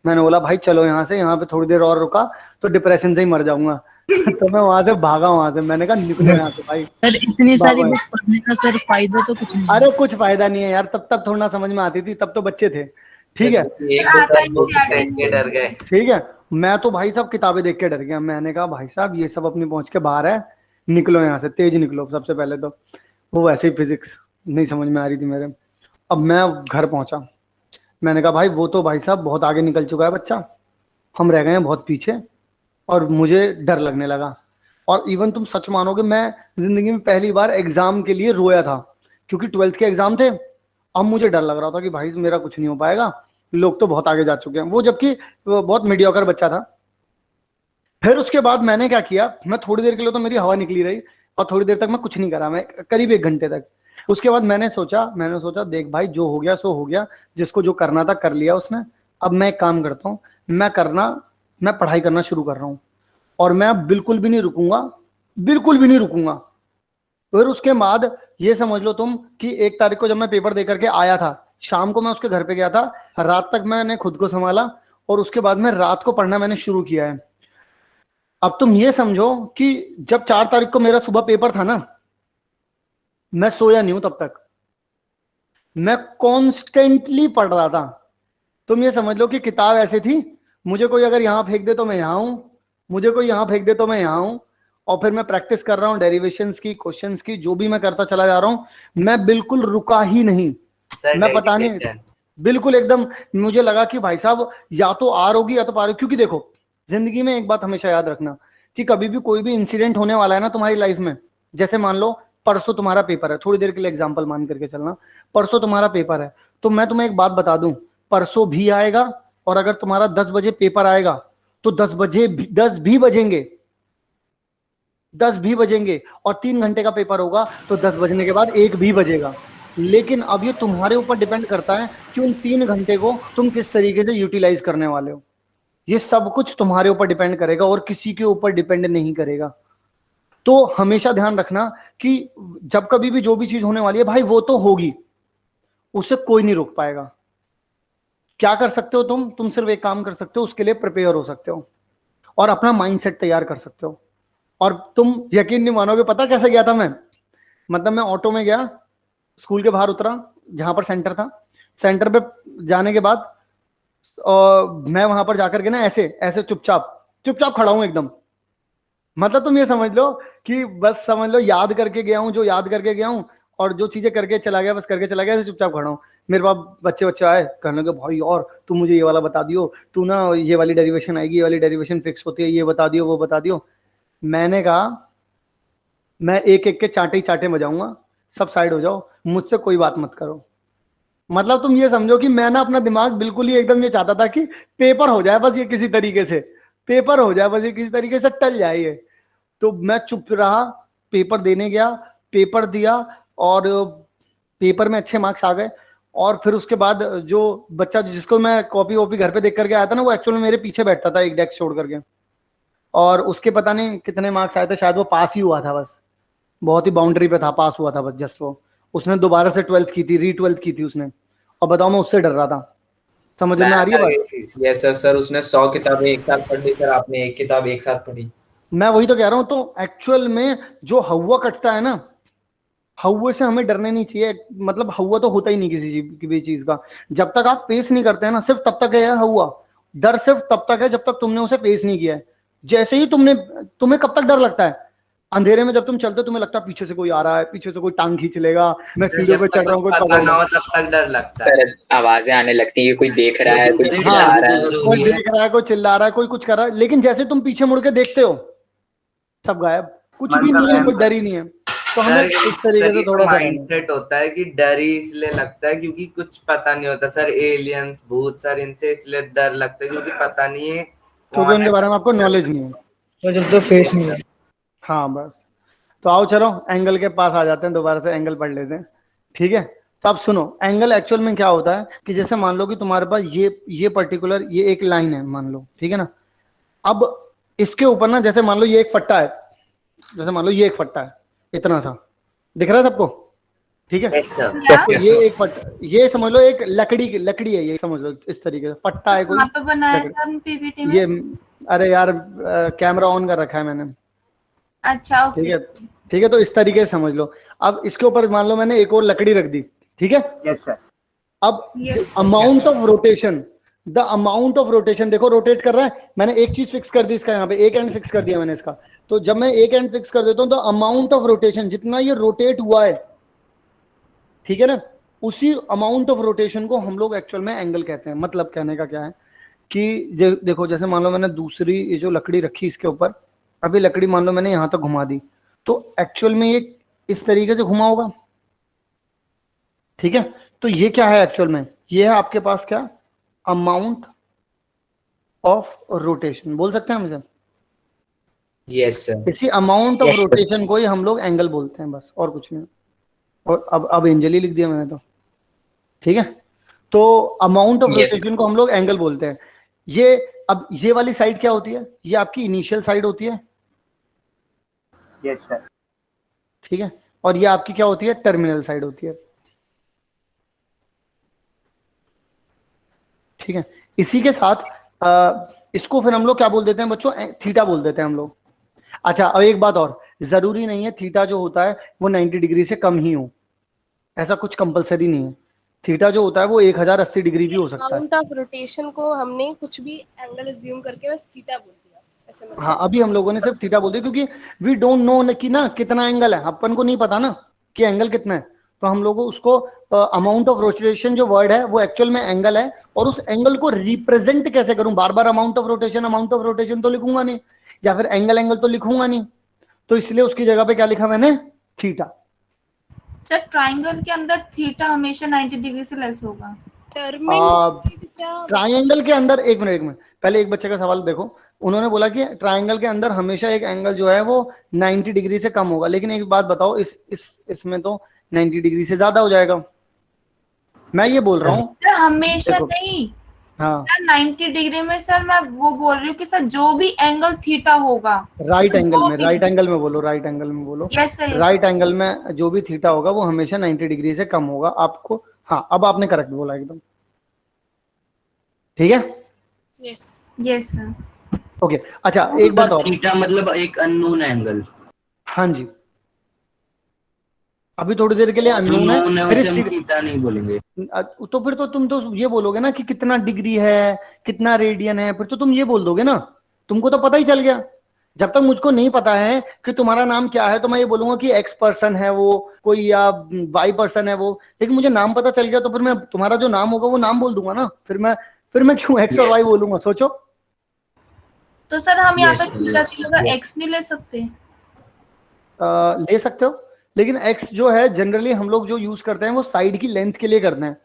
मैंने बोला भाई चलो यहाँ से, यहाँ पे थोड़ी देर और रुका तो डिप्रेशन से ही मर जाऊंगा। तो मैं वहां से भागा, वहां से मैंने कहा निकलो यहाँ से भाई। सर इतनी सारी बाबा। बुक पढ़ने का सर फायदा तो कुछ नहीं है। अरे कुछ फायदा नहीं है यार, तब तक थोड़ा समझ में आती थी, तब तो बच्चे थे, ठीक है। एक दो बार बुक देख के डर गए। ठीक है, मैं तो भाई साहब किताबें देख के डर गया। मैंने कहा भाई साहब ये सब अपनी पहुंच के बाहर है, निकलो यहाँ से, तेज निकलो। सबसे पहले तो वो वैसे ही फिजिक्स नहीं समझ में आ रही थी मेरे। अब मैं घर पहुंचा, मैंने कहा भाई वो तो भाई साहब बहुत आगे निकल चुका है बच्चा, हम रह गए हैं बहुत पीछे। और मुझे डर लगने लगा। और इवन तुम सच मानोगे, मैं जिंदगी में पहली बार एग्जाम के लिए रोया था, क्योंकि 12th के एग्जाम थे। अब मुझे डर लग रहा था कि भाई मेरा कुछ नहीं हो पाएगा, लोग तो बहुत आगे जा चुके हैं, वो जबकि वो बहुत मीडियोकर बच्चा था। फिर उसके बाद मैंने क्या किया, मैं थोड़ी देर के लिए तो मेरी हवा निकली रही, और थोड़ी देर तक मैं कुछ नहीं करा, मैं करीब 1 घंटे तक। उसके बाद मैंने सोचा देख भाई जो हो गया सो हो गया, जिसको जो करना था कर लिया उसने। अब मैं एक काम करता हूँ, मैं पढ़ाई करना शुरू कर रहा हूँ, और मैं अब बिल्कुल भी नहीं रुकूंगा, बिल्कुल भी नहीं रुकूंगा। फिर उसके बाद ये समझ लो तुम कि 1 तारीख को जब मैं पेपर दे करके आया था, शाम को मैं उसके घर पे गया था, रात तक मैंने खुद को संभाला, और उसके बाद में रात को पढ़ना मैंने शुरू किया है। अब तुम ये समझो कि जब 4 तारीख को मेरा सुबह पेपर था ना, मैं सोया नहीं हूं तब तक, मैं कॉन्स्टेंटली पढ़ रहा था। तुम ये समझ लो कि किताब ऐसे थी, मुझे कोई अगर यहां फेंक दे तो मैं यहां हूं, मुझे कोई यहां फेंक दे तो मैं यहां हूं। और फिर मैं प्रैक्टिस कर रहा हूँ डेरिवेशंस की, क्वेश्चंस की, जो भी मैं करता चला जा रहा हूं। मैं बिल्कुल रुका ही नहीं। मैं पता नहीं, बिल्कुल एकदम मुझे लगा कि भाई साहब या तो आर होगी या तो पार होगी। क्योंकि देखो जिंदगी में एक बात हमेशा याद रखना कि कभी भी कोई भी इंसिडेंट होने वाला है ना तुम्हारी लाइफ में, जैसे मान लो परसों तुम्हारा पेपर है, थोड़ी देर के लिए एग्जांपल मान करके चलना, परसों तुम्हारा पेपर है, तो मैं तुम्हें एक बात बता दूं, परसों भी आएगा, और अगर तुम्हारा 10 बजे पेपर आएगा तो 10 भी बजेंगे, 10 भी बजेंगे, और 3 घंटे का पेपर होगा तो 10 बजने के बाद 1 भी बजेगा। लेकिन अब ये तुम्हारे ऊपर डिपेंड करता है कि उन 3 घंटे को तुम किस तरीके से यूटिलाइज करने वाले हो। ये सब कुछ तुम्हारे ऊपर डिपेंड करेगा और किसी के ऊपर डिपेंड नहीं करेगा। तो हमेशा ध्यान रखना कि जब कभी भी जो भी चीज होने वाली है भाई वो तो होगी, उसे कोई नहीं रोक पाएगा। क्या कर सकते हो तुम सिर्फ एक काम कर सकते हो, उसके लिए प्रिपेयर हो सकते हो और अपना माइंडसेट तैयार कर सकते हो। और तुम यकीन नहीं मानोगे, पता कैसे गया था मैं? मतलब मैं ऑटो में गया, स्कूल के बाहर उतरा जहां पर सेंटर था, सेंटर पे जाने के बाद मैं वहां पर जाकर के ना ऐसे ऐसे चुपचाप खड़ा हूं एकदम। मतलब तुम ये समझ लो कि बस समझ लो याद करके गया हूं, जो याद करके गया हूं, और जो चीजें करके चला गया बस करके चला गया, ऐसे चुपचाप खड़ा हूं। मेरे पास बच्चे आए, कहने लगे भाई और तू मुझे ये वाला बता दियो, तू ना ये वाली डेरिवेशन आएगी, ये वाली डेरिवेशन फिक्स होती है, ये बता दियो वो बता दियो। मैंने कहा मैं एक एक के चांटे ही चांटे बजाऊंगा, सब साइड हो जाओ, मुझसे कोई बात मत करो। मतलब तुम ये समझो कि मैं ना अपना दिमाग बिल्कुल ही एकदम ये चाहता था कि पेपर हो जाए बस, ये किसी तरीके से पेपर हो जाए बस, ये किसी तरीके से टल जाए ये। तो मैं चुप रहा, पेपर देने गया, पेपर दिया, और पेपर में अच्छे मार्क्स आ गए। और फिर उसके बाद जो बच्चा जिसको मैं कॉपी वॉपी घर पे देख करके आया था ना, वो एक्चुअल में मेरे पीछे बैठता था एक डेस्क छोड़ करके, और उसके पता नहीं कितने मार्क्स आए थे, शायद वो पास ही हुआ था बस, बहुत ही बाउंड्री पे था, पास हुआ था बस जस्ट वो। उसने दोबारा से 12th की थी, री-12th की थी उसने, और बताओ मैं उससे डर रहा था। समझ में आ रही है बात? Yes sir. सर उसने 100 किताबें एक साथ पढ़ ली, सर आपने 1 किताब एक साथ पढ़ी। मैं वही तो कह रहा हूं। तो एक्चुअल में जो हवा कटता है ना, हवा से हमें डरने नहीं चाहिए। मतलब हवा तो होता ही नहीं किसी भी चीज का, जब तक आप पेश नहीं करते हैं ना, सिर्फ तब तक है हवा। डर सिर्फ तब तक है जब तक तुमने उसे पेश नहीं किया है। जैसे ही तुम्हें कब तक डर लगता है? अंधेरे में जब तुम चलते हो तुम्हें लगता है पीछे से कोई आ रहा है, पीछे से कोई टांग खींच लेगा, मैं सीढ़ियों पे चढ़ रहा हूँ, कोई पता पकड़ ना हो लेगा। तब तक डर लगता है। सर आवाजें आने लगती है, कोई देख रहा है, कोई लेकिन चिल्ला हाँ, रहा है। कोई देख रहा है, कोई चिल्ला रहा है, कोई कुछ कर रहा है, लेकिन जैसे तुम पीछे मुड़ के देखते हो सब गायब, कुछ मन भी का नहीं है, वहम कोई सर। डर ही नहीं है। तो हम सर लोग इस तरीके से थोड़ा सा करेंगे। माइंडसेट होता है कि डर ही इसलिए लगता है क्योंकि कुछ पता नहीं होता सर, एलियंस भूत सर इनसे इसलिए डर लगता है क्योंकि पता नहीं है क्योंकि कौन उनके है। बारे में आपको नॉलेज नहीं है। तो जब तो फेस नहीं है। हाँ बस, तो आओ चलो एंगल के पास आ जाते हैं, दोबारा से एंगल पढ़ लेते हैं, ठीक है। तो अब सुनो, एंगल एक्चुअल में क्या होता है कि जैसे मान लो कि तुम्हारे पास ये पर्टिकुलर ये एक लाइन है मान लो, ठीक है ना। अब इसके ऊपर ना जैसे मान लो ये एक फट्टा है, जैसे मान लो ये एक फट्टा है, इतना सा दिख रहा है सबको, ठीक है। Yes, sir. तो ये एक फट्टा, ये समझ लो एक लकड़ी है, ये समझ लो इस तरीके से फट्टा है कोई कहाँ पे बनाया लकड़ी। सर पीपीटी में? ये अरे यार कैमरा ऑन कर रखा है मैंने, अच्छा ठीक ओके। है, ठीक है। तो इस तरीके से समझ लो। अब इसके ऊपर मान लो मैंने एक और लकड़ी रख दी, ठीक है। Yes sir. अब Yes. Amount of rotation, the amount of rotation देखो रोटेट कर रहा है, मैंने एक चीज फिक्स कर दी इसका, यहाँ पे एक एंड फिक्स कर दिया मैंने इसका। तो जब मैं एक एंड फिक्स कर देता हूँ तो अमाउंट ऑफ रोटेशन जितना ये रोटेट हुआ है, ठीक है ना, उसी अमाउंट ऑफ रोटेशन को हम लोग एक्चुअल में एंगल कहते हैं। मतलब कहने का क्या है कि देखो जैसे मान लो मैंने दूसरी ये जो लकड़ी रखी इसके ऊपर, अभी लकड़ी मान लो मैंने यहां तक घुमा दी, तो एक्चुअल में ये इस तरीके से घुमा होगा, ठीक है। तो ये क्या है एक्चुअल में, ये है आपके पास क्या, अमाउंट ऑफ रोटेशन बोल सकते हैं हम इसे। Yes sir. इसी amount of Yes, sir. Rotation को ही हम लोग एंगल बोलते हैं, बस और कुछ नहीं। और अब एंजल ही लिख दिया मैंने तो, ठीक है। तो अमाउंट ऑफ Yes. रोटेशन को हम लोग एंगल बोलते हैं। ये अब ये वाली साइड क्या होती है, ये आपकी इनिशियल साइड होती है, यस सर। ठीक है। और ये आपकी क्या होती है, टर्मिनल साइड होती है, ठीक है। इसी के साथ इसको फिर हम लोग क्या बोल देते हैं बच्चों, थीटा बोल देते हैं हम लोग। अच्छा अब एक बात और, जरूरी नहीं है थीटा जो होता है वो 90 डिग्री से कम ही हो, ऐसा कुछ कंपलसरी नहीं है। थीटा जो होता है वो 1080 डिग्री भी हो सकता है। अमाउंट ऑफ रोटेशन को हमने कुछ भी एंगल अज्यूम करके बस थीटा बोल दिया, ऐसे मतलब। हाँ अभी हम लोगों ने सिर्फ थीटा बोल दिया क्योंकि वी डोंट नो कि ना कितना एंगल है, अपन को नहीं पता ना कि एंगल कितना है। तो हम लोगों उसको अमाउंट ऑफ रोटेशन जो वर्ड है वो एक्चुअल में एंगल है, और उस एंगल को रिप्रेजेंट कैसे करूं, बार बार अमाउंट ऑफ रोटेशन तो लिखूंगा नहीं, या फिर एंगल तो लिखूंगा नहीं, तो इसलिए उसकी जगह पे क्या लिखा मैंने, थीटा। सर ट्राइंगल के अंदर थीटा हमेशा 90 डिग्री से लेस होगा। ट्राइंगल के अंदर एक मिनट पहले एक बच्चे का सवाल देखो, उन्होंने बोला कि ट्राइंगल के अंदर हमेशा एक एंगल जो है वो 90 डिग्री से कम होगा, लेकिन एक बात बताओ इसमें तो 90 डिग्री से ज्यादा हो जाएगा। मैं ये बोल रहा हूँ सर हमेशा देखो, नहीं, हाँ सर 90 डिग्री में सर मैं वो बोल रही हूँ कि सर जो भी एंगल थीटा होगा, राइट एंगल में, वो भी- राइट एंगल में बोलो, राइट एंगल में बोलो, यस सर राइट एंगल में जो भी थीटा होगा वो हमेशा 90 डिग्री से कम होगा आपको। हाँ अब आपने करेक्ट बोला एकदम, ठीक है, यस यस सर। ओके। अच्छा एक बात और, थीटा मतलब एक अननोन एंगल, हाँ जी अभी थोड़ी देर के लिए जो अननोन नोन है है, उसे फिर हम थीटा नहीं बोलेंगे। तो फिर तो तुम तो ये बोलोगे ना कि कितना डिग्री है, कितना रेडियन है, फिर तो तुम ये बोल दोगे ना, तुमको तो पता ही चल गया। जब तक मुझको नहीं पता है कि तुम्हारा नाम क्या है तो मैं ये बोलूंगा कि एक्स पर्सन है वो कोई या वाई पर्सन है वो, लेकिन मुझे नाम पता चल गया तो फिर मैं तुम्हारा जो नाम होगा वो नाम बोल दूंगा ना, फिर मैं क्यों एक्स और वाई बोलूंगा, सोचो। तो सर हम यहाँ पे Yes, थीटा yes, की जगह yes. एक्स नहीं ले सकते? ले सकते हो, लेकिन एक्स जो है जनरली हम लोग जो यूज करते हैं वो साइड की लेंथ के लिए करते हैं।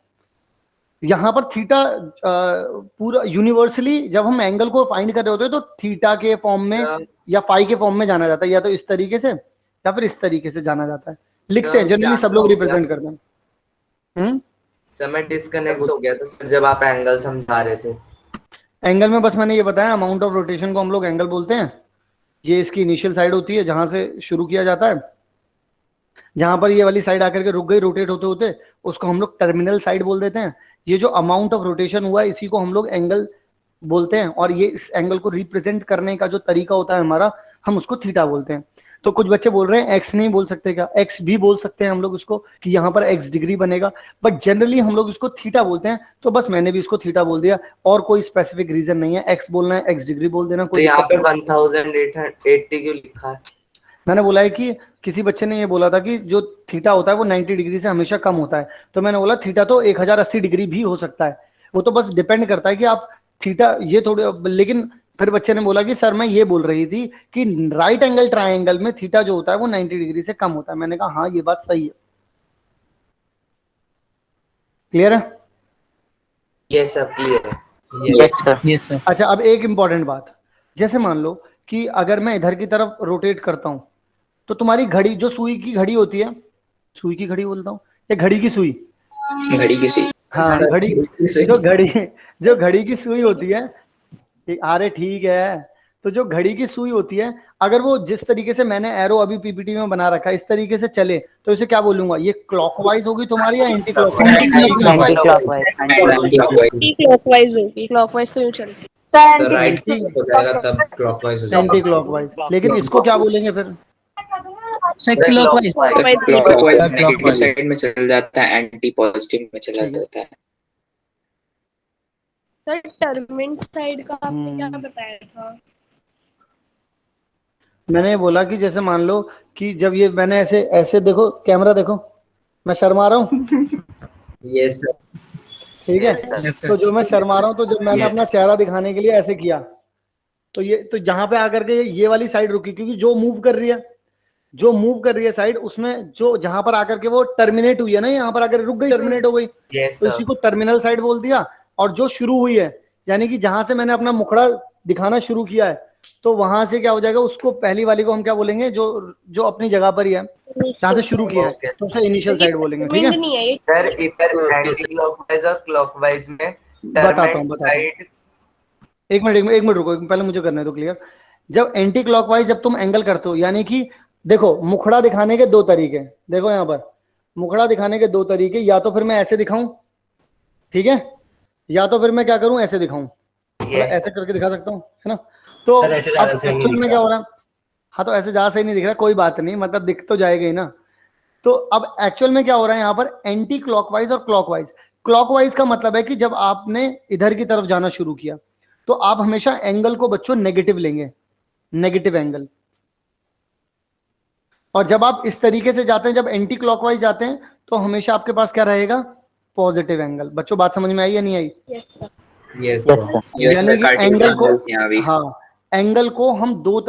यहाँ पर थीटा पूरा यूनिवर्सली जब हम एंगल को फाइंड कर रहे होते हैं तो थीटा के फॉर्म में या फाई के फॉर्म में जाना जाता है, या तो इस तरीके से या फिर इस तरीके से जाना जाता है, लिखते हैं जनरली सब लोग रिप्रेजेंट करते हैं। समय डिस्कनेक्ट हो गया था सर जब आप एंगल समझा रहे थे। एंगल में बस मैंने ये बताया अमाउंट ऑफ रोटेशन को हम लोग एंगल बोलते हैं। ये इसकी इनिशियल साइड होती है जहां से शुरू किया जाता है, जहां पर ये वाली साइड आकर के रुक गई रोटेट होते होते, उसको हम लोग टर्मिनल साइड बोल देते हैं। ये जो अमाउंट ऑफ रोटेशन हुआ है इसी को हम लोग एंगल बोलते हैं, और ये इस एंगल को रिप्रेजेंट करने का जो तरीका होता है हमारा, हम उसको थीटा बोलते हैं। तो कुछ बच्चे बोल रहे हैं एक्स नहीं बोल सकते क्या, एक्स भी बोल सकते हैं हम लोग उसको कि यहाँ पर एक्स डिग्री बनेगा, बट जनरली हम लोग इसको थीटा बोलते हैं। तो बस मैंने भी इसको थीटा बोल दिया, और कोई स्पेसिफिक रीजन नहीं है, एक्स बोलना है एक्स डिग्री बोल देना। तो यहाँ पे 1880 क्यों लिखा है? मैंने बोला है कि किसी बच्चे ने ये बोला था कि जो थीटा होता है वो 90 डिग्री से हमेशा कम होता है, तो मैंने बोला थीटा तो 1080 डिग्री भी हो सकता है, वो तो बस डिपेंड करता है कि आप थीटा ये थोड़े, लेकिन फिर बच्चे ने बोला कि सर मैं ये बोल रही थी कि राइट एंगल ट्राइंगल में थीटा जो होता है वो 90 डिग्री से कम होता है। मैंने कहा हाँ ये बात सही है। क्लियर है? यस सर, क्लियर है। Yes sir. अच्छा, अब एक इंपॉर्टेंट बात, जैसे मान लो कि अगर मैं इधर की तरफ रोटेट करता हूं तो तुम्हारी घड़ी, जो सुई की घड़ी होती है, सुई की घड़ी बोलता हूँ या घड़ी की सुई, घड़ी की सुई। हाँ घड़ी, जो घड़ी की सुई होती है, अरे ठीक है, तो जो घड़ी की सुई होती है अगर वो जिस तरीके से मैंने एरो अभी पीपीटी में बना रखा है इस तरीके से चले तो इसे क्या बोलूंगा, ये क्लॉकवाइज होगी तुम्हारी या एंटी क्लॉकवाइज? क्लॉकवाइज होगी, क्लॉकवाइज तो यूं चलती सर राइट हो जाएगा तब क्लॉकवाइज हो एंटी जाएगा। क्लॉकवाइज, लेकिन इसको क्या बोलेंगे फिर? Sir clockwise. Clockwise negative side में चल जाता है, एंटी पॉजिटिव में चला जाता है। सर टर्मिनेंट साइड का आपने क्या बताया था? मैंने बोला कि जैसे मान लो कि जब ये मैंने ऐसे ऐसे, देखो कैमरा देखो, मैं शर्मा रहा हूँ यस सर। ठीक है, तो जो मैं शर्मा रहा हूँ, तो जब मैंने अपना चेहरा दिखाने के लिए ऐसे किया तो ये, तो जहां पे आकर के ये वाली साइड रुकी, क्योंकि जो मूव कर रही है साइड, उसमें जो जहां पर आकर के वो टर्मिनेट हुई है ना, यहाँ पर आकर रुक गई, टर्मिनेट हो गई, तो इसी को टर्मिनल साइड बोल दिया। और जो शुरू हुई है, यानी कि जहां से मैंने अपना मुखड़ा दिखाना शुरू किया है, तो वहां से क्या हो जाएगा, उसको पहली वाली को हम क्या बोलेंगे, जो अपनी जगह पर ही है, जहां से शुरू किया है, तो उसे इनिशियल साइड बोलेंगे। ठीक है सर, इधर एंटी क्लॉकवाइज और क्लॉकवाइज में बताता हूँ। एक मिनट रुको, पहले मुझे करने दो क्लियर। जब एंटी क्लॉकवाइज जब तुम एंगल करते हो, यानी कि देखो मुखड़ा दिखाने के दो तरीके, देखो यहाँ पर मुखड़ा दिखाने के दो तरीके, या तो फिर मैं ऐसे दिखाऊं, ठीक है, या तो फिर मैं क्या करूं, ऐसे दिखाऊं, ऐसे करके दिखा सकता हूं, है ना? तो अब एक्चुअल में क्या हो रहा है, हाँ तो ऐसे ज्यादा सही नहीं दिख रहा, कोई बात नहीं, मतलब दिख तो जाएगा ही ना। तो अब एक्चुअल में क्या हो रहा है यहाँ पर, एंटी क्लॉकवाइज और क्लॉकवाइज। क्लॉकवाइज का मतलब है कि जब आपने इधर की तरफ जाना शुरू किया तो आप हमेशा एंगल को बच्चों नेगेटिव लेंगे, नेगेटिव एंगल। और जब आप इस तरीके से जाते हैं, जब एंटी क्लॉकवाइज जाते हैं, तो हमेशा आपके पास क्या रहेगा, पॉजिटिव एंगल। बच्चों बात समझ में आई या नहीं आई? यस यानी कि एंगल को, हाँ एंगल को हम दो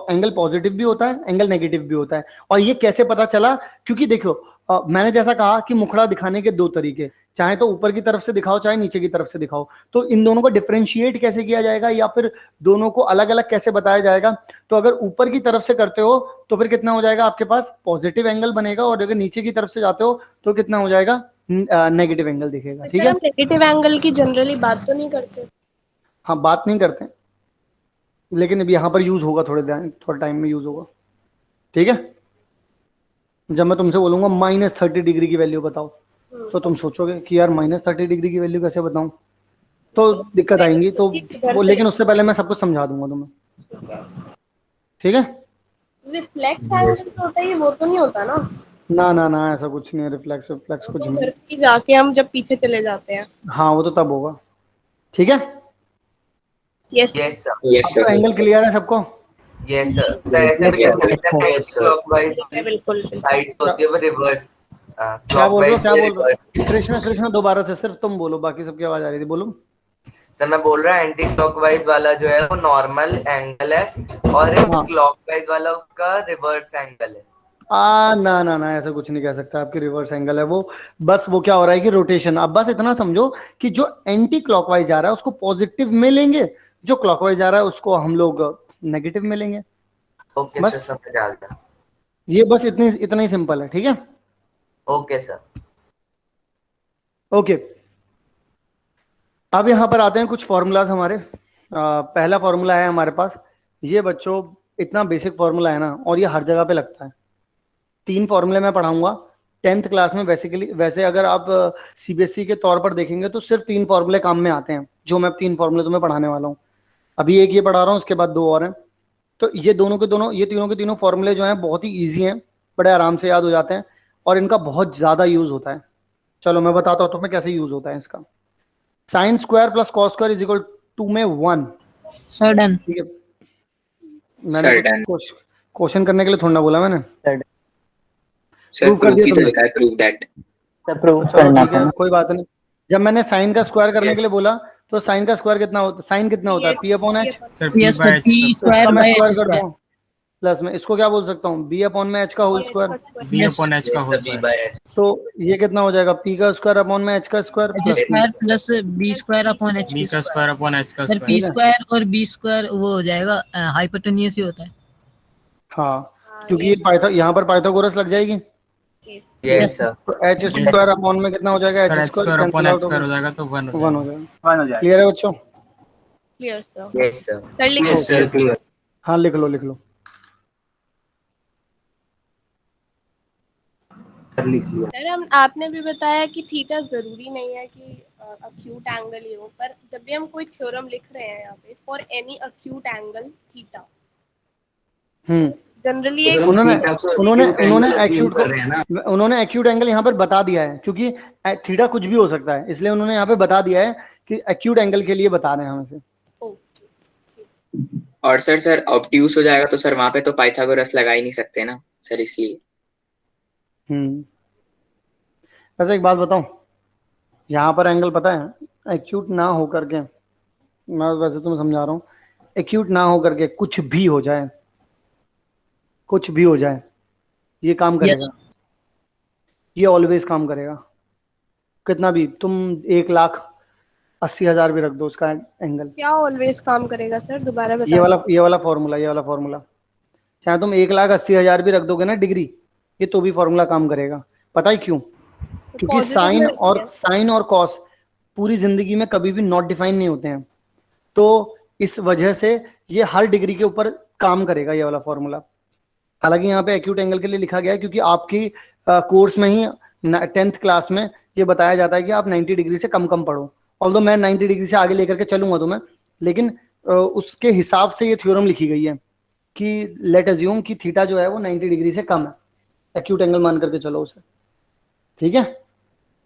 एंगल पॉजिटिव भी होता है, एंगल नेगेटिव भी होता है। और ये कैसे पता चला, क्योंकि देखो मैंने जैसा कहा कि मुखड़ा दिखाने के दो तरीके, चाहे तो ऊपर की तरफ से दिखाओ चाहे नीचे की तरफ से दिखाओ, तो इन दोनों को डिफरेंशिएट कैसे किया जाएगा या फिर दोनों को अलग अलग कैसे बताया जाएगा? तो अगर ऊपर की तरफ से करते हो तो फिर कितना हो जाएगा आपके पास, पॉजिटिव एंगल बनेगा, और अगर नीचे की तरफ से जाते हो तो कितना हो जाएगा, नेगेटिव एंगल दिखेगा। ठीक है, नेगेटिव एंगल की जनरली बात तो नहीं करते। हाँ बात नहीं करते, लेकिन अभी यहाँ पर यूज होगा, थोड़े टाइम में यूज होगा। ठीक है, जब मैं तुमसे बोलूंगा -30 डिग्री की वैल्यू बताओ, तो तुम सोचोगे कि यार -30 डिग्री की वैल्यू कैसे बताऊं, तो दिक्कत आएंगी। तो वो, लेकिन उससे पहले मैं सबको समझा दूंगा तुम्हें। ठीक है, रिफ्लेक्स एंगल जो होता है वो तो नहीं होता ना? ना ऐसा कुछ नहीं है, रिफ्लेक्स कुछ नहीं, घर से जाके हम जब पीछे चले जाते हैं, हाँ वो तो तब होगा। ठीक है, यस सर। एंगल क्लियर है सबको? Yes sir. ऐसे भी कह सकते हैं क्लॉकवाइज बिल्कुल साइड होती है वो रिवर्स। क्या बोल रहे हो? कृष्णा दोबारा से, सिर्फ तुम बोलो, बाकी सबकी आवाज आ रही थी, बोलो। सर मैं बोल रहा एंटी क्लॉकवाइज वाला जो है वो नॉर्मल एंगल है, और क्लॉकवाइज वाला उसका रिवर्स एंगल है। ना ऐसा कुछ नहीं कह सकता, आपकी रिवर्स एंगल है वो, बस वो क्या हो रहा है कि रोटेशन। अब बस इतना समझो कि जो एंटी क्लॉकवाइज जा रहा है उसको पॉजिटिव में लेंगे, जो क्लॉकवाइज जा रहा है उसको हम लोग नेगेटिव में लेंगे। ओके सर, समझ आ गया। ये बस इतना ही सिंपल है। ठीक है, ओके सर। ओके, अब यहाँ पर आते हैं कुछ फॉर्मूलाज हमारे। पहला फॉर्मूला है हमारे पास, ये बच्चों इतना बेसिक फॉर्मूला है ना, और ये हर जगह पे लगता है। 3 फॉर्मूले मैं पढ़ाऊंगा 10th क्लास में। बेसिकली वैसे अगर आप सीबीएसई के तौर पर देखेंगे तो सिर्फ 3 फॉर्मूले काम में आते हैं, जो मैं 3 फॉर्मूले तुम्हें पढ़ाने वाला हूँ। अभी एक ये पढ़ा रहा हूँ, उसके बाद 2 और हैं। तो ये दोनों के दोनों, ये तीनों के तीनों फॉर्मूले जो हैं बहुत ही ईजी हैं, बड़े आराम से याद हो जाते हैं, और इनका बहुत ज्यादा यूज होता है। चलो मैं बताता हूँ तुम्हें कैसे यूज होता है इसका। sin square plus cos square is equal to में 1। Sir done. ठीक है, मैंने क्वेश्चन करने के लिए थोड़ा ना बोला मैंने, सर प्रूव कर प्रूफ दिया ही तो तुमने। लिखा है, प्रूव दैट। प्रूव चलो करना ठीक था है, ना। कोई बात नहीं। जब मैंने साइन का स्क्वायर करने के लिए बोला तो साइन का स्क्वायर कितना होता, साइन कितना होता है, P upon H. Sir P yes by sir, H P का इसका स्क्वायर मैं बाय स्क्वायर एच कर स्क्वायर। दूं, प्लस में इसको क्या बोल सकता हूँ, बी अपॉन में एच का whole square. B yes upon H का whole B square. By H. तो ये कितना हो जाएगा, पी का स्क्वायर अपॉन में एच का square H plus P. Square plus B square upon H B का स्क्वायर अपॉन एच का सर स्क्वायर। पी ठीक है, स्क्वायर और बी स्क्वायर वो हो जाएगा, हाइपोटेन्यूस ही होता है। हाँ क्योंकि ये पाइथा यहाँ पर पाइथागोरस लग जाएगी, यस सर। तो एच स्क्वायर अपॉन में कितना हो जाएगा, sir H H square square cancel upon H out square होगा, हो जाएगा तो 1 हो 1 हो जाएगा। जाएगा। 1 हो जाएगा। क्लियर है बच्चों? Clear sir. Yes sir. Sir लिख यस सर क्लियर। हाँ लिख लो लिख लो। सर लिख लिया। सर हम आपने भी बताया कि थीटा जरूरी नहीं है कि अक्यूट एंगल ही हो, पर जब भी हम कोई थ्योरम लिख रहे हैं यहाँ पे for any acute angle theta, generally एक उन्होंने थीटा को उन्होंने acute उन्होंने angle assume एक्यूट कर रहे हैं ना। को, उन्होंने एक्यूट एंगल यहाँ पर बता दिया है, क्योंकि थीटा कुछ भी हो सकता है, इसलिए उन्होंने यहाँ पे बता दिया है कि एक्यूट एंगल के लिए बता रहे हैं हमें से। और सर ऑब्ट्यूस हो जाएगा तो सर वहां पे तो पाइथागोरस लगा ही नहीं सकते ना सर, इसलिए। वैसे एक बात बताऊं, यहाँ पर एंगल पता है एक्यूट ना हो करके, मैं वैसे तुम्हें समझा रहा हूँ, एक्यूट ना हो करके कुछ भी हो जाए, कुछ भी हो जाए, ये काम करेगा, ये ऑलवेज काम करेगा। कितना भी तुम 1,80,000 भी रख दो उसका एंगल, क्या ऑलवेज काम करेगा सर, दोबारा ये बता। वाला फॉर्मूला चाहे तुम 1,80,000 भी रख दोगे ना डिग्री, ये तो भी फॉर्मूला काम करेगा। पता है क्यों? क्योंकि positive साइन और कॉस पूरी जिंदगी में कभी भी नॉट डिफाइन नहीं होते हैं, तो इस वजह से ये हर डिग्री के ऊपर काम करेगा ये वाला फॉर्मूला। हालांकि यहाँ पे एक्यूट एंगल के लिए लिखा गया है क्योंकि आपकी कोर्स में ही 10th क्लास में ये बताया जाता है कि आप 90 डिग्री से कम पढ़ो। ऑल्दो मैं 90 डिग्री से आगे लेकर के चलूंगा तुम्हें, लेकिन उसके हिसाब से ये थ्योरम लिखी गई है कि लेट अज्यूम कि थीटा जो है वो 90 डिग्री से कम है, एक्यूट एंगल मान करके चलो उसे। ठीक है,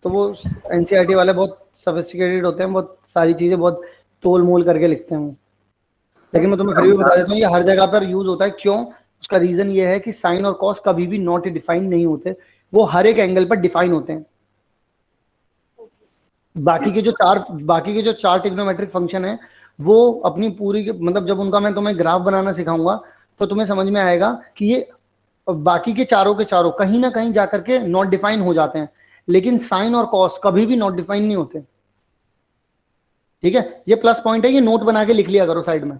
तो वो एनसीईआरटी वाले बहुत सोफिस्टिकेटेड होते हैं, बहुत सारी चीजें बहुत तोल मोल करके लिखते हैं, लेकिन मैं तुम्हें फिर भी बता देता हूँ ये हर जगह पर यूज होता है। क्यों? उसका रीजन ये है कि साइन और कॉस कभी भी नॉट डिफाइन नहीं होते, वो हर एक एंगल पर डिफाइन होते हैं। बाकी के जो चार ट्रिग्नोमेट्रिक फंक्शन है वो अपनी पूरी मतलब जब उनका मैं तुम्हें ग्राफ बनाना सिखाऊंगा तो तुम्हें समझ में आएगा कि ये बाकी के चारों कहीं ना कहीं जाकर के नॉट डिफाइन हो जाते हैं, लेकिन साइन और कॉस कभी भी नॉट डिफाइन नहीं होते। ठीक है, ये प्लस पॉइंट है, ये नोट बना के लिख लिया करो साइड में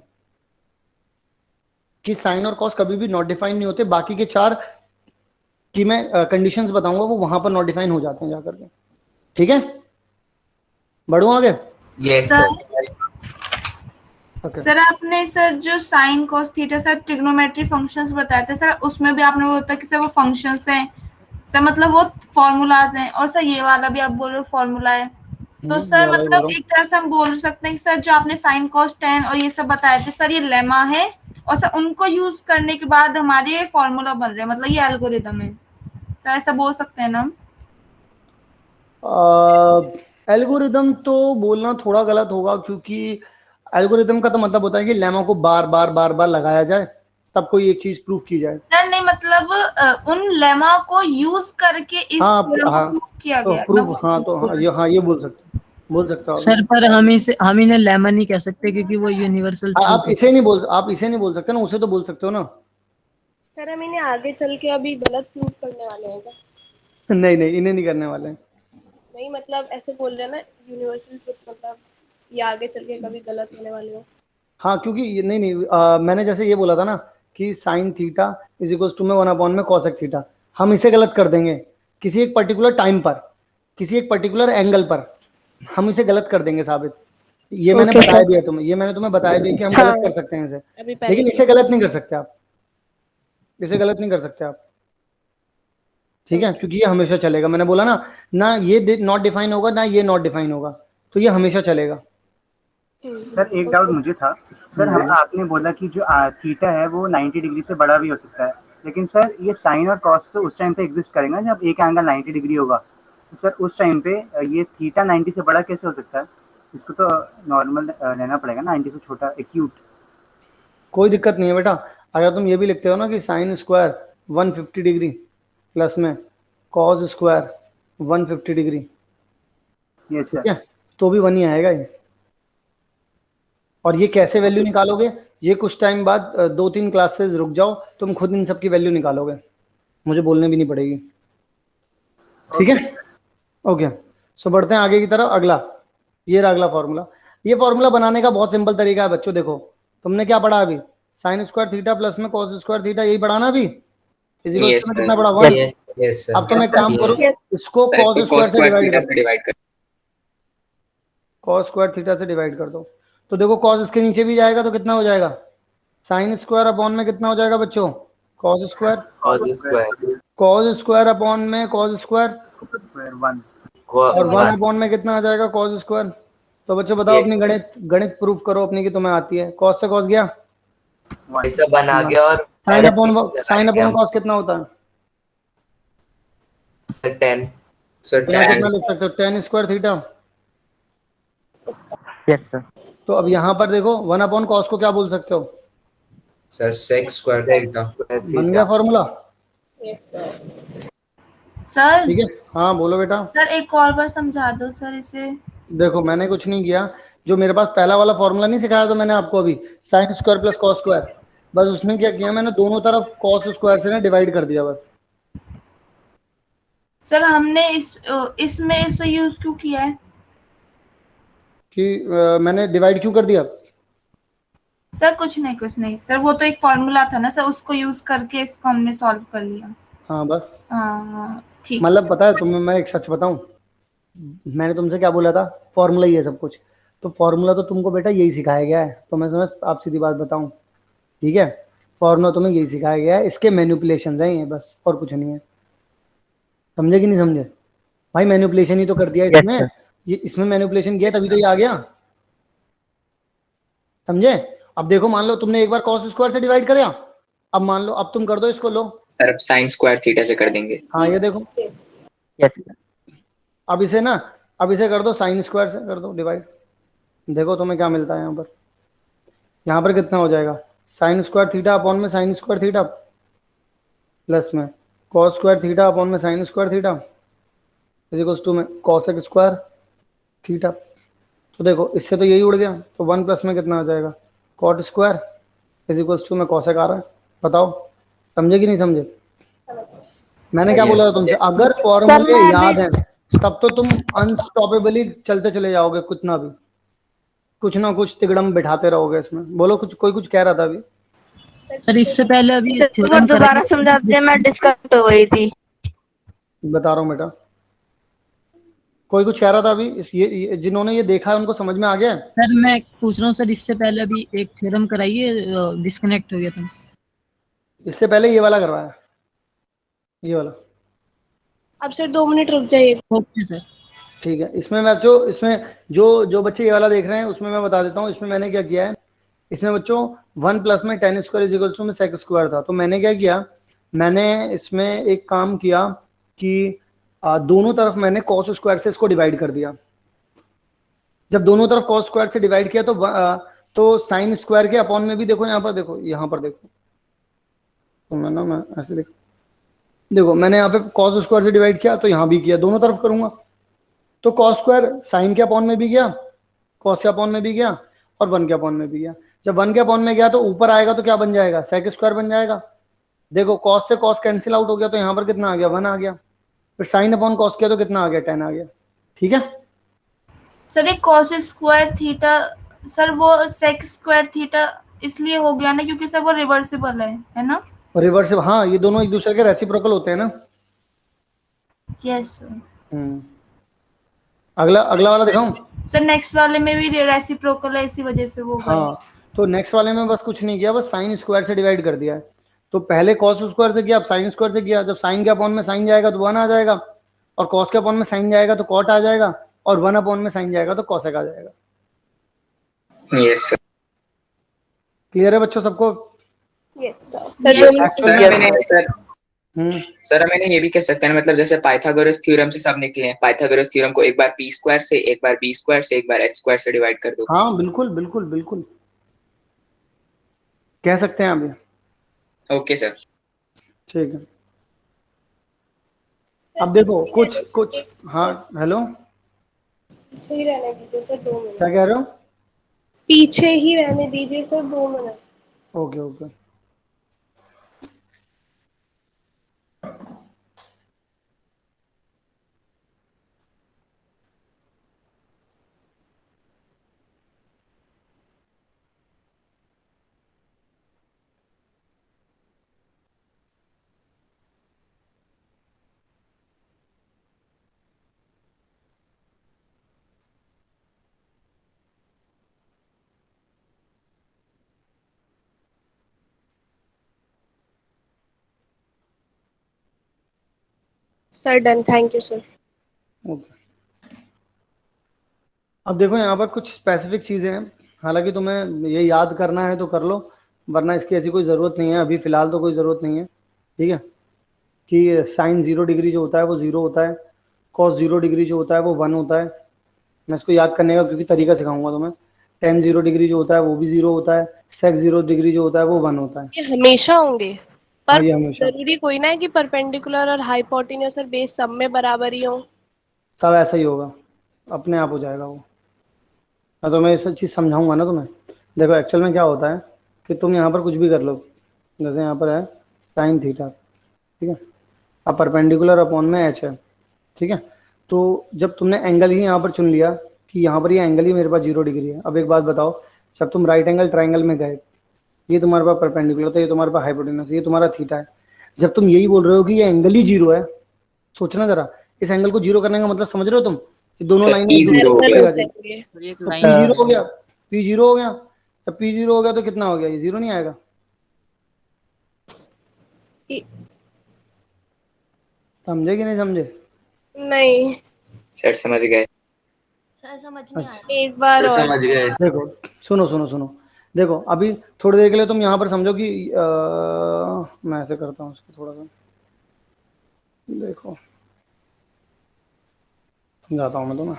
कि साइन और कॉस कभी भी नॉट डिफाइन नहीं होते, बाकी के चार की मैं कंडीशंस बताऊंगा वो वहां पर नॉट डिफाइन हो जाते हैं जाकर के। ठीक है, बढ़ू आगे। यस सर ओके सर आपने सर जो sine cos theta sir trigonometry functions बताए थे सर, उसमें भी आपने वो होता कि सर वो फंक्शंस हैं सर, मतलब वो फॉर्मूलाज हैं, और सर ये वाला भी आप बोल रहे हो फॉर्मूला है, तो सर मतलब एक तरह से हम बोल सकते हैं कि सर जो आपने साइन कॉस टेन और ये सब बताए थे सर, ये लेमा है, और सर उनको यूज करने के बाद हमारे फॉर्मूला बन रहे हैं, मतलब ये एल्गोरिदम है, तो ऐसा बोल सकते हैं ना हम? एल्गोरिदम तो बोलना थोड़ा गलत होगा, क्योंकि एल्गोरिदम का तो मतलब होता है कि लेमा को बार बार लगाया जाए तब कोई एक चीज प्रूफ की जाए। सर नहीं, मतलब उन लेमा को यूज करके इस थ्योरम को प्रूफ किया तो गया। प्रूफ, ये बोल सकते हो सर पर हम इन्हें लेमन नहीं कह सकते क्योंकि वो यूनिवर्सल आप इसे नहीं बोल सकते ना, उसे तो बोल सकते हो ना। सर हम इन्हें आगे चल के अभी गलत प्रूफ करने वाले हैं क्या? नहीं इन्हें नहीं करने वाले हैं। नहीं मतलब ऐसे बोल रहे हैं ना यूनिवर्सल ट्रुथ, मतलब ये आगे चल के कभी गलत होने वाले हो। हाँ क्योंकि मैंने जैसे ये बोला था ना कि sine theta is equal to में 1 में कॉसेक थीटा, हम इसे गलत कर देंगे किसी एक पर्टिकुलर टाइम पर, किसी एक पर्टिकुलर एंगल पर हम इसे गलत कर देंगे साबित। ये मैंने बताया दिया तुम्हें, ये मैंने तुम्हें बताया दिया कि हम गलत कर सकते हैं इसे, लेकिन इसे गलत नहीं कर सकते आप, इसे गलत नहीं कर सकते आप। ठीक है, क्योंकि ये हमेशा चलेगा। मैंने बोला ना ये नॉट डिफाइन होगा ना ये नॉट डिफाइन होगा, तो ये हमेशा चलेगा। सर एक डाउट मुझे था सर, आपने बोला कि जो थीटा है वो 90 डिग्री से बड़ा भी हो सकता है, लेकिन सर ये साइन और कॉस तो उस टाइम पे एग्जिस्ट करेगा जब एक एंगल 90 डिग्री होगा, तो सर उस टाइम पे ये थीटा 90 से बड़ा कैसे हो सकता है? इसको तो नॉर्मल लेना पड़ेगा ना, 90 से छोटा एक्यूट। कोई दिक्कत नहीं है बेटा, अगर तुम ये भी लिखते हो ना कि साइन स्क्वायर 150 डिग्री प्लस में कॉस स्क्वायर 150 डिग्री, यस ठीक सर। है, तो भी 1 ही आएगा ये। और ये कैसे वैल्यू निकालोगे, ये कुछ टाइम बाद 2-3 क्लासेस रुक जाओ, तुम खुद इन सब की वैल्यू निकालोगे, मुझे बोलने भी नहीं पड़ेगी, ठीक है। ओके, सो बढ़ते हैं आगे की तरफ। अगला, ये रहा अगला फॉर्मूला। ये फॉर्मूला बनाने का बहुत सिंपल तरीका है बच्चों। देखो तुमने क्या पढ़ा अभी, साइन स्क्वायर थीटा प्लस में कॉस स्क्वायर थीटा, यही पढ़ा ना अभी, इसी यस में सर। कितना पढ़ा 1। यस अब तुम एक काम करो, इसको सर कॉस इसको स्क्वायर cos से स्क्वायर डिवाइड थीटा कर से दो, डिवाइड कर। कॉस स्क्वायर थीटा से डिवाइड कर दो। तो देखो कॉस इसके नीचे भी जाएगा तो कितना हो जाएगा, साइन स्क्वायर अपॉन में कितना हो जाएगा बच्चों, cos square. cos square cos square upon में कॉस स्क्वायर, स्क्वायर 1। और 1 अपॉन में कितना आ जाएगा, कॉस स्क्वायर। तो बच्चों बताओ अपनी गणित प्रूफ करो अपनी कि तुम्हें आती है। कॉस से कॉस गया, ऐसा बना गया, और साइन अपॉन कॉस कितना होता है, सर 10। सर यहाँ tan कितना लिख सकते हो, ten square theta. Yes sir. तो अब यहाँ पर देखो 1 अपॉन कॉस को क्या बोल सकते हो, सर sec स्क्वायर थीटा। बन गया फॉर्मूला, सर ठीक है। हाँ बोलो बेटा। सर एक और बार समझा दो सर इसे। देखो मैंने कुछ नहीं किया, जो मेरे पास पहला वाला फॉर्मूला नहीं सिखाया था मैंने आपको अभी, sine square plus cos square, बस उसमें क्या किया मैंने, दोनों तरफ कॉस स्क्वायर से ना डिवाइड कर दिया बस। सर हमने इसमें इसे यूज क्यों किया है? कि मैंने डिवाइड क्यों कर दिया, सर कुछ नहीं सर, वो तो एक फॉर्मूला था ना सर, उसको यूज करके इसको हमने सॉल्व कर लिया। हाँ बस, हाँ ठीक। मतलब पता है तुम्हें मैं एक सच बताऊं, मैंने तुमसे क्या बोला था, फॉर्मूला ही है सब कुछ, तो फॉर्मूला तो तुमको बेटा यही सिखाया गया है, तो मैं समझ आप सीधी बात बताऊं, ठीक है, फॉर्मूला तुम्हें यही सिखाया गया है, इसके मैनिपुलेशन हैं ये बस, और कुछ नहीं है। समझे कि नहीं समझे भाई, मैनिपुलेशन ही तो कर दिया इसमें, ये इसमें मैनिपुलेशन किया तभी तो ये आ गया, समझे। अब देखो मान लो तुमने एक बार कॉस स्क्वायर से डिवाइड कर, अब मान लो अब तुम कर दो इसको, लो सर अब sin स्क्वायर थीटा से कर देंगे। हाँ ये देखो, यस। अब इसे ना, अब इसे कर दो साइन स्क्वायर से कर दो डिवाइड, देखो तुम्हें क्या मिलता है यहाँ पर कितना हो जाएगा, साइन स्क्वायर थीटा अपॉन में साइन स्क्वायर थीटा प्लस में कॉस स्क्वायर थीटा अपॉन में sine square theta is equals to में कॉसेक स्क्वायर थीटा। तो देखो इससे तो यही उड़ गया, तो 1 प्लस में कितना आ जाएगा, cot square is equals to में कॉसेक आ रहा है। बताओ समझे कि नहीं समझे, मैंने क्या बोला था तुमसे, अगर फॉर्मूले याद है तब तो तुम अनस्टॉपेबली चलते चले जाओगे, कुछ ना कुछ तिगड़म बिठाते रहोगे इसमें। बोलो कुछ, कोई कुछ कह रहा था अभी। सर इससे पहले अभी दोबारा समझा दीजिए, मैं डिस्कनेक्ट हो गई थी। बता रहा हूँ बेटा, कोई कुछ कह रहा था अभी, ये जिन्होंने ये देखा है उनको समझ में आ गया। सर मैं पूछ रहा हूँ सर, इससे पहले अभी एक थ्योरम कराइए, डिस्कनेक्ट हो गया था। इससे पहले ये वाला करवाया, ये वाला। अब सर 2 मिनट रुक जाइए। Okay sir. ठीक है, इसमें मैं इसमें जो बच्चे ये वाला देख रहे हैं उसमें मैं बता देता हूँ, इसमें मैंने क्या किया है, इसमें बच्चों 1 प्लस में tan square is equal to में सेक स्क्वायर था, तो मैंने क्या किया, मैंने इसमें एक काम किया कि दोनों तरफ मैंने कॉस स्क्वायर से इसको डिवाइड कर दिया। जब दोनों तरफ कॉस स्क्वायर से डिवाइड किया तो साइन स्क्वायर के अपॉन में भी देखो, यहाँ पर देखो तो मैं ऐसे देखो मैंने यहाँ पे कॉस स्क्वायर से डिवाइड किया, तो यहाँ भी किया, दोनों तरफ करूंगा, तो कॉस स्क्वायर साइन के अपॉन में भी गया, कॉस के अपॉन में भी गया, और 1 के अपॉन में भी गया। जब 1 के अपॉन में गया तो ऊपर आएगा तो क्या बन जाएगा, सेक स्क्वायर बन जाएगा। देखो कॉस से कॉस कैंसिल आउट हो गया, तो यहाँ पर कितना आ गया, 1 आ गया। फिर साइन अपॉन कॉस किया तो कितना आ गया, 10 आ गया। ठीक है सर एक कॉस स्क्वायर थीटा, सर वो सेक स्क्वायर थीटा इसलिए हो गया ना क्योंकि सर वो रिवर्सिबल है ना। रिवर्सिबल, हाँ ये दोनों एक दूसरे के रेसिप्रोकल होते हैं ना। Yes sir. अगला वाला दिखाऊं सर, नेक्स्ट वाले में भी रेसिप्रोकल है, इसी वजह से वो हाँ, तो नेक्स्ट वाले में बस कुछ नहीं किया, बस साइन स्क्वायर से डिवाइड कर दिया है। तो पहले कॉस स्क्वायर से किया, अब साइन स्क्वायर से किया। जब साइन के अपॉन में साइन जाएगा तो 1 आ जाएगा, और कॉस के अपॉन में साइन जाएगा तो कॉट आ जाएगा, और 1 अपॉन में साइन जाएगा तो कॉसेक आ जाएगा। Yes sir. क्लियर है बच्चों सबको। सर मैंने ये भी कह सकते हैं, मतलब जैसे पाइथागोरस थ्योरम से सब निकले हैं, पाइथागोरस थ्योरम को एक बार पी स्क्वायर से, एक बार बी स्क्वायर से, एक बार एच स्क्वायर से डिवाइड कर दो। हाँ बिल्कुल बिल्कुल बिल्कुल कह सकते हैं अभी। Okay sir. ठीक है। अब देखो कुछ हाँ हेलो पीछे ही रहने दीजिए सर 2 मिनट। क्या कह रहे हो? पीछे ही रहने दीजिए sir 2 minute. Okay okay. Sir done, thank you sir. Okay. अब देखो यहाँ पर कुछ स्पेसिफिक चीजें हैं, हालांकि तुम्हें ये याद करना है तो कर लो, वरना इसकी ऐसी कोई ज़रूरत नहीं है, अभी फ़िलहाल तो कोई ज़रूरत नहीं है। ठीक है, कि साइन 0 डिग्री जो होता है वो 0 होता है, कॉस 0 डिग्री जो होता है वो 1 होता है। मैं इसको याद करने का क्योंकि तरीका सिखाऊंगा तुम्हें। टेन 0 डिग्री जो होता है वो भी 0 होता है, सेक 0 डिग्री जो होता है वो 1 होता है। ये हमेशा होंगे, हाँ पर ये हमेशा, जरूरी कोई ना है कि परपेंडिकुलर और हाइपोटेन्यूस और बेस सब में बराबर ही हो। सब ऐसा ही होगा, अपने आप हो जाएगा वो। तो मैं ये सब चीज़ समझाऊंगा ना तुम्हें। देखो एक्चुअल में क्या होता है कि तुम यहाँ पर कुछ भी कर लो, जैसे यहाँ पर है साइन थीटा, ठीक है, अब परपेंडिकुलर अपॉन में एच है, ठीक है। तो जब तुमने एंगल ही यहाँ पर चुन लिया कि यहाँ पर ये एंगल ही मेरे पास 0 डिग्री है, अब एक बात बताओ, जब तुम राइट एंगल ट्राइंगल में गए, ये तुम्हारे पास परपेंडिकुलर था, ये तुम्हारे पास हाइपोटेनस, ये तुम्हारा थीटा है, जब तुम यही बोल रहे हो कि ये एंगल ही 0 है, सोचना जरा, इस एंगल को 0 करने का मतलब समझ रहे हो तुम? ये दोनों लाइन P 0 हो गया। तो P 0 हो गया, P 0 हो गया, जब P 0 हो गया तो कितना हो गया, ये 0 नहीं आएगा? समझे कि नहीं समझे? नहीं सर समझ गए। सर समझ नहीं आया। एक बार और समझ गए। देखो सुनो सुनो सुनो, देखो अभी थोड़ी देर के लिए तुम यहाँ पर समझो कि मैं ऐसे करता हूँ इसको थोड़ा सा, देखो समझाता हूँ मैं तुम्हें।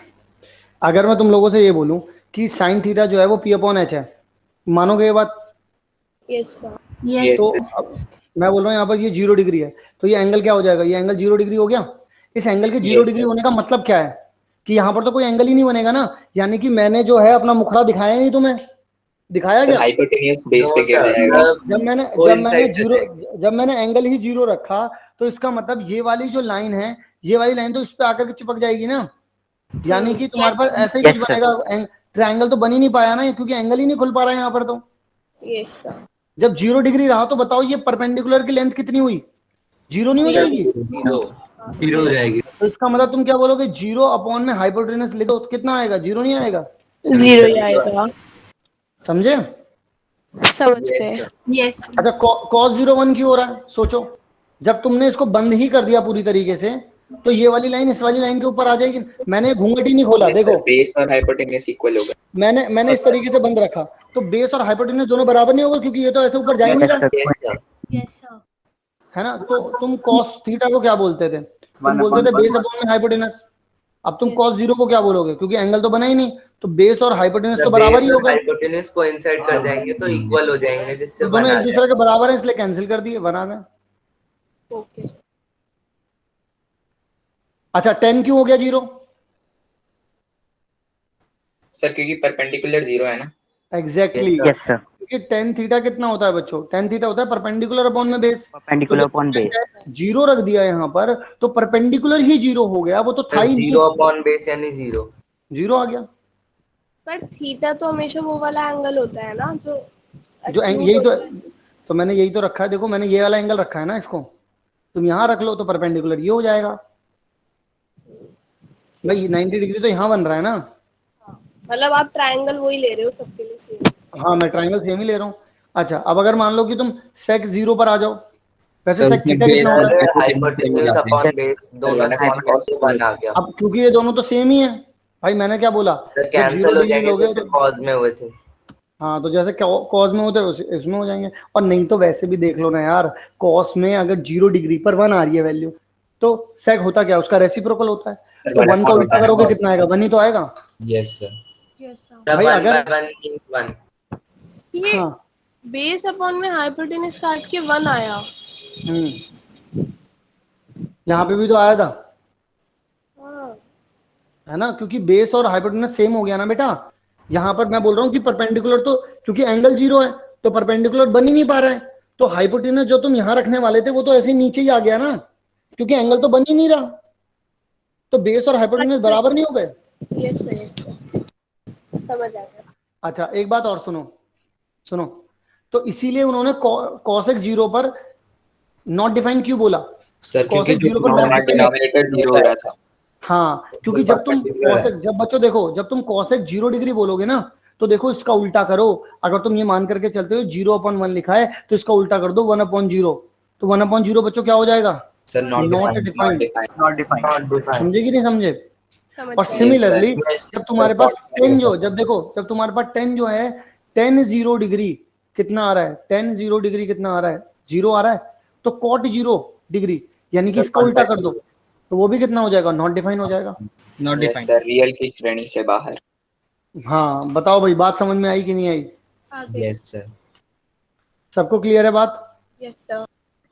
अगर मैं तुम लोगों से ये बोलूँ कि साइन थीटा जो है वो P अपॉन एच है, मानोगे ये बात? Yes sir. यस तो अब मैं बोल रहा हूँ यहाँ पर ये 0 डिग्री है, तो ये एंगल क्या हो जाएगा, ये एंगल 0 डिग्री हो गया। इस एंगल के 0 Yes, डिग्री sir. होने का मतलब क्या है कि यहाँ पर तो कोई एंगल ही नहीं बनेगा ना, यानी कि मैंने जो है अपना मुखड़ा दिखाया नहीं तुम्हें, दिखाया सर क्या? हाइपोटेन्यूस बेस पे No, गिर sir. जाएगा। जब मैंने एंगल ही 0 रखा तो इसका मतलब ये वाली जो लाइन है, ये वाली लाइन तो इस पे आकर के चिपक जाएगी ना, यानी कि तुम्हारे पास ऐसे ही कुछ बनेगा, ट्रायंगल तो बन ही नहीं पाया ना, क्योंकि एंगल ही नहीं खुल पा रहा है यहाँ पर। तो यस सर। जब 0 डिग्री रहा तो बताओ ये परपेंडिकुलर की लेंथ कितनी हुई, 0 नहीं हो जाएगी? 0 हो जाएगी। तो इसका मतलब तुम क्या बोलोगे, 0 अपॉन में हाइपोटेनस लिखो तो कितना आएगा, 0 नहीं आएगा? 0 ही आएगा। समझे? समझ गए। यस अच्छा cos 0 1 क्यों हो रहा है, सोचो, जब तुमने इसको बंद ही कर दिया पूरी तरीके से तो ये वाली लाइन इस वाली लाइन के ऊपर आ जाएगी। मैंने घूंघट ही नहीं खोला, देखो बेस और हाइपोटेन्यूस इक्वल होगा। मैंने इस तरीके से बंद रखा तो बेस और हाइपोटेनस दोनों बराबर नहीं होगा, क्योंकि ये तो ऐसे ऊपर जा ही नहीं रहा, यस सर। है ना। तो तुम cos थीटा को क्या बोलते थे, तुम बोलते थे बेस अपॉन में हाइपोटेनस। अब तुम cos 0 को क्या बोलोगे, क्योंकि एंगल तो बना ही नहीं, तो बेस और हाइपोटेनस तो बराबर ही होगा, हाइपोटेन्यूस कोइंसाइड कर जाएंगे तो इक्वल हो जाएंगे, जिससे तो दोनों बना एक दूसरे के बराबर है, इसलिए कैंसिल कर दिए, बना गए। ओके। अच्छा 10 क्यों हो गया 0? सर क्योंकि परपेंडिकुलर 0 है ना। एग्जैक्टली, यस सर, क्योंकि टेन थीटा कितना होता है बच्चों, टेन थीटा होता है परपेंडिकुलर अपॉन में बेस, परपेंडिकुलर अपॉन बेस। 0 रख दिया यहाँ पर तो परपेंडिकुलर ही 0 हो गया, वो तो था ही नहीं, 0 अपॉन बेस यानी 0 0 आ गया। पर थीटा तो हमेशा वो वाला एंगल होता है ना जो यही तो मैंने यही तो रखा है, देखो मैंने ये वाला एंगल रखा है ना, इसको तुम यहाँ रख लो तो परपेंडिकुलर ये हो जाएगा भाई, 90 डिग्री तो यहाँ बन रहा है ना। मतलब आप ट्रायंगल वही ले रहे हो सबके लिए सेम। हाँ मैं ट्राइंगल सेम ही ले रहा हूँ। अच्छा अब अगर मान लो कि तुम सेक 0 पर आ जाओ, वैसे सेक थीटा कितना होता है, हाइपोटेन्यूस अपॉन बेस दोनों सेम बन आ गया। अब क्योंकि ये दोनों तो सेम ही है भाई, मैंने क्या बोला, कैंसिल हो जाएंगे, जैसे कॉज में हुए थे। हाँ तो जैसे कॉस में होते हैं इसमें हो जाएंगे, और नहीं तो वैसे भी देख लो ना यार, कॉस में अगर 0 डिग्री पर 1 आ रही है वैल्यू तो सेक होता क्या, उसका रेसिप्रोकल होता है, तो 1 का उल्टा करोगे कितना आएगा, 1 ही तो आएगा। Yes sir. Yes sir. भाई अगर वन हाँ बेस अपॉन में हाइपोटेनस काट के 1 आया। यहाँ पे भी तो आया था, हाँ है ना, क्योंकि बेस और हाइपोटेनस सेम हो गया ना बेटा। यहाँ पर मैं बोल रहा हूँ कि परपेंडिकुलर, तो क्योंकि एंगल 0 है तो परपेंडिकुलर बन ही नहीं पा रहा है, तो हाइपोटेनस जो तुम यहाँ रखने वाले थे वो तो ऐसे नीचे ही आ गया ना, क्योंकि एंगल तो बन ही नहीं रहा, तो बेस और हाइपोटेनस बराबर नहीं हो गए। यस सर, समझ आ गया। अच्छा एक बात और सुनो सुनो, तो इसीलिए उन्होंने कॉसेक 0 पर नॉट डिफाइन क्यों बोला सर? क्योंकि cosec जो 0 पर not defined- डिनोमिनेटर 0 हो रहा था। हाँ, क्योंकि जब तुम कॉसेक, जब बच्चों देखो, जब तुम कॉसेक 0 डिग्री बोलोगे ना, तो देखो इसका उल्टा करो। अगर तुम ये मान करके चलते हो 0/1 लिखा है तो इसका उल्टा कर दो 1/0, तो 1/0 बच्चों क्या हो जाएगा? Sir not defined. Not defined. समझे कि नहीं समझे? समझ और गया। सिमिलरली जब तुम्हारे पास 10 जो, जब देखो जब तुम्हारे पास 10 जो है, 10 0 डिग्री कितना आ रहा है? 10 0 डिग्री कितना आ रहा है? 0 आ रहा है, तो कॉट 0 डिग्री यानी कि इसका उल्टा कर दो, तो वो भी कितना हो जाएगा? नॉट डिफाइन हो जाएगा। Not yes defined. Sir, real की श्रेणी से बाहर। हाँ बताओ भाई, बात समझ में आई कि नहीं आई? Yes sir. सबको क्लियर है बात? Yes sir.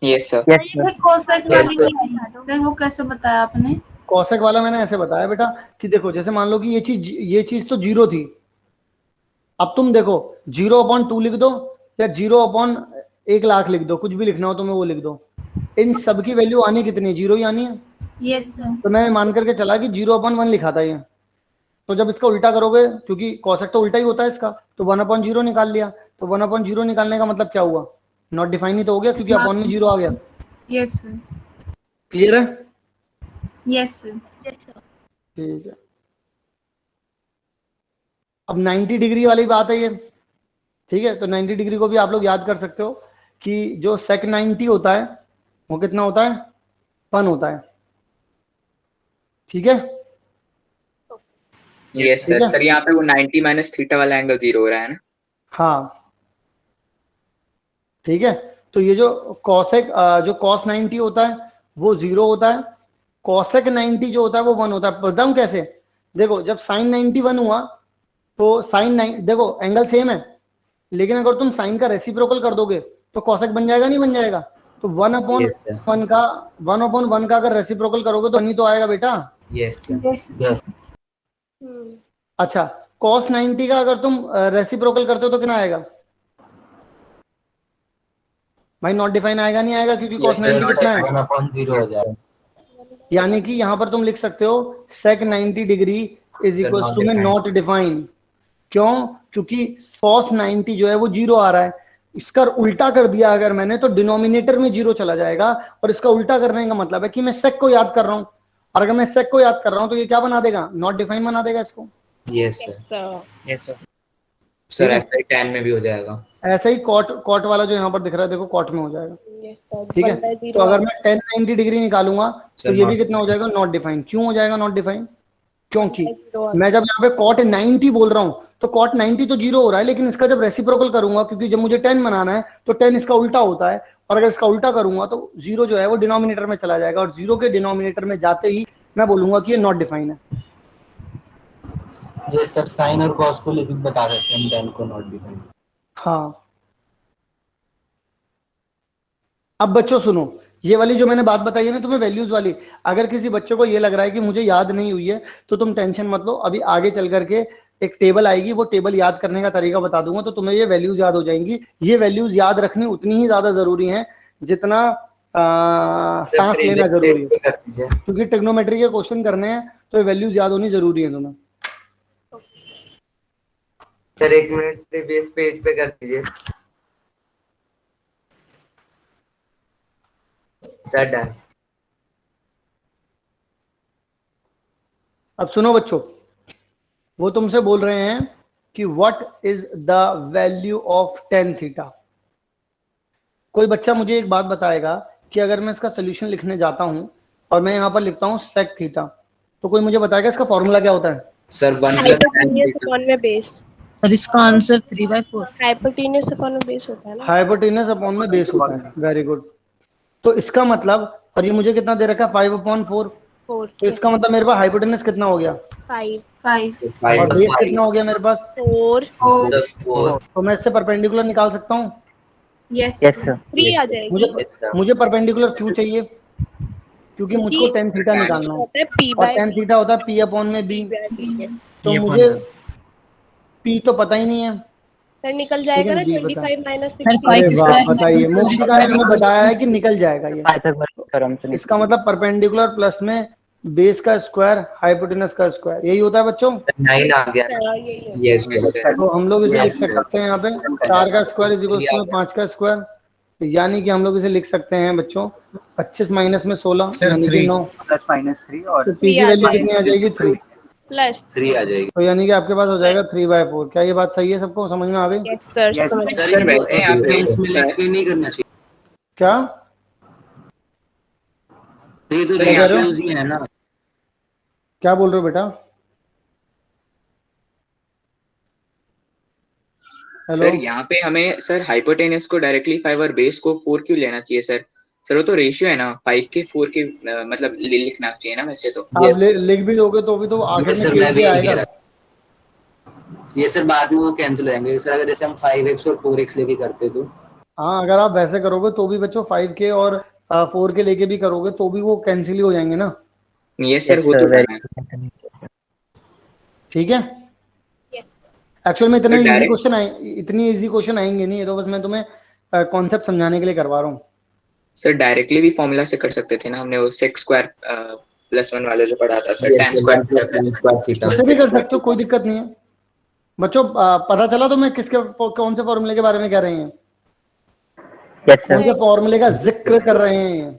Yes sir. ये कोसेक वाली नहीं आई सर, वो कैसे बताया आपने? कॉसेक वाला मैंने ऐसे बताया बेटा कि देखो, जैसे मान लो कि ये चीज तो 0 थी, अब तुम देखो 0/2 लिख दो या 0/1,00,000 लिख दो, कुछ भी लिखना हो तुम्हें वो लिख दो, इन सब की वैल्यू आनी कितनी है? 0 ही आनी है। Yes sir. तो मैं मान करके चला कि 0/1 लिखा था ये, तो जब इसका उल्टा करोगे, क्योंकि कॉसेक तो उल्टा ही होता है इसका, तो 1/0 निकाल लिया, तो 1/0 निकालने का मतलब क्या हुआ? नॉट डिफाइन ही तो हो गया, क्योंकि अपॉन में 0 आ गया। Yes sir. क्लियर है? Yes sir. ठीक है। अब 90 डिग्री वाली बात है ये, ठीक है, तो 90 डिग्री को भी आप लोग याद कर सकते हो कि जो sec 90 होता है वो कितना होता है? 1 होता है, ठीक है। यस ठीक सर। है? सर यहाँ पे वो 90 माइनस थीटा वाला एंगल 0 हो रहा है ना? हाँ ठीक है, तो ये जो कॉसेक जो cos 90 होता है वो 0 होता है, कॉसेक 90 जो होता है वो 1 होता है। बताऊं कैसे? देखो जब sin 90 1 हुआ तो sin 9, देखो एंगल सेम है, लेकिन अगर तुम साइन का रेसिप्रोकल कर दोगे तो कॉसेक बन जाएगा, नहीं बन जाएगा? तो 1/1 का अगर रेसिप्रोकल करोगे तो 1 ही तो आएगा बेटा। यस अच्छा, cos 90 का अगर तुम रेसिप्रोकल करते हो तो कितना आएगा भाई? नॉट डिफाइन आएगा, नहीं आएगा? क्योंकि cos 90 कितना है? 1/0 हो जाएगा। यानी कि यहाँ पर तुम लिख सकते हो sec 90 degree is Sir, equal not to में defined. Not define. क्यों? क्योंकि cos 90 जो है वो 0 आ रहा है, इसका उल्टा कर दिया अगर मैंने तो डिनोमिनेटर में 0 चला जाएगा, और इसका उल्टा करने का मतलब है कि मैं sec को याद कर रहा हूँ, और अगर मैं sec को याद कर रहा हूँ तो ये क्या बना देगा? नॉट डिफाइन बना देगा इसको। Yes sir. Yes sir. Sir ऐसा ही tan में भी हो जाएगा। ऐसा ही कॉट वाला जो यहाँ पर दिख रहा है देखो, कॉट में हो जाएगा, यस सर। ठीक है। तो अगर मैं tan 90 डिग्री निकालूंगा तो Sir, ये भी not कितना हो जाएगा? Not define. क्यों हो जाएगा नॉट डिफाइन? क्योंकि Zero मैं जब यहाँ पे cot 90 बोल रहा हूँ तो cot 90 तो 0 हो रहा है, लेकिन इसका जब रेसिप्रोकल करूंगा, क्योंकि जब मुझे 10 बनाना है तो 10 इसका उल्टा होता है, और अगर इसका उल्टा करूंगा तो 0 जो है वो डिनोमिनेटर में चला जाएगा, और 0 के डिनोमिनेटर में जाते ही मैं बोलूंगा कि ये नॉट डिफाइन है। ये सर साइन और कॉस को लेकर बता देते हैं, tan को नॉट डिफाइंड। हाँ, अब बच्चों सुनो, ये वाली जो मैंने बात बताई है ना तुम्हें, वैल्यूज वाली, अगर किसी बच्चे को ये लग रहा है कि मुझे याद नहीं हुई है तो तुम टेंशन मत लो, अभी आगे चल करके एक टेबल आएगी, वो टेबल याद करने का तरीका बता दूंगा, तो तुम्हें ये वैल्यूज याद हो जाएंगी। ये वैल्यूज याद रखनी उतनी ही ज्यादा जरूरी है जितना सांस लेना जरूरी है, क्योंकि ट्रिग्नोमेट्री के क्वेश्चन करने हैं तो ये वैल्यूज याद होनी जरूरी है तुम्हें। सर 1 मिनट प्रीवियस पेज पे कर दीजिए सर। डन। अब सुनो बच्चों, वो तुमसे बोल रहे हैं कि what is the value of tan theta. कोई बच्चा मुझे एक बात बताएगा कि अगर मैं इसका सोल्यूशन लिखने जाता हूं और मैं यहाँ पर लिखता हूँ sec थीटा, तो कोई मुझे बताएगा इसका फॉर्मूला क्या होता है? सर 1 हाइपोटेन्यूज अपॉन में बेस। सर इसका आंसर 3/4। हाइपोटेन्यूज अपॉन में बेस होता है ना? हाइपोटेनस अपॉन में बेस होता है। Very good. तो इसका मतलब, और ये मुझे कितना दे रखा है? 5/4। 4। तो इसका मतलब मेरे पास हाइपोटेनस कितना हो गया? 5 और बेस कितना हो गया मेरे पास? 4। तो मैं इससे परपेंडिकुलर निकाल सकता हूँ। Yes yes sir. 3 आ जाएगी। मुझे परपेंडिकुलर क्यों चाहिए? क्योंकि मुझको टेन थीटा निकालना है होता है P और by टेन थीटा होता है पी अपॉन में बी। तो ये मुझे पी तो पता ही नहीं है, सर निकल जाएगा ना लेकिन बी पता है। 25 माइनस सर 16। फाइव अरे वाह, स्क्वायर बताइए मोक्षिका ने तुम्हें बताया है कि निकल जाएगा ये। पाइथागोरस थ्योरम से इसका मतलब परपेंडिकुलर प्लस में बेस का स्क्वायर हाइपोटेनस का स्क्वायर, यही होता है बच्चों। 9 आ गया। Yes sir. तो हम लोग इसे लिख Yes, सकते हैं यहाँ पे 4 का स्क्वायर इज इक्वल टू 5 का स्क्वायर, यानी कि हम लोग इसे लिख सकते हैं बच्चों 25 माइनस में 16 सर, यानी कि 3 9। +-3 और तो पी की वैल्यू कितनी आ जाएगी? 3। प्लस 3 आ जाएगी। तो यानी कि आपके पास हो जाएगा 3/4। क्या ये बात सही है? सबको समझ में आ गई? यस सर Yes, समझ सर सर, ये वैसे यहाँ पे इसमें सर- लिख के नहीं करना चाहिए। क्या ये तो सर, यहाँ पे- रेशियोज ही है ना। क्या बोल रहे हो बेटा? हेलो, सर यहाँ पे हमें सर हाइपोटेनस को डायरेक्टली 5 और बेस को 4 क्यों लेना चाहिए सर? सर वो तो रेशियो है ना, 5 के 4 के मतलब लिखना चाहिए ना वैसे तो। आप लिख भी दोगे तो भी तो आखिर में सर के मैं भी ही यही कह आएगा। रहा। ये सर बाद में वो कैंसिल हो जाएंगे सर, अगर जैसे हम 5x और 4x लेके करते तो। हाँ, अगर आप वैसे करोगे तो भी बच्चों 5 के और 4 के लेके भी करोगे तो भी वो कैंसिल ही हो जाएंगे ना। ये सर हो तो very है। ठीक है, एक्चुअल में Sir, direct- इतनी इजी क्वेश्चन आएंगे नहीं, ये तो बस मैं तुम्हें कॉन्सेप्ट समझाने के लिए करवा रहा हूँ। सर डायरेक्टली भी फॉर्मूला से कर सकते थे ना, हमने वो सेक स्क्वायर +1 वाले जो पढ़ा था सर, tan स्क्वायर उससे भी कर सकते हो, कोई दिक्कत नहीं है बच्चों। पता चला तो मैं कौन से फॉर्मूले के बारे में कह रहे हैं? यस कौन सर। से फॉर्मूले का जिक्र कर रहे हैं?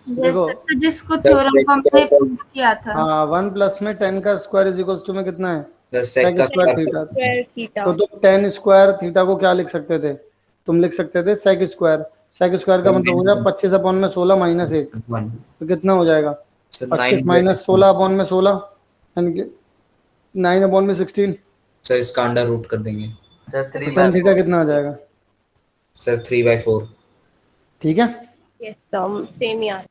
देखो, सर जिसको थ्योरम को हमने प्रूव किया था। हाँ 1 प्लस में 10 का स्क्वायर इज इक्वल टू में कितना है? सेक का स्क्वायर थीटा। Square theta. तो तुम 10 स्क्वायर थीटा को क्या लिख सकते थे? तुम लिख सकते थे सेक स्क्वायर। सेक स्क्वायर का मतलब हो गया 25 अपॉन में 16 माइनस 1, तो कितना हो जाएगा? 25 माइनस 16 अपॉन में 16 यानी कि 9 अपॉन में 16। सर इसका अंडर रूट कर देंगे सर तो tan थीटा कितना आ जाएगा? सर 3/4। ठीक है। यस सर सेम यार।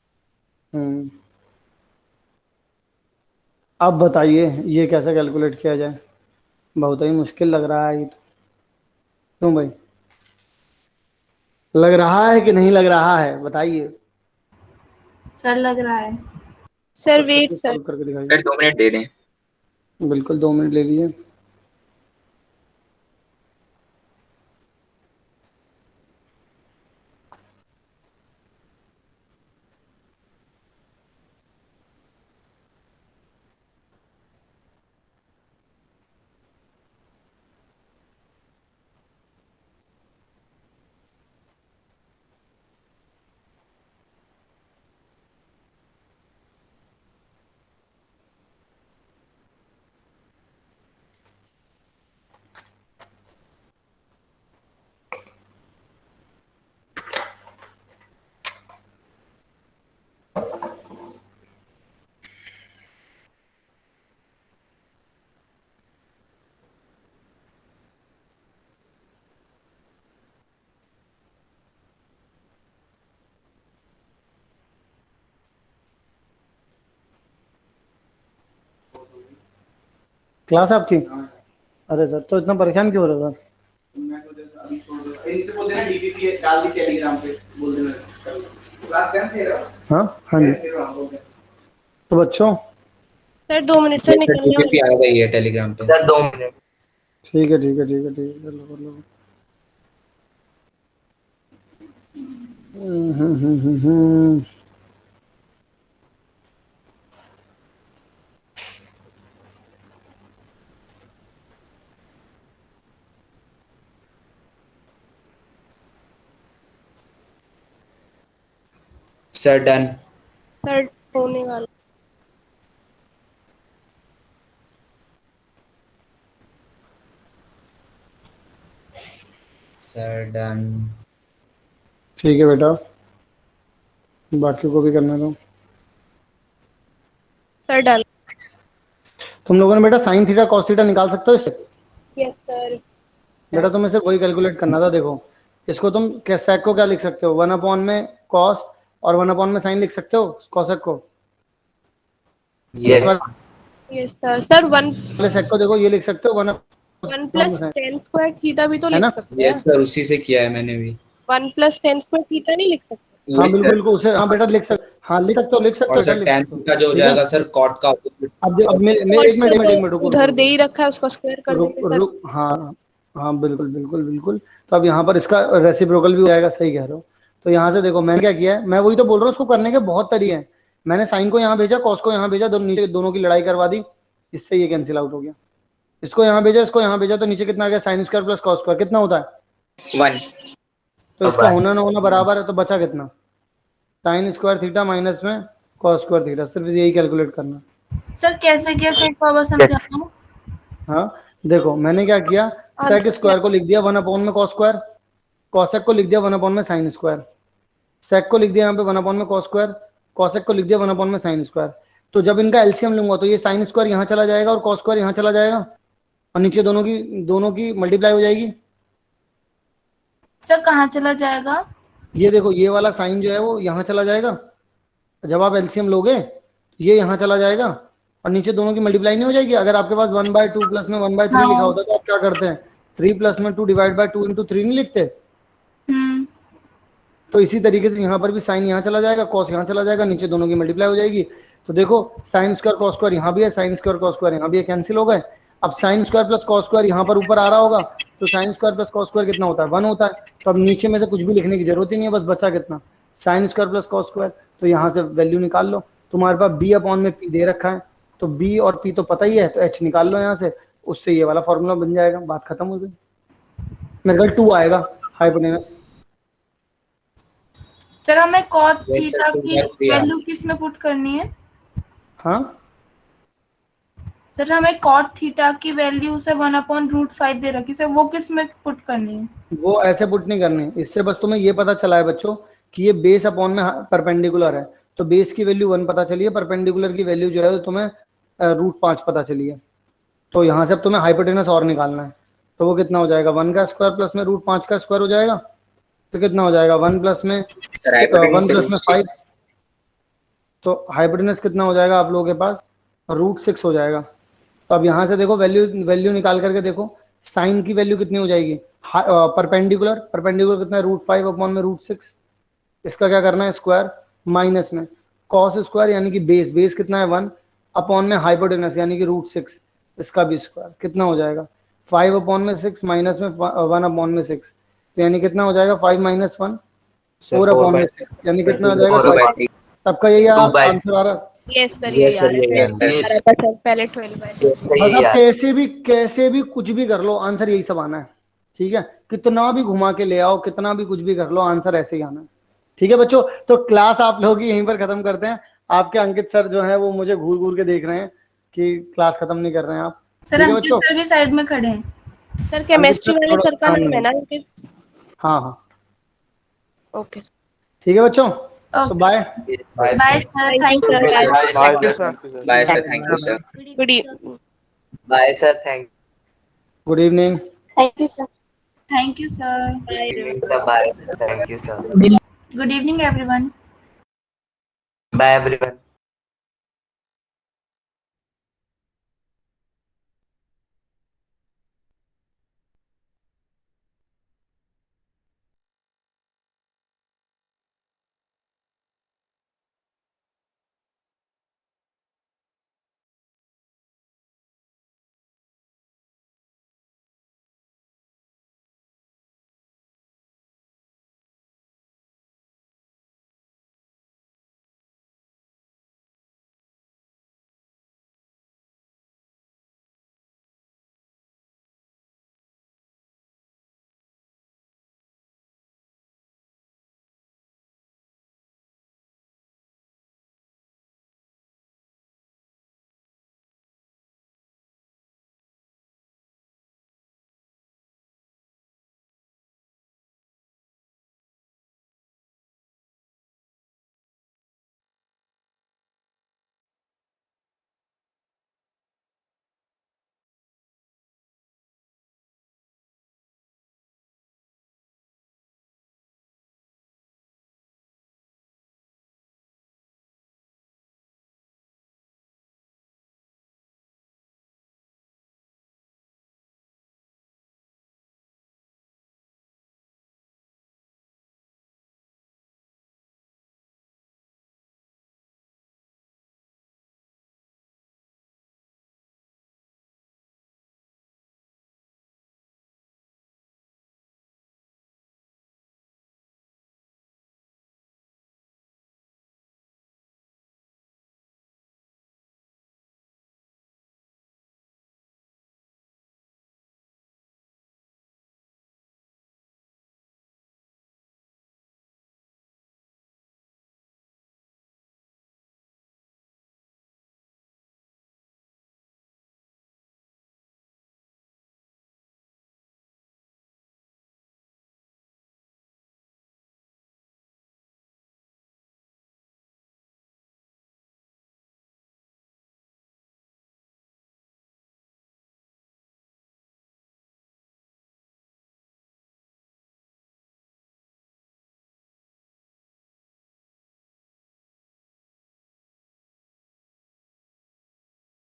अब बताइए ये कैसे कैलकुलेट किया जाए? बहुत ही मुश्किल लग रहा है ये तो। क्यों भाई, लग रहा है कि नहीं लग रहा है? बताइए। सर लग रहा है। Sir wait sir. सॉल्व करके दिखाइए। सर 2 मिनट दे दें। बिल्कुल 2 मिनट ले लीजिए। क्लास आपकी? अरे सर, तो इतना परेशान क्यों हो रहा था? हाँ हाँ जी। तो बच्चों सर 2 मिनट सर निकलने डीपीपी आ गई है टेलीग्राम पे। Sir 2 minute. ठीक है ठीक है ठीक है ठीक है, कर लो कर लो। Sir done. सर होने वाला। Sir done. ठीक है बेटा, बाकी को भी करने दो। Sir done. तुम लोगों ने बेटा साइन थीटा कॉस थीटा निकाल सकते हो इससे? Yes sir. बेटा तुम्हें सिर्फ वही कैलकुलेट करना था। देखो इसको तुम सेक को क्या लिख सकते हो? 1 अपॉन में कॉस और 1 अपॉन में साइन लिख सकते हो कॉसेक को। Yes yes sir. सर 1 पहले सेक को देखो ये लिख सकते हो 1 1 प्लस टेन स्क्वायर थीटा भी तो लिख सकते यस हैं। सर, उसी से किया है मैंने भी। 1 प्लस टेन स्क्वायर थीटा नहीं लिख सकते? हाँ बिल्कुल बिल्कुल, उसे हाँ बेटा लिख सकते, हाँ लिख सकते हो, लिख सकते और हो, सर लिख tan सकते हो। थीटा जो हो ठीक है? जाएगा सर कॉट का opposite। अब मेरे एक मिनट रुको, उधर दे ही रखा है, उसको स्क्वायर कर रुक देंगे सर। रुक, हाँ हाँ बिल्कुल बिल्कुल बिल्कुल। तो अब यहाँ पर इसका रेसिप्रोकल भी हो जाएगा, सही कह रहे हो। तो यहाँ से देखो मैंने क्या किया है, मैं वही तो बोल रहा हूँ, उसको करने के बहुत तरीके हैं। मैंने साइन को यहाँ भेजा, कॉस को यहाँ भेजा, दोनों नीचे दोनों की लड़ाई करवा दी, इससे ये कैंसिल आउट हो गया। इसको यहाँ भेजा, इसको यहाँ भेजा, तो नीचे कितना आ गया, sine square plus cos square कितना होता है 1। तो इसका होना ना होना बराबर है, तो बचा कितना, साइन स्क्वायर थीटा माइनस में कॉस स्क्वायर थीटा, सिर्फ यही कैलकुलेट करना। सर कैसे कैसे एक बार समझाना। हाँ देखो मैंने क्या किया, सेक स्क्वायर को लिख दिया 1 में कॉस स्क्वायर, कॉसेक को लिख दिया 1 में साइन स्क्वायर, सेक को लिख दिया यहाँ पे 1 में कॉस स्क्वायर, कॉसेक को लिख दिया 1 में साइन स्क्वायर। तो जब इनका एलसीएम लूंगा तो ये साइन स्क्वायर यहाँ चला जाएगा और कॉस स्क्वायर यहाँ चला जाएगा, और नीचे दोनों की मल्टीप्लाई हो जाएगी। सर कहाँ चला जाएगा? ये देखो ये वाला साइन जो है वो यहाँ चला जाएगा, जब आप एलसीएम लोगे ये यहाँ चला जाएगा, और नीचे दोनों की मल्टीप्लाई नहीं हो जाएगी। अगर आपके पास 1/2 प्लस में 1/3 लिखा होता तो आप क्या करते हैं, 3 प्लस में 2 डिवाइड बाय 2 इंटू 3 नहीं लिखते। तो इसी तरीके से यहाँ पर भी साइन यहाँ चला जाएगा, कॉस यहाँ चला जाएगा, नीचे दोनों की मल्टीप्लाई हो जाएगी। तो देखो साइन स्क्वायर कॉस स्क्वायर यहाँ भी है, साइन स्क्वायर कॉस स्क्वायर यहाँ भी है, कैंसिल हो गए। अब sine square plus cos square यहाँ पर ऊपर आ रहा होगा, तो sine square plus cos square कितना होता है, 1 होता है। तो अब नीचे में से कुछ भी लिखने की जरूरत ही नहीं है, बस बचा कितना, sine square plus cos square. तो यहाँ से वैल्यू निकाल लो, तुम्हारे पास b अपॉन में p दे रखा है, तो b और p तो पता ही है, तो h निकाल लो यहाँ से, उससे ये वाला फॉर्मूला बन जाएगा, बात खत्म हो गई। मेरे ख्याल 2 आएगा हाइपोटेनस। सर हमें कॉट थीटा की वैल्यू किस में पुट करनी है? हाँ सर हमें कॉट थीटा की वैल्यू से 1/√5 दे रखी, सर वो किस में पुट करनी है? वो ऐसे पुट नहीं करनी, इससे बस तुम्हें ये पता चला है बच्चों कि ये बेस अपॉन में परपेंडिकुलर है, तो बेस की वैल्यू 1 पता चली है, परपेंडिकुलर की वैल्यू जो है तुम्हें √5 पता चली है। तो यहाँ से अब तुम्हें हाइपोटेनस और निकालना है, तो वो कितना हो जाएगा, 1 का स्क्वायर प्लस में √5 का स्क्वायर हो जाएगा, तो कितना हो जाएगा 1 प्लस में 5, तो हाइपोटेनस कितना हो जाएगा आप लोगों के पास √6 हो जाएगा। तो अब यहाँ से देखो वैल्यू निकाल करके देखो, साइन की वैल्यू कितनी हो जाएगी, परपेंडिकुलर कितना है √5 अपॉन में √6, इसका क्या करना है स्क्वायर, माइनस में कॉस स्क्वायर यानी कि बेस कितना है 1 अपॉन में हाइपोटेनस यानी कि √6, इसका भी स्क्वायर कितना हो जाएगा 5 अपॉन में 6 माइनस में 1 अपॉन में 6, तो यानी कितना हो जाएगा 5 - 1 4 अपॉन में 6, यानी कितना हो जाएगा, सबका यही आंसर आ रहा है। यस सर, ये आ रहा है पहले 12 आप कैसे भी कुछ भी कर लो, आंसर यही सब आना है। ठीक है, कितना भी घुमा के ले आओ, कितना भी कुछ भी कर लो, आंसर ऐसे ही आना है। ठीक है बच्चों, तो क्लास आप लोग की यहीं पर खत्म करते हैं। आपके अंकित सर जो है वो मुझे घूर घूर के देख रहे हैं कि क्लास खत्म नहीं कर रहे हैं आप। सर अंकित सर भी साइड में खड़े हैं। सर केमिस्ट्री वाले सर का नाम है ना अंकित? हाँ हाँ ओके ठीक है बच्चों, तो bye bye sir, thank you bye sir, thank you sir, good evening, bye sir, thank good evening, thank you sir, thank you sir, bye, thank you sir, good evening everyone, bye everyone.